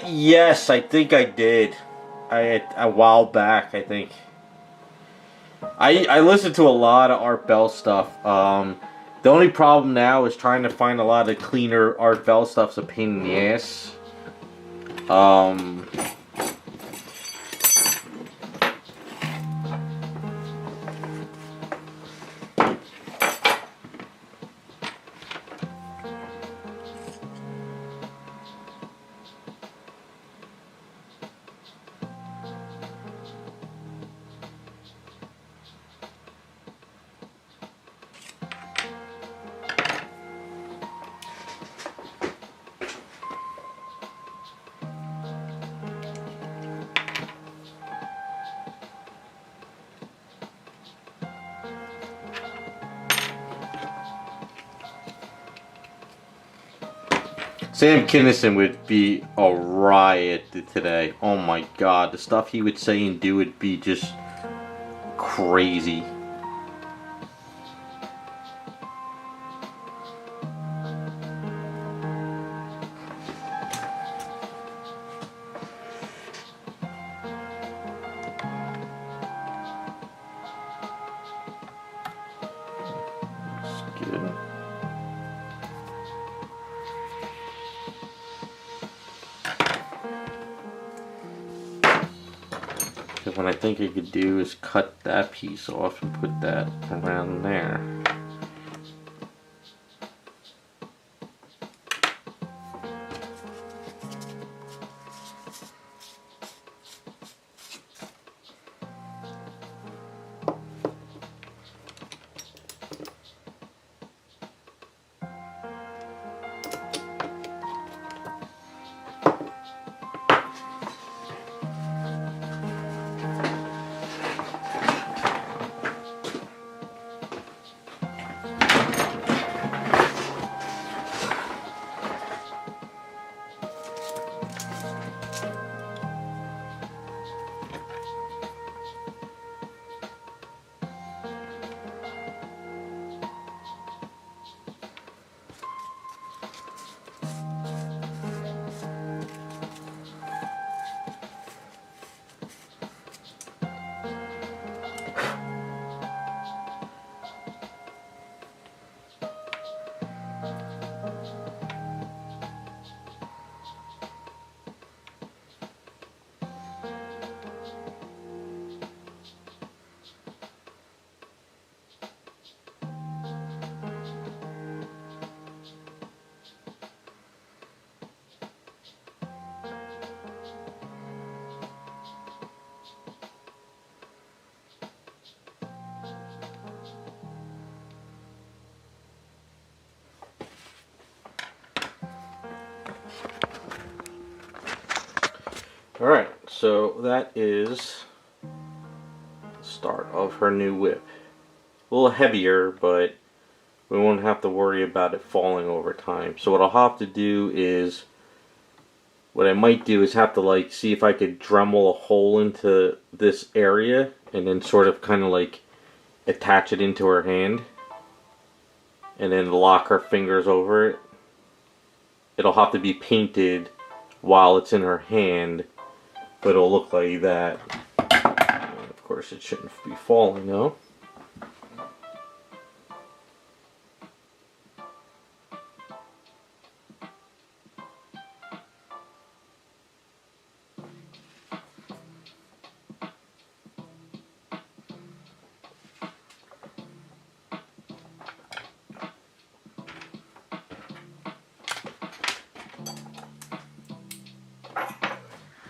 Speaker 1: Yes, I think I did. A while back, I think. I listened to a lot of Art Bell stuff. The only problem now is trying to find a lot of cleaner Art Bell stuff's a pain in the ass. Sam Kinison would be a riot today. Oh my god, the stuff he would say and do would be just crazy. That's good. What I think I could do is cut that piece off and put that around there. Alright, so that is the start of her new whip. A little heavier, but we won't have to worry about it falling over time. So what I'll have to do is, what I might do is have to like see if I could Dremel a hole into this area and then sort of kind of like attach it into her hand and then lock her fingers over it. It'll have to be painted while it's in her hand, but it'll look like that. And of course it shouldn't be falling though.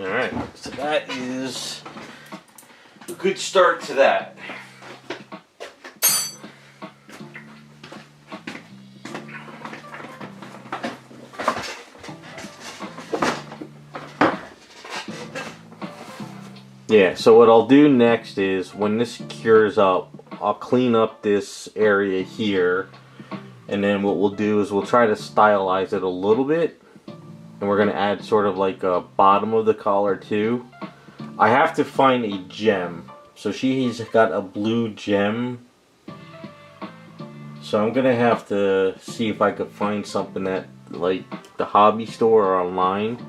Speaker 1: Alright, so that is a good start to that. Yeah, so what I'll do next is when this cures up, I'll clean up this area here, and then what we'll do is we'll try to stylize it a little bit, and we're going to add sort of like a bottom of the collar too. I have to find a gem. So she's got a blue gem, so I'm going to have to see if I could find something at like the hobby store or online.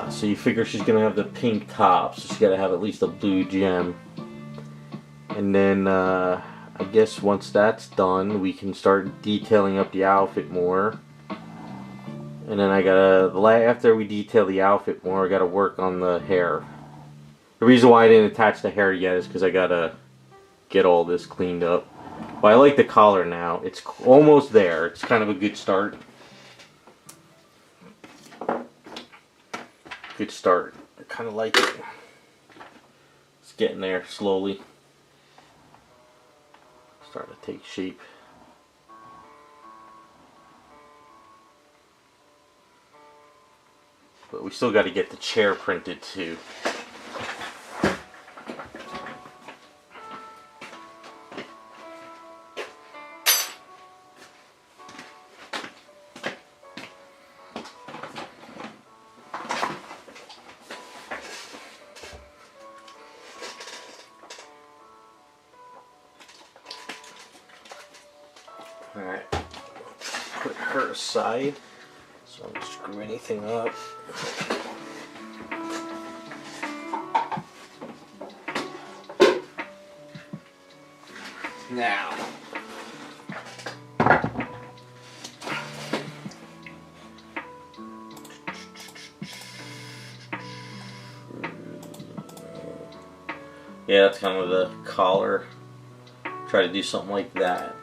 Speaker 1: So you figure she's going to have the pink top, so she's got to have at least a blue gem. And then I guess once that's done, we can start detailing up the outfit more. And then I gotta, after we detail the outfit more, I gotta work on the hair. The reason why I didn't attach the hair yet is because I gotta get all this cleaned up. But I like the collar now. It's almost there. It's kind of a good start. Good start. I kind of like it. It's getting there slowly. Starting to take shape. But we still got to get the chair printed too. Alright, put her aside so I don't screw anything up. Now, yeah, that's kind of the collar. Try to do something like that.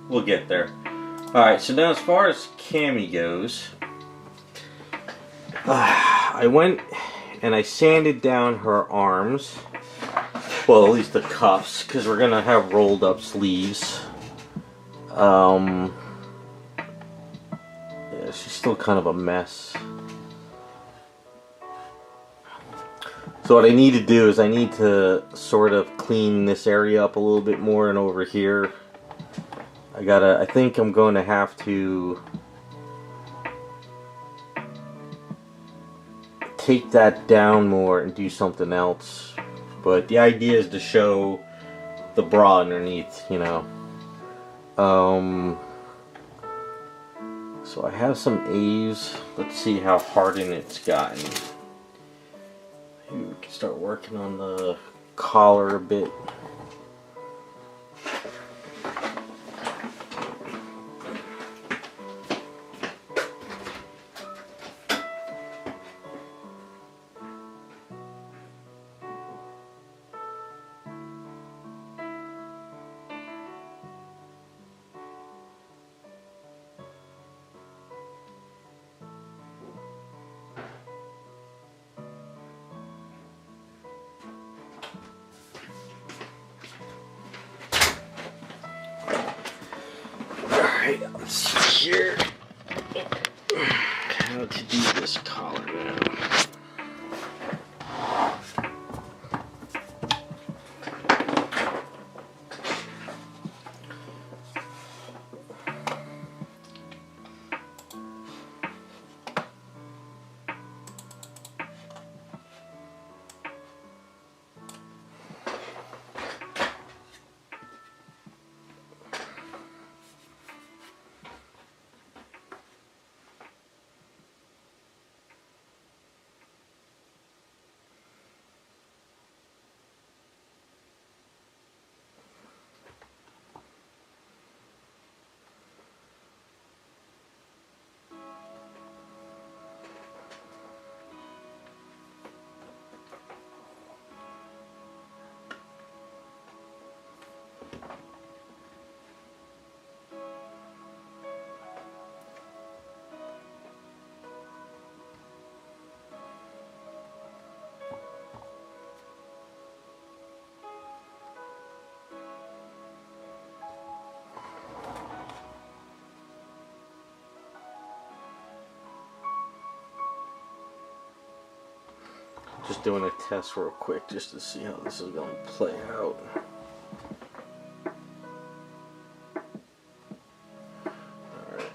Speaker 1: We'll get there. Alright, so now as far as Cammy goes, I went and I sanded down her arms. Well, at least the cuffs, because we're going to have rolled up sleeves. Yeah, she's still kind of a mess. So what I need to do is I need to sort of clean this area up a little bit more, and over here I think I'm going to have to take that down more and do something else. But the idea is to show the bra underneath, you know. So I have some A's. Let's see how hardened it's gotten. Maybe we can start working on the collar a bit. Alright, let's see here how to do this collar now. Just doing a test real quick just to see how this is going to play out. Alright.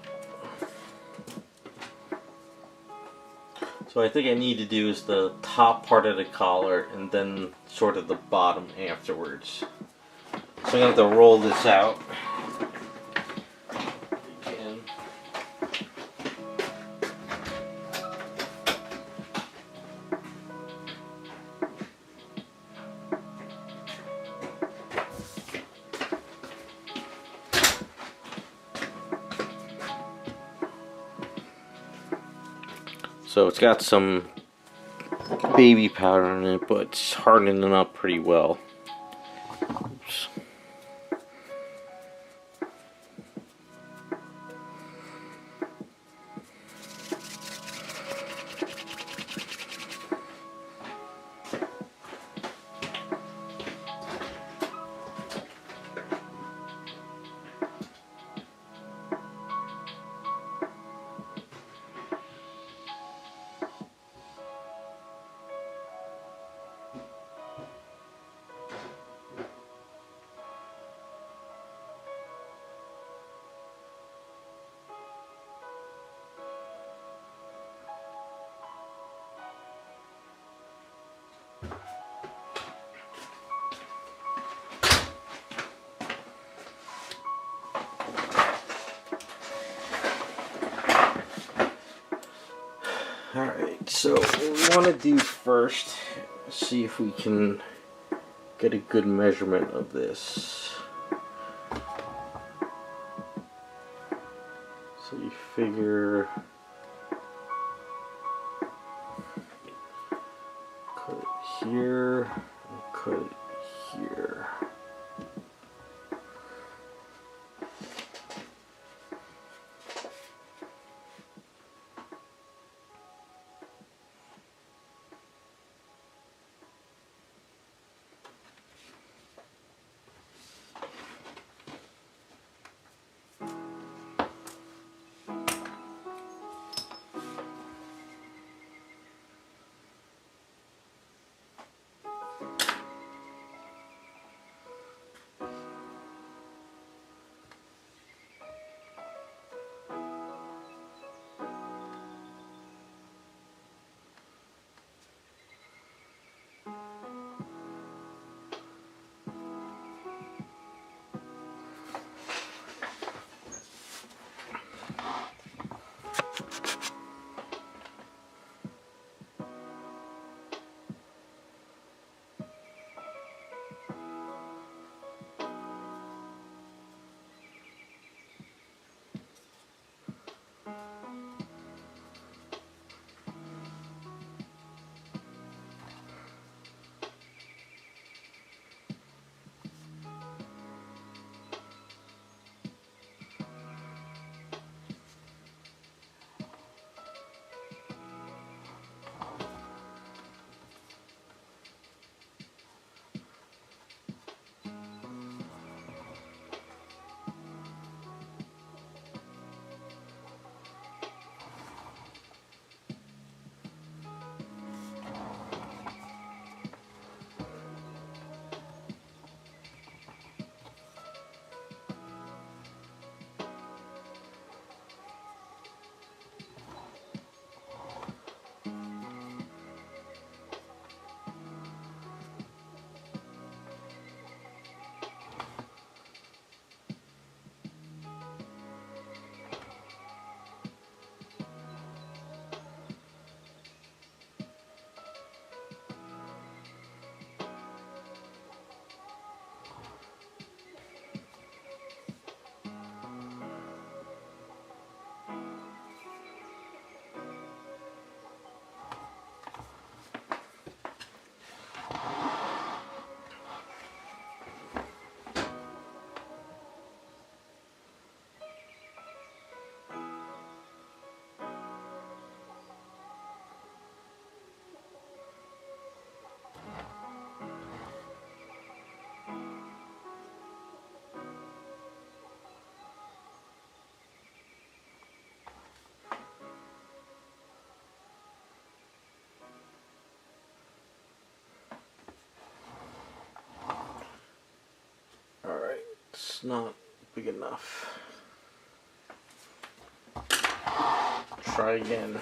Speaker 1: So I think I need to do is the top part of the collar and then sort of the bottom afterwards. So I'm going to have to roll this out. Again. So it's got some baby powder in it, but it's hardening up pretty well. Oops. Alright, so what we want to do first, see if we can get a good measurement of this. So you figure, cut it here, and cut it here. It's not big enough. Try again.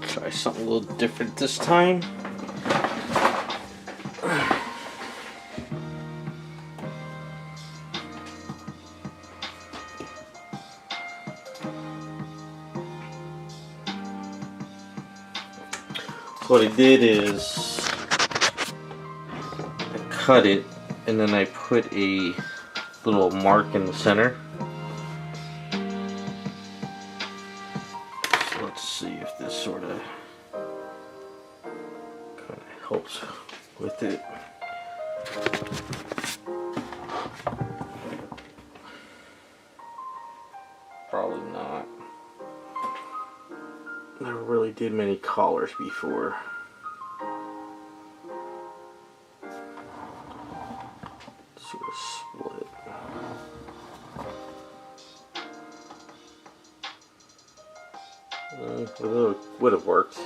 Speaker 1: Try something a little different this time. So what I did is I cut it and then I put a little mark in the center. So let's see if this sort of kind of helps with it. Probably not. Never really did many collars before. Sort of split. It would have worked.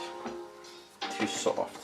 Speaker 1: Too soft.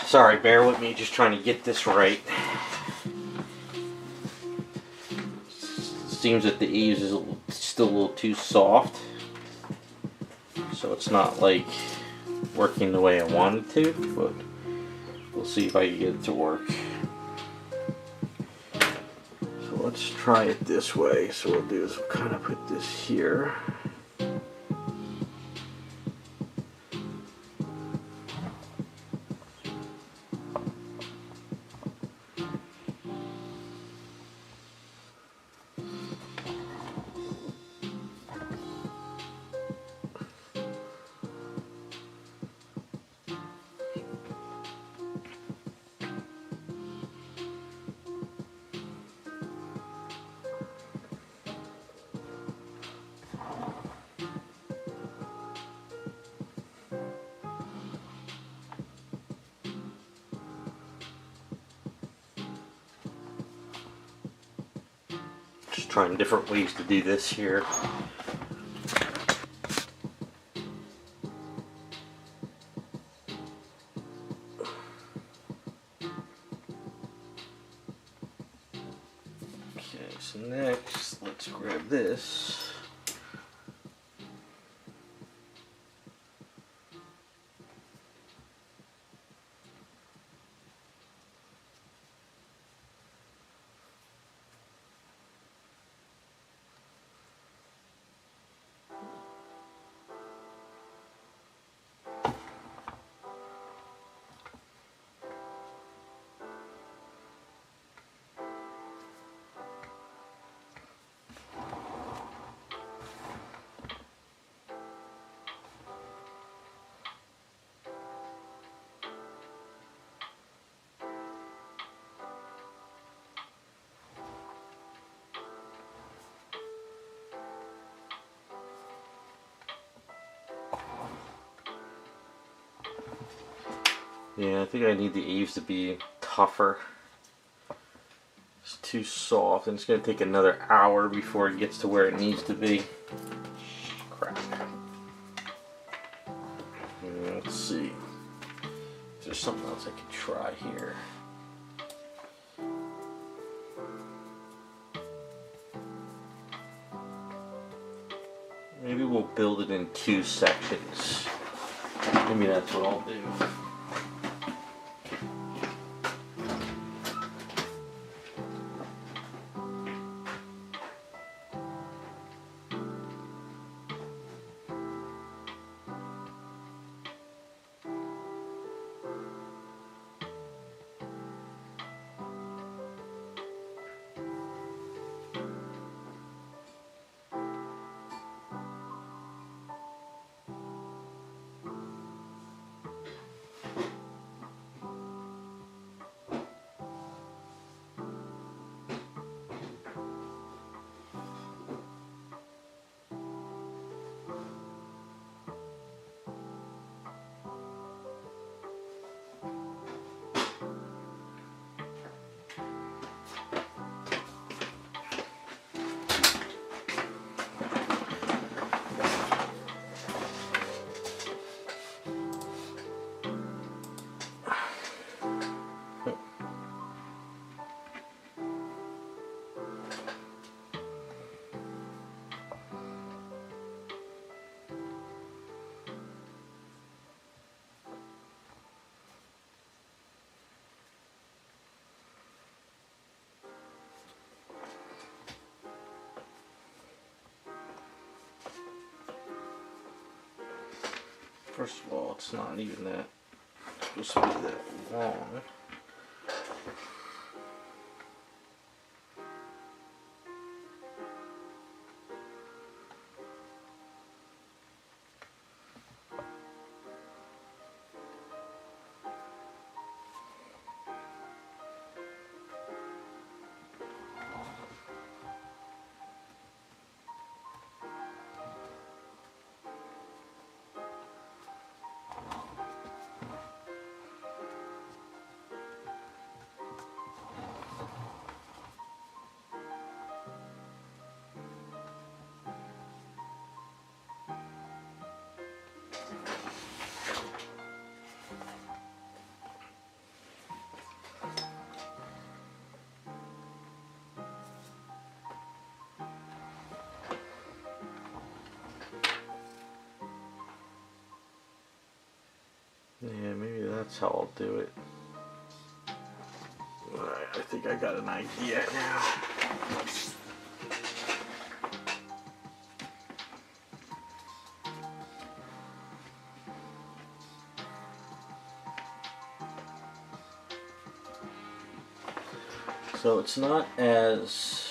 Speaker 1: Sorry, bear with me, just trying to get this right. Seems that the eaves is still a little too soft, so it's not like working the way I wanted to, but we'll see if I can get it to work. So let's try it this way. So what we'll do is we'll kind of put this here. Just trying different ways to do this here. So next, let's grab this. Yeah, I think I need the eaves to be tougher. It's too soft, and it's going to take another hour before it gets to where it needs to be. Crap. Let's see. Is there something else I can try here? Maybe we'll build it in 2 sections. Maybe that's what I'll do. First of all, it's not even that supposed to be that long. Yeah, maybe that's how I'll do it. Alright, I think I got an idea now. So it's not as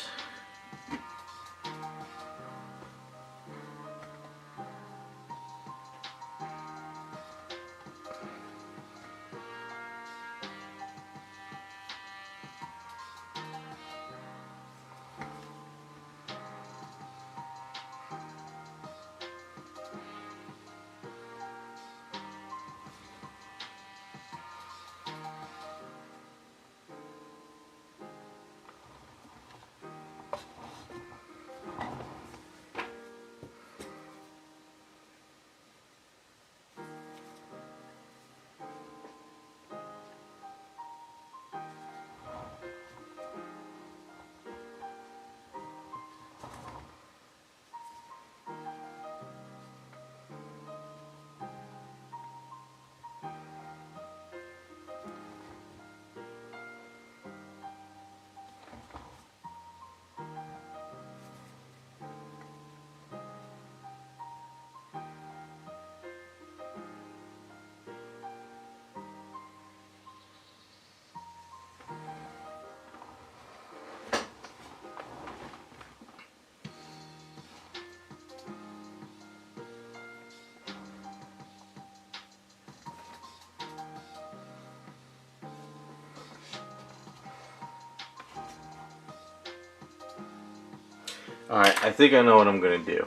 Speaker 1: Alright, I think I know what I'm going to do.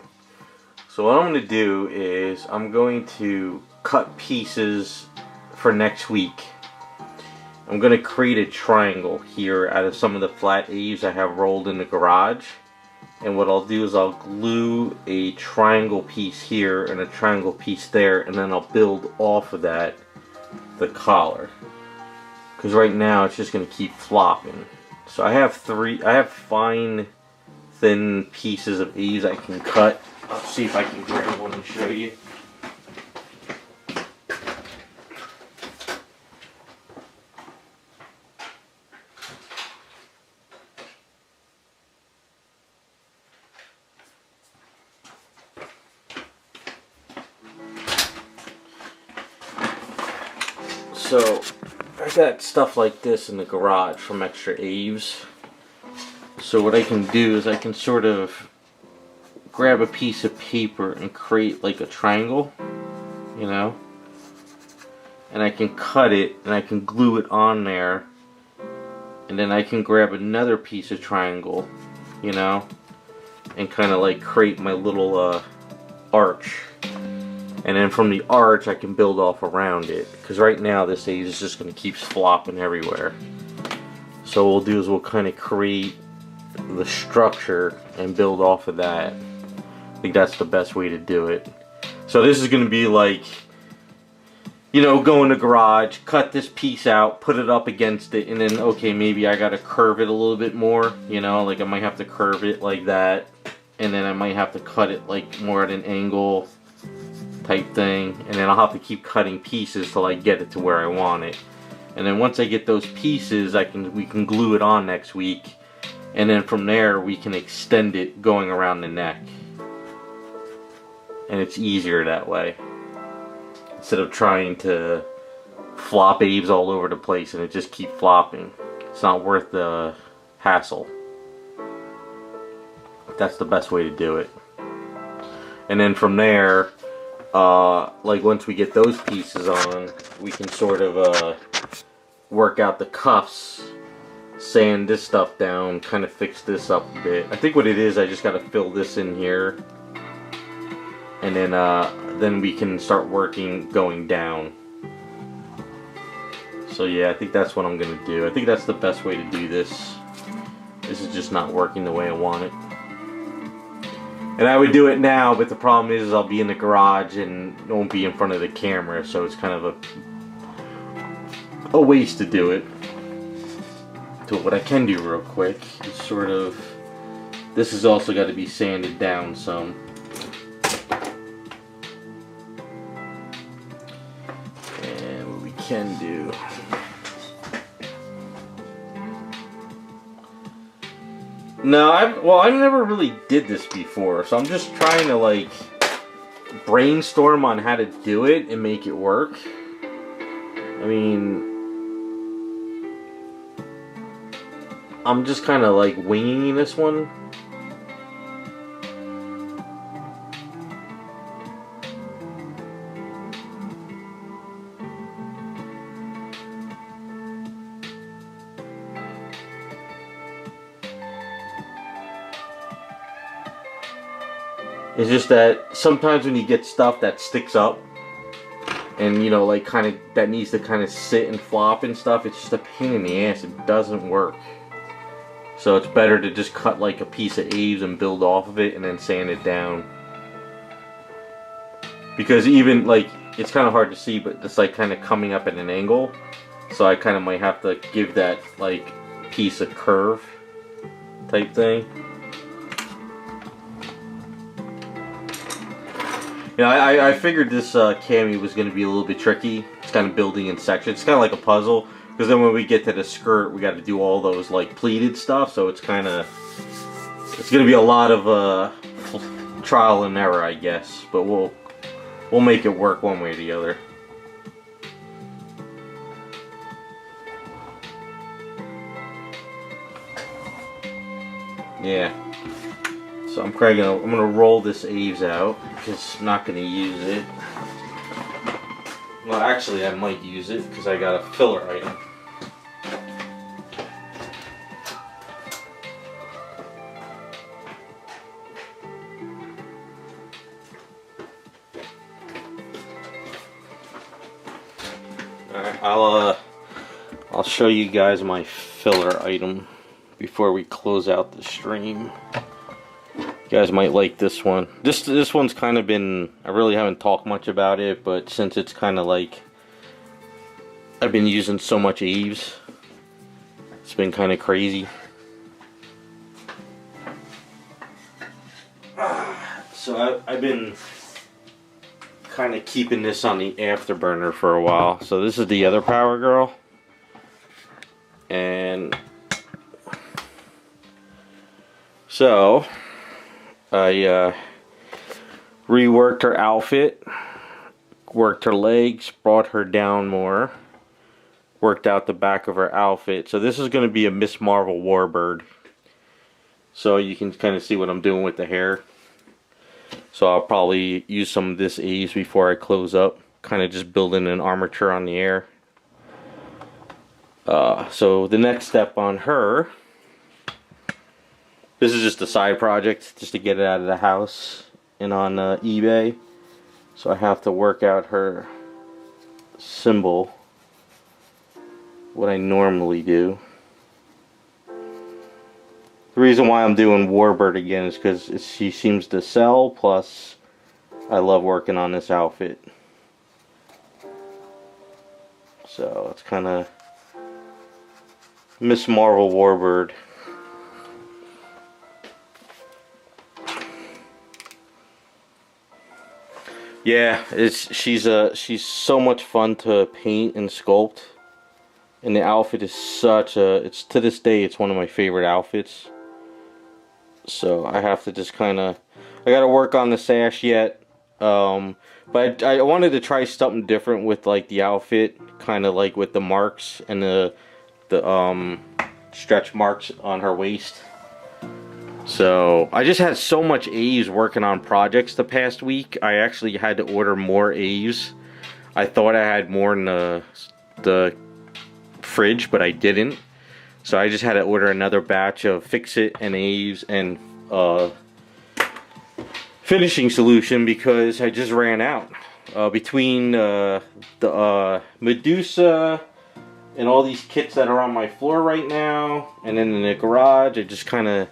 Speaker 1: So what I'm going to do is I'm going to cut pieces for next week. I'm going to create a triangle here out of some of the flat eaves I have rolled in the garage. And what I'll do is I'll glue a triangle piece here and a triangle piece there, and then I'll build off of that the collar. Because right now it's just going to keep flopping. So I have fine, thin pieces of eaves I can cut. I'll see if I can grab one and show you. So I got stuff like this in the garage from extra eaves. So what I can do is I can sort of grab a piece of paper and create like a triangle, you know, and I can cut it and I can glue it on there, and then I can grab another piece of triangle, you know, and kind of like create my little arch. And then from the arch I can build off around it, because right now this eave is just going to keep flopping everywhere. So what we'll do is we'll kind of create the structure and build off of that. I think that's the best way to do it. So this is going to be like, you know, go in the garage, cut this piece out, put it up against it, and then, okay, maybe I got to curve it a little bit more, you know, like I might have to curve it like that, and then I might have to cut it like more at an angle type thing, and then I'll have to keep cutting pieces till I get it to where I want it. And then once I get those pieces, we can glue it on next week, and then from there we can extend it going around the neck. And it's easier that way, instead of trying to flop eaves all over the place and it just keep flopping. It's not worth the hassle. That's the best way to do it. And then from there, like once we get those pieces on, we can sort of work out the cuffs, sand this stuff down, kind of fix this up a bit. I think what it is, I just got to fill this in here, and then we can start working going down. So yeah, I think that's what I'm gonna do. I think that's the best way to do this. This is just not working the way I want it. And I would do it now, but the problem is I'll be in the garage and it won't be in front of the camera, so it's kind of a waste to do it. So what I can do real quick is sort of, this has also got to be sanded down some. And what we can do, no, I've never really did this before, so I'm just trying to like brainstorm on how to do it and make it work. I mean, I'm just kind of like winging this one. It's just that sometimes when you get stuff that sticks up and, you know, like kind of that needs to kind of sit and flop and stuff, it's just a pain in the ass. It doesn't work. So it's better to just cut like a piece of eaves and build off of it and then sand it down. Because even like, it's kind of hard to see, but it's like kind of coming up at an angle. So I kind of might have to give that like piece a curve type thing. You know, I figured this Cammy was going to be a little bit tricky. It's kind of building in sections. It's kind of like a puzzle. Because then when we get to the skirt, we got to do all those like pleated stuff. So it's kind of, it's going to be a lot of trial and error, I guess. But we'll make it work one way or the other. Yeah. So I'm gonna roll this eaves out, because I'm not gonna use it. Well, actually, I might use it because I got a filler item. Alright, I'll show you guys my filler item before we close out the stream. You guys might like this one. This one's kind of been, I really haven't talked much about it, but since it's kind of like, I've been using so much Eves, it's been kind of crazy. So I've been kind of keeping this on the afterburner for a while. So this is the other Power Girl, and so I reworked her outfit, worked her legs, brought her down more, worked out the back of her outfit. So this is going to be a Miss Marvel Warbird. So you can kind of see what I'm doing with the hair. So I'll probably use some of this Ease before I close up, kind of just building an armature on the air. So the next step on her, this is just a side project, just to get it out of the house and on eBay. So I have to work out her symbol, what I normally do. The reason why I'm doing Warbird again is because she seems to sell, plus I love working on this outfit. So it's kind of Miss Marvel Warbird. Yeah, she's so much fun to paint and sculpt, and the outfit is it's to this day it's one of my favorite outfits. So I have to just kind of, I got to work on the sash yet, but I wanted to try something different with like the outfit, kind of like with the marks and the stretch marks on her waist. So I just had so much A's working on projects the past week. I actually had to order more A's. I thought I had more in the fridge, but I didn't. So I just had to order another batch of Fix-It and Aves and finishing solution because I just ran out. Between the Medusa and all these kits that are on my floor right now, and then in the garage, I just kind of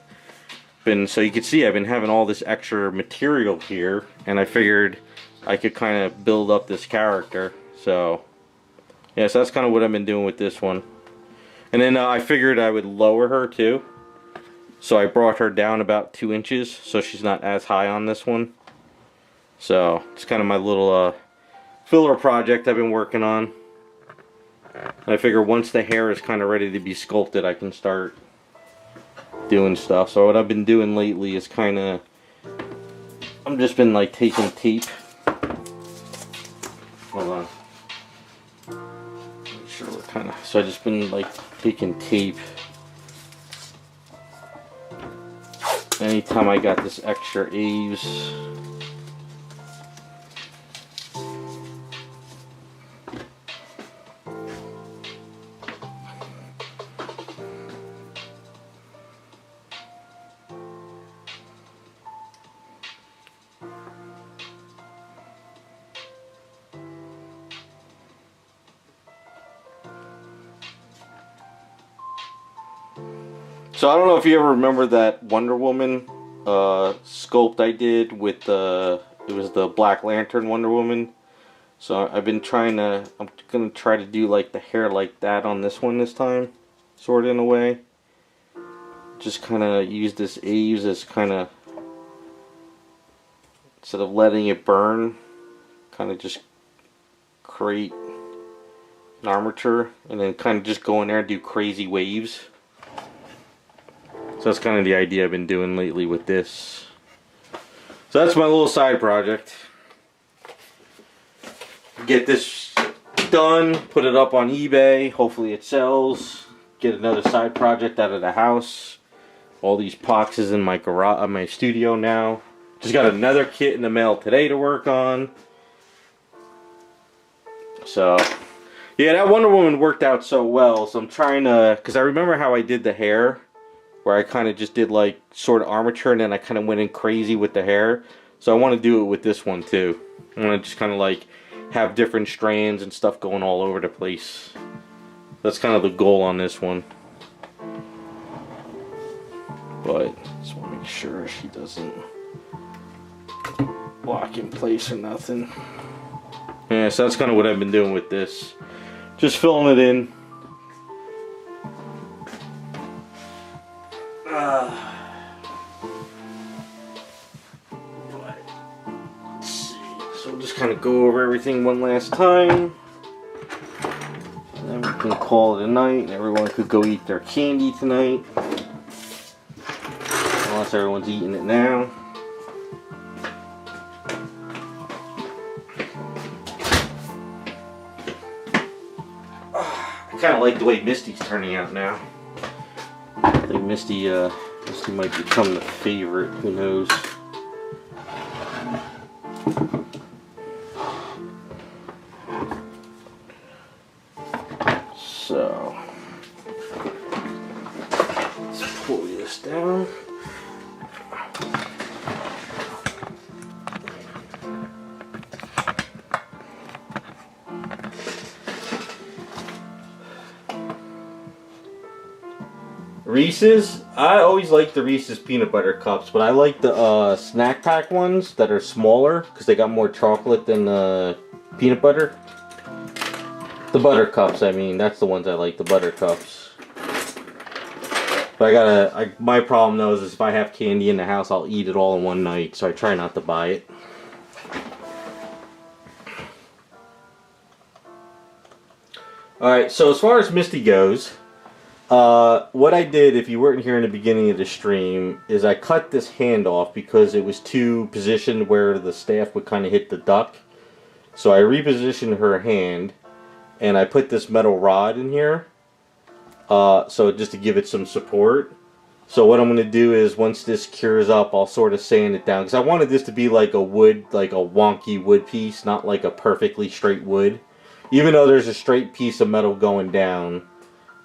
Speaker 1: been, so you can see I've been having all this extra material here, and I figured I could kind of build up this character. So yeah, so that's kind of what I've been doing with this one. And then I figured I would lower her too. So I brought her down about 2 inches so she's not as high on this one. So it's kind of my little filler project I've been working on. And I figure once the hair is kind of ready to be sculpted, I can start doing stuff. So what I've been doing lately is kind of, I've just been like taking tape. Hold on. Sure, we're kind of, so I just been like taking tape anytime I got this extra Aves. So I don't know if you ever remember that Wonder Woman sculpt I did with it was the Black Lantern Wonder Woman. So I've been trying to, I'm gonna try to do like the hair like that on this one this time, sort of in a way. Just kind of use this Aves as kind of, instead of letting it burn, kind of just create an armature and then kind of just go in there and do crazy waves. So that's kind of the idea I've been doing lately with this. So that's my little side project. Get this done, put it up on eBay, hopefully it sells. Get another side project out of the house. All these boxes in my garage, my studio now. Just got another kit in the mail today to work on. So yeah, that Wonder Woman worked out so well. So I'm trying to, because I remember how I did the hair, where I kind of just did like sort of armature and then I kind of went in crazy with the hair. So I want to do it with this one too. I want to just kind of like have different strands and stuff going all over the place. That's kind of the goal on this one. But just want to make sure she doesn't lock in place or nothing. Yeah, so that's kind of what I've been doing with this. Just filling it in. Let's see. So we'll just kind of go over everything one last time. And then we can call it a night and everyone could go eat their candy tonight. Unless everyone's eating it now. I kind of like the way Misty's turning out now. I think Misty might become the favorite. Who knows? So let's pull this down. Reese's, I always like the Reese's peanut butter cups, but I like the snack pack ones that are smaller because they got more chocolate than the peanut butter. The butter cups, I mean, that's the ones I like, the butter cups. But my problem though is if I have candy in the house, I'll eat it all in one night, so I try not to buy it. Alright, so as far as Misty goes, what I did, if you weren't here in the beginning of the stream, is I cut this hand off because it was too positioned where the staff would kind of hit the duck. So I repositioned her hand, and I put this metal rod in here, so just to give it some support. So what I'm going to do is, once this cures up, I'll sort of sand it down, because I wanted this to be like a wood, like a wonky wood piece, not like a perfectly straight wood. Even though there's a straight piece of metal going down.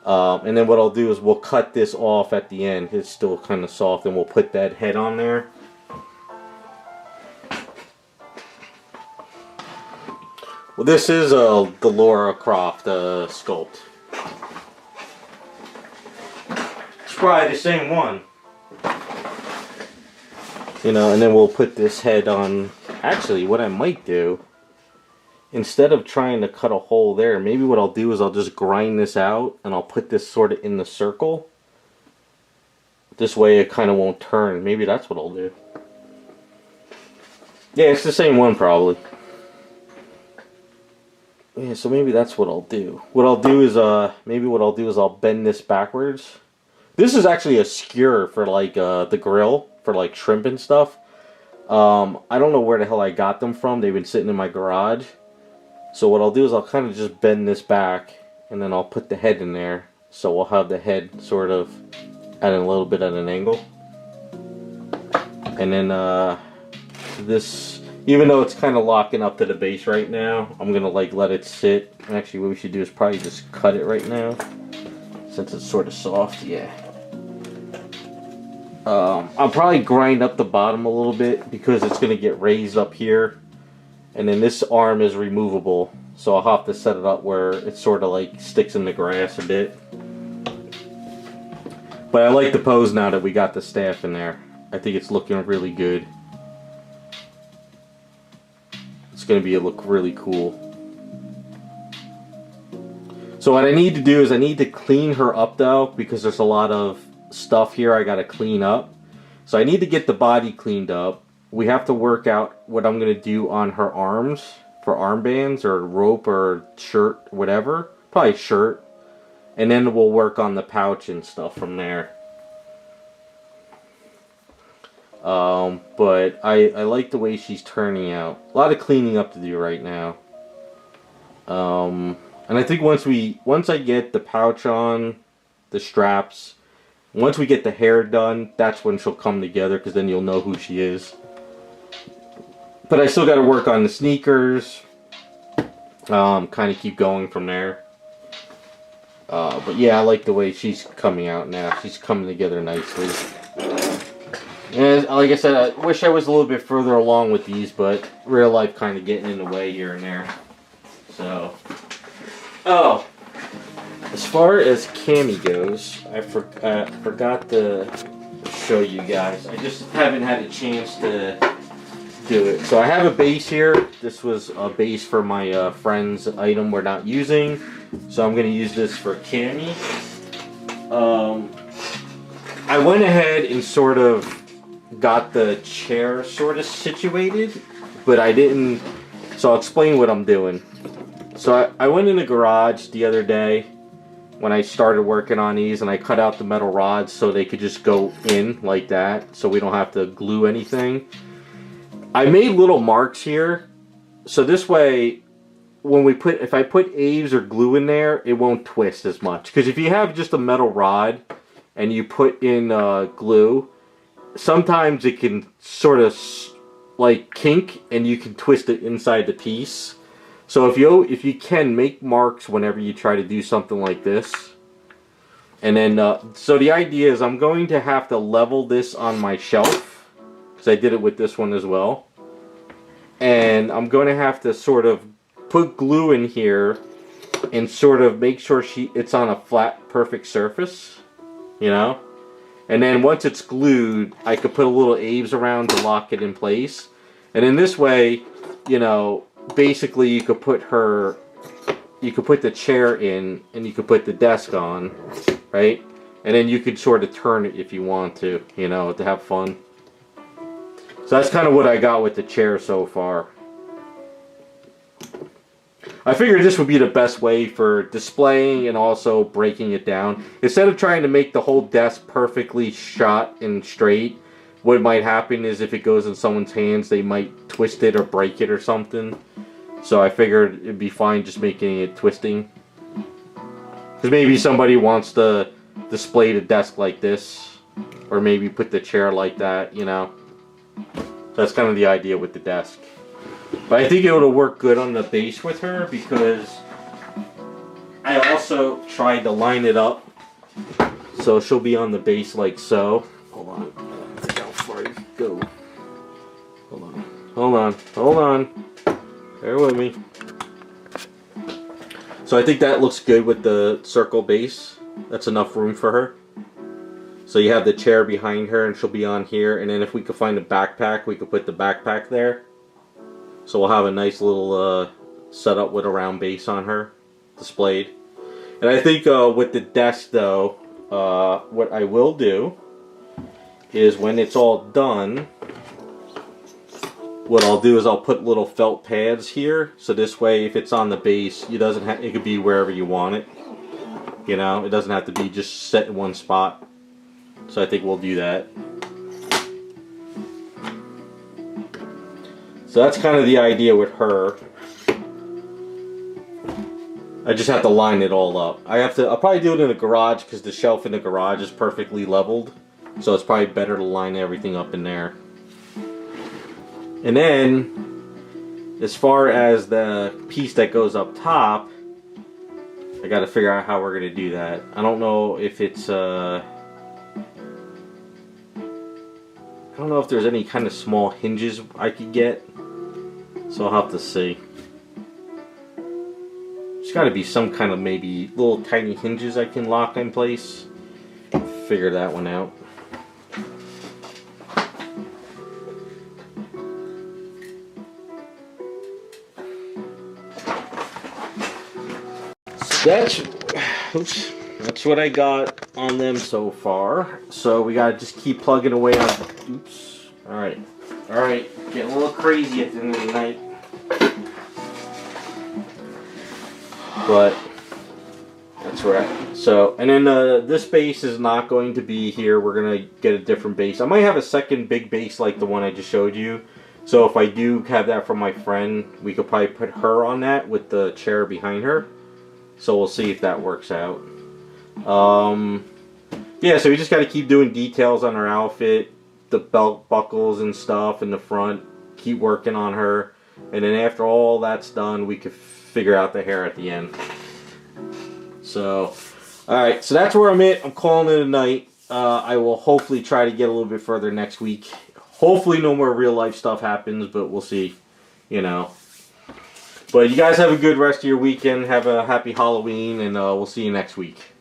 Speaker 1: And then what I'll do is we'll cut this off at the end. It's still kind of soft, and we'll put that head on there. Well, this is the Laura Croft sculpt. It's probably the same one. You know, and then we'll put this head on. Actually, what I might do, instead of trying to cut a hole there, maybe what I'll do is I'll just grind this out and I'll put this sort of in the circle. This way it kind of won't turn. Maybe that's what I'll do. Yeah, it's the same one probably. Yeah, so maybe that's what I'll do. What I'll do is, maybe what I'll do is I'll bend this backwards. This is actually a skewer for like the grill, for like shrimp and stuff. I don't know where the hell I got them from. They've been sitting in my garage. So what I'll do is I'll kind of just bend this back, and then I'll put the head in there. So we'll have the head sort of at a little bit at an angle. And then this, even though it's kind of locking up to the base right now, I'm going to like let it sit. Actually, what we should do is probably just cut it right now, since it's sort of soft. Yeah. I'll probably grind up the bottom a little bit because it's going to get raised up here. And then this arm is removable, so I'll have to set it up where it sort of like sticks in the grass a bit. But I like the pose now that we got the staff in there. I think it's looking really good. It's going to look really cool. So what I need to do is I need to clean her up though, because there's a lot of stuff here I got to clean up. So I need to get the body cleaned up. We have to work out what I'm going to do on her arms for armbands or rope or shirt, whatever. Probably shirt. And then we'll work on the pouch and stuff from there. But I like the way she's turning out. A lot of cleaning up to do right now. And I think once I get the pouch on, the straps, once we get the hair done, that's when she'll come together, because then you'll know who she is. But I still got to work on the sneakers. Kind of keep going from there. But yeah, I like the way she's coming out now. She's coming together nicely. And like I said, I wish I was a little bit further along with these, but real life kind of getting in the way here and there. So, oh, as far as Cammy goes, I forgot to show you guys. I just haven't had a chance to do it. So I have a base here. This was a base for my friend's item we're not using. So I'm going to use this for Cammy. I went ahead and sort of got the chair sort of situated, but I didn't. So I'll explain what I'm doing. So I went in the garage the other day when I started working on these, and I cut out the metal rods so they could just go in like that, so we don't have to glue anything. I made little marks here, so this way, if I put Aves or glue in there, it won't twist as much. Because if you have just a metal rod and you put in glue, sometimes it can sort of like kink, and you can twist it inside the piece. So if you can, make marks whenever you try to do something like this. And then, so the idea is I'm going to have to level this on my shelf, because I did it with this one as well. And I'm going to have to sort of put glue in here and sort of make sure it's on a flat, perfect surface, you know? And then once it's glued, I could put a little Aves around to lock it in place. And in this way, you know, basically you could put the chair in, and you could put the desk on, right? And then you could sort of turn it if you want to, you know, to have fun. So that's kind of what I got with the chair so far. I figured this would be the best way for displaying and also breaking it down. Instead of trying to make the whole desk perfectly shot and straight, what might happen is if it goes in someone's hands, they might twist it or break it or something. So I figured it'd be fine just making it twisting. Because maybe somebody wants to display the desk like this, or maybe put the chair like that, you know. So that's kind of the idea with the desk. But I think it would work good on the base with her, because I also tried to line it up so she'll be on the base like so. Hold on. I think how far you go. Hold on. Hold on. Hold on. Bear with me. So I think that looks good with the circle base. That's enough room for her. So you have the chair behind her, and she'll be on here. And then if we could find a backpack, we could put the backpack there. So we'll have a nice little setup with a round base on her displayed. And I think with the desk though, what I will do is when it's all done, what I'll do is I'll put little felt pads here. So this way, if it's on the base, it could be wherever you want it. You know, it doesn't have to be just set in one spot. So I think we'll do that. So that's kind of the idea with her. I just have to line it all up. I'll probably do it in the garage, because the shelf in the garage is perfectly leveled. So it's probably better to line everything up in there. And then, as far as the piece that goes up top, I got to figure out how we're going to do that. I don't know if it's I don't know if there's any kind of small hinges I could get. So I'll have to see. There's got to be some kind of maybe little tiny hinges I can lock in place. Figure that one out. That's what I got on them so far. So we gotta just keep plugging away on. Oops. All right, getting a little crazy at the end of the night. But that's right. So, and then this base is not going to be here. We're gonna get a different base. I might have a second big base like the one I just showed you. So if I do have that from my friend, we could probably put her on that with the chair behind her. So we'll see if that works out. Yeah, so we just got to keep doing details on her outfit, the belt buckles and stuff in the front. Keep working on her, and then after all that's done, we could figure out the hair at the end. So, all right, so that's where I'm at. I'm calling it a night. I will hopefully try to get a little bit further next week. Hopefully, no more real life stuff happens, but we'll see. You know. But you guys have a good rest of your weekend. Have a happy Halloween, and we'll see you next week.